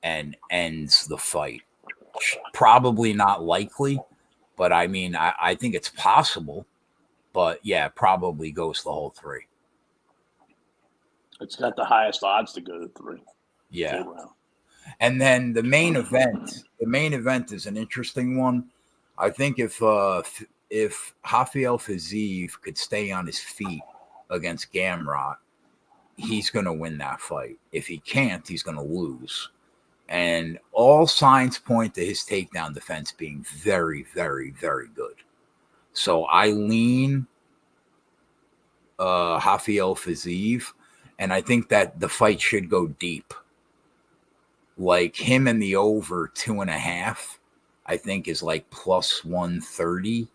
and ends the fight. Probably not likely, but I mean, I think it's possible. But yeah, probably goes the whole 3. It's got the highest odds to go to 3. Yeah. And then the main event is an interesting one. I think if Rafael Fiziev could stay on his feet against Gamrot, he's going to win that fight. If he can't, he's going to lose. And all signs point to his takedown defense being very, very, very good. So I lean Rafael Fiziev, and I think that the fight should go deep. Like him and the over 2.5, I think is like plus 130.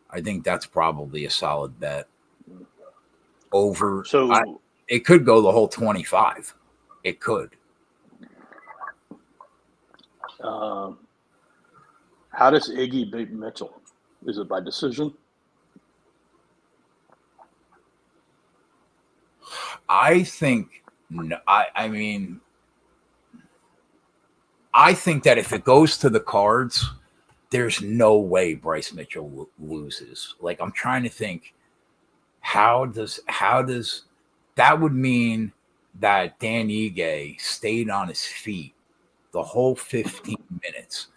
I think that's probably a solid bet. Over, so it could go the whole 25. It could. How does Iggy beat Mitchell? Is it by decision? I think no. I mean, I think that if it goes to the cards, there's no way Bryce Mitchell loses. Like, I'm trying to think, how does that would mean that Dan Ige stayed on his feet the whole 15 minutes.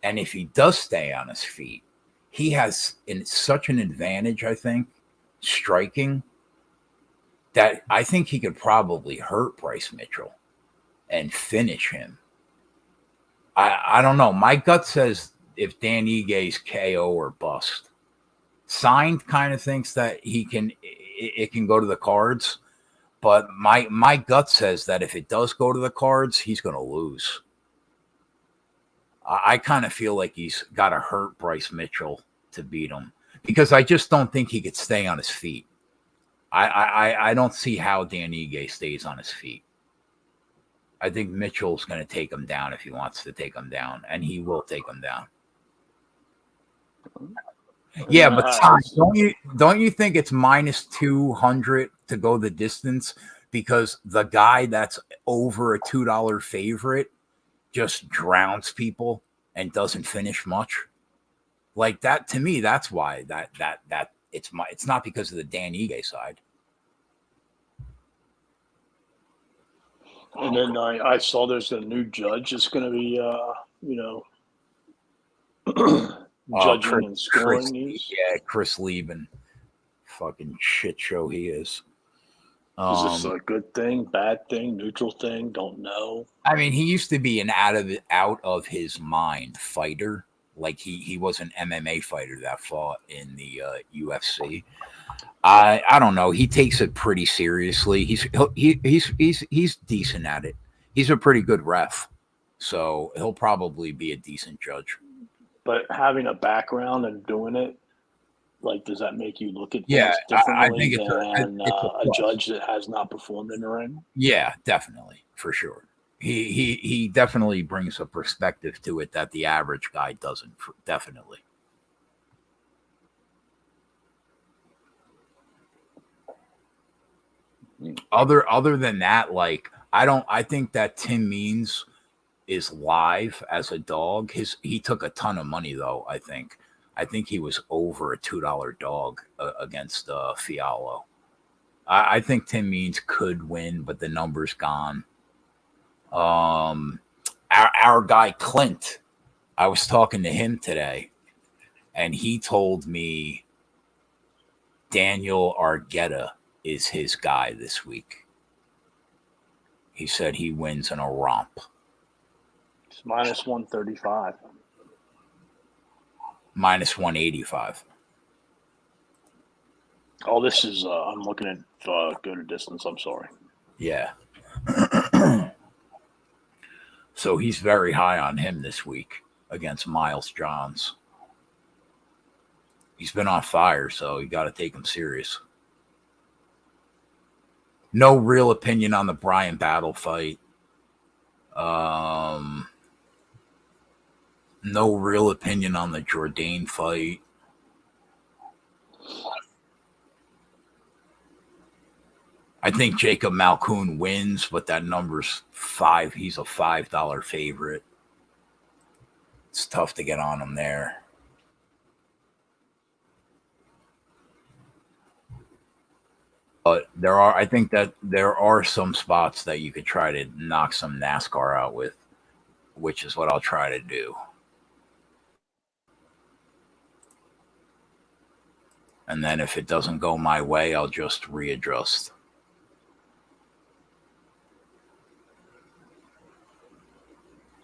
And if he does stay on his feet, he has such an advantage, I think, striking, that I think he could probably hurt Bryce Mitchell and finish him. I don't know. My gut says if Dan Ige's KO or bust. Signed kind of thinks that it can go to the cards, but my gut says that if it does go to the cards, he's going to lose. I kind of feel like he's got to hurt Bryce Mitchell to beat him, because I just don't think he could stay on his feet. I don't see how Dan Ige stays on his feet. I think Mitchell's going to take him down if he wants to take him down, and he will take him down. Yeah, but don't you think it's minus 200 to go the distance because the guy that's over a $2 favorite just drowns people and doesn't finish much? Like that, to me, that's why that it's not because of the Dan Ige side. And then I saw there's a new judge that's going to be, judging and scoring these. Yeah, Chris Lieben. Fucking shit show he is. Is this a good thing, bad thing, neutral thing? Don't know. I mean, he used to be an out of his mind fighter. Like he was an MMA fighter that fought in the UFC. I don't know. He takes it pretty seriously. He's decent at it. He's a pretty good ref, so he'll probably be a decent judge. But having a background and doing it, like, does that make you look at things differently than a judge that has not performed in the ring? Yeah, definitely, for sure. He definitely brings a perspective to it that the average guy doesn't. Definitely. Other than that, like I think that Tim Means is live as a dog. He took a ton of money though. I think he was over a $2 dog against Fialo. I think Tim Means could win, but the number's gone. Our guy Clint, I was talking to him today, and he told me Daniel Argueta is his guy this week. He said he wins in a romp. It's minus 135. Minus 185. Oh, this is, I'm looking at go to distance. I'm sorry. Yeah. So he's very high on him this week against Miles Johns. He's been on fire, so you got to take him serious. No real opinion on the Brian Battle fight. No real opinion on the Jourdain fight. I think Jacob Malkoon wins, but that number's 5. He's a $5 favorite. It's tough to get on him there. But I think that there are some spots that you could try to knock some NASCAR out with, which is what I'll try to do. And then if it doesn't go my way, I'll just readjust.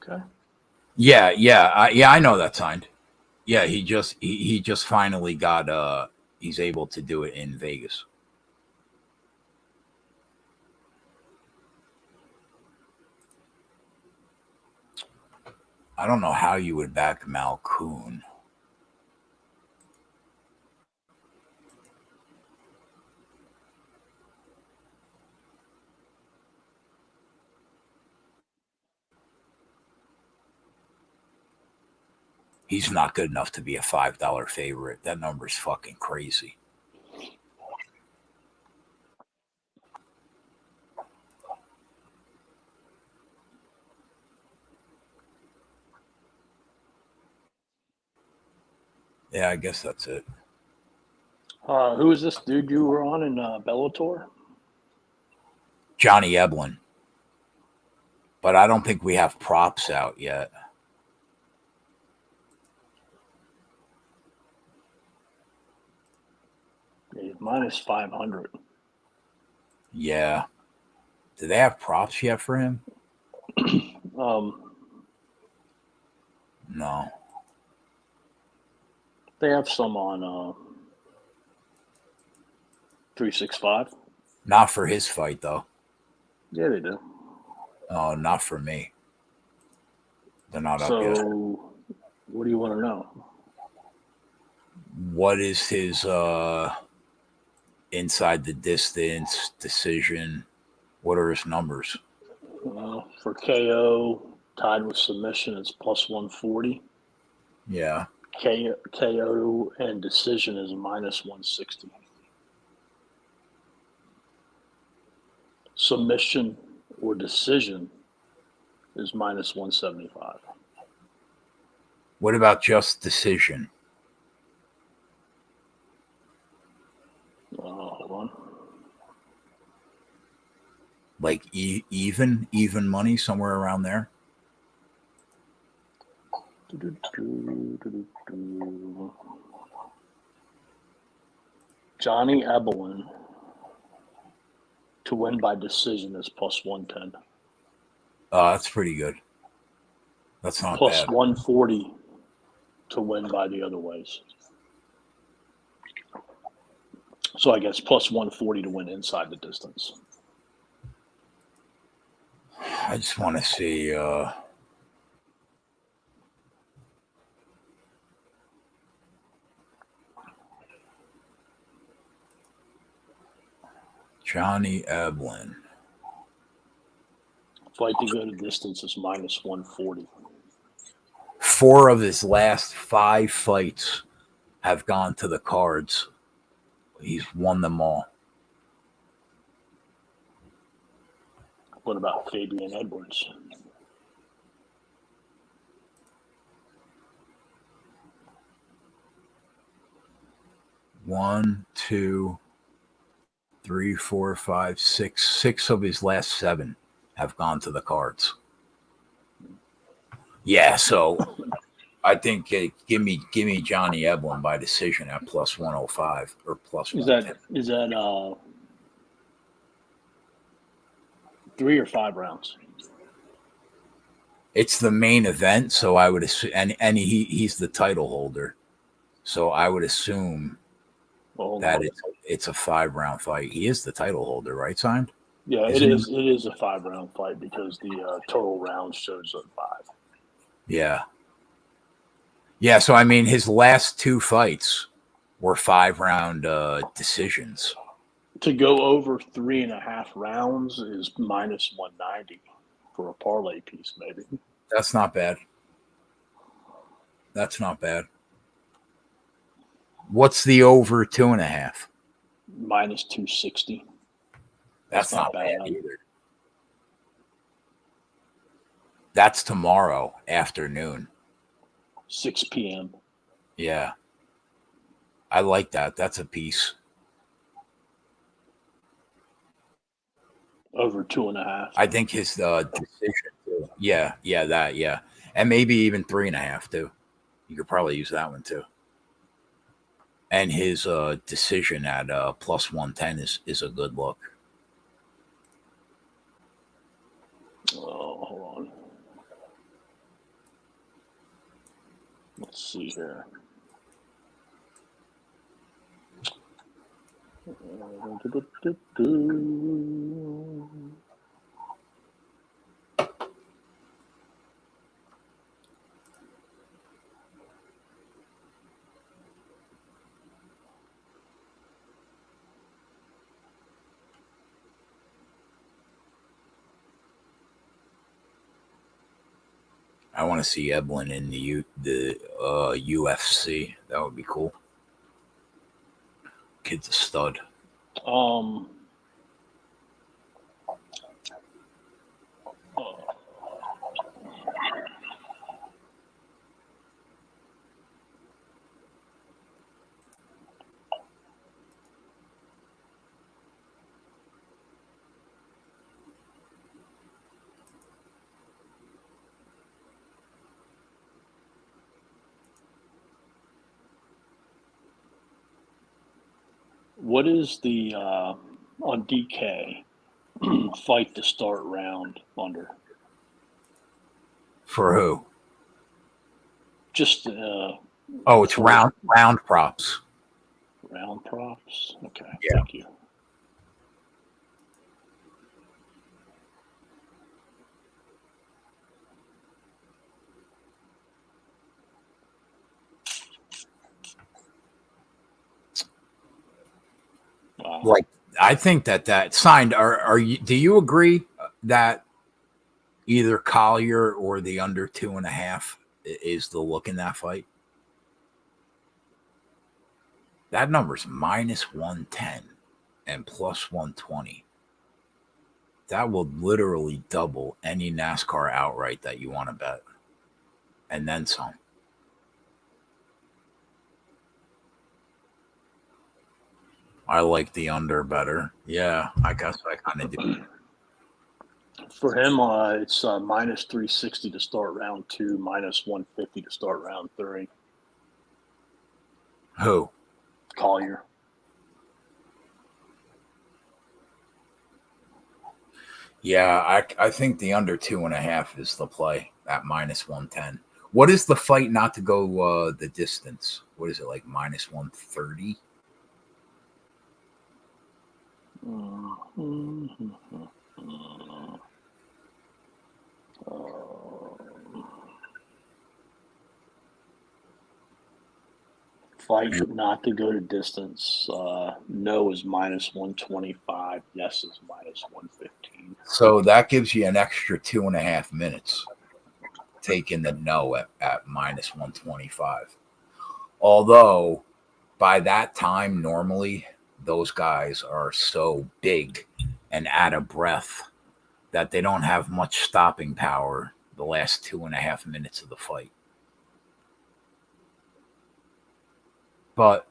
Okay. Yeah. I know that signed. Yeah, he just finally got he's able to do it in Vegas. I don't know how you would back Malkoon. He's not good enough to be a $5 favorite. That number's fucking crazy. Yeah, I guess that's it. Who is this dude you were on in Bellator? Johnny Eblin. But I don't think we have props out yet. Yeah, minus 500. Yeah. Do they have props yet for him? No. They have some on 365. Not for his fight, though. Yeah, they do. Oh, not for me. They're not up yet. So, what do you want to know? What is his inside the distance decision? What are his numbers? For KO, tied with submission, it's plus 140. Yeah. KO and decision is minus 160. Submission or decision is minus 175. What about just decision? Hold on. Like even money, somewhere around there? Johnny Eblin to win by decision is plus 110. That's pretty good. That's not plus bad. 140 to win by the other ways. So I guess plus 140 to win inside the distance. I just want to see Johnny Eblin. Fight to go to distance is minus 140. 4 of his last 5 fights have gone to the cards. He's won them all. What about Fabian Edwards? One, two, 3, 4, 5, 6. 6 of his last 7 have gone to the cards. Yeah, so I think give me Johnny Eblin by decision at plus 105 or plus 110. Is that 3 or 5 rounds? It's the main event, so I would assume, and he's the title holder, so I would assume that it's a 5-round fight. He is the title holder, right? Signed? Yeah, it is. It is a 5-round fight because the total rounds shows at 5. Yeah. Yeah, so I mean, his last 2 fights were 5-round decisions. To go over 3.5 rounds is minus 190 for a parlay piece, maybe. That's not bad. That's not bad. What's the over 2.5? Minus 260. That's not bad either. That's tomorrow afternoon. 6 p.m. Yeah. I like that. That's a piece. Over 2.5. I think his decision too. Yeah, that, yeah. And maybe even 3.5 too. You could probably use that one too. And his decision at plus 110 is a good look. Oh, hold on. Let's see here. I want to see Eblin in the UFC. That would be cool. Kid's a stud. What is the on DK fight to start round under? For who? Just it's round props. Round props. Okay. Yeah. Thank you. Wow. Like, I think that signed. Are you? Do you agree that either Collier or the under 2.5 is the look in that fight? That number's minus 110 and plus 120. That will literally double any NASCAR outright that you want to bet, and then some. I like the under better. Yeah, I guess I kind of do. For him, it's minus 360 to start round 2, minus 150 to start round 3. Who? Collier. Yeah, I think the under 2.5 is the play at minus 110. What is the fight not to go the distance? What is it, like minus 130? fight not to go to distance. No is -125. Yes is -115. So that gives you an extra 2.5 minutes taking the no at -125. Although by that time, normally those guys are so big and out of breath that they don't have much stopping power the last 2.5 minutes of the fight. But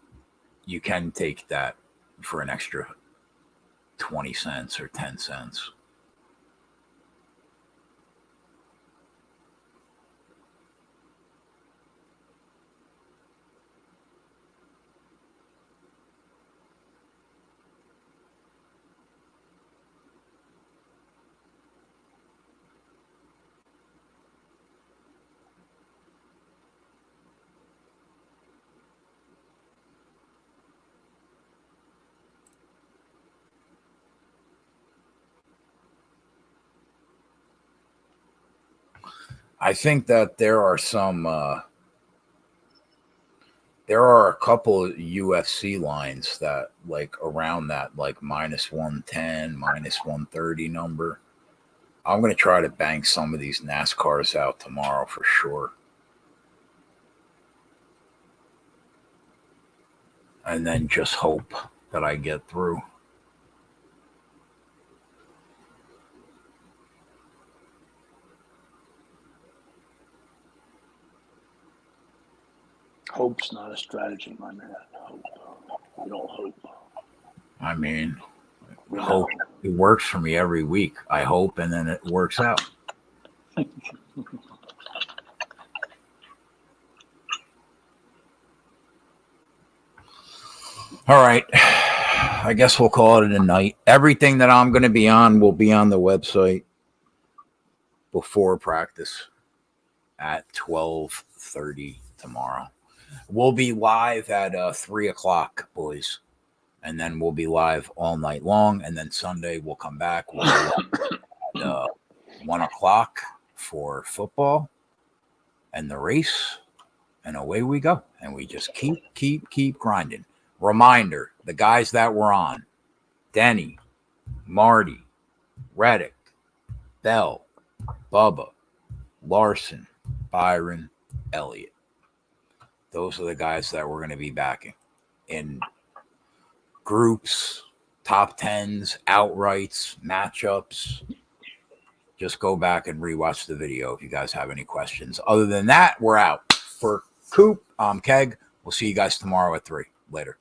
you can take that for an extra 20 cents or 10 cents. I think that there are a couple of UFC lines that like around that like -110, -130 number. I'm going to try to bank some of these NASCARs out tomorrow for sure. And then just hope that I get through. Hope's not a strategy, my man. Hope. We don't hope. I mean, hope. It works for me every week. I hope, and then it works out. All right. I guess we'll call it a night. Everything that I'm going to be on will be on the website before practice at 12:30 tomorrow. We'll be live at 3 o'clock, boys. And then we'll be live all night long. And then Sunday we'll come back. We'll be at 1 o'clock for football and the race. And away we go. And we just keep grinding. Reminder, the guys that were on: Denny, Marty, Reddick, Bell, Bubba, Larson, Byron, Elliott. Those are the guys that we're going to be backing in groups, top tens, outrights, matchups. Just go back and rewatch the video if you guys have any questions. Other than that, we're out. For Coop, I'm Keg. We'll see you guys tomorrow at 3. Later.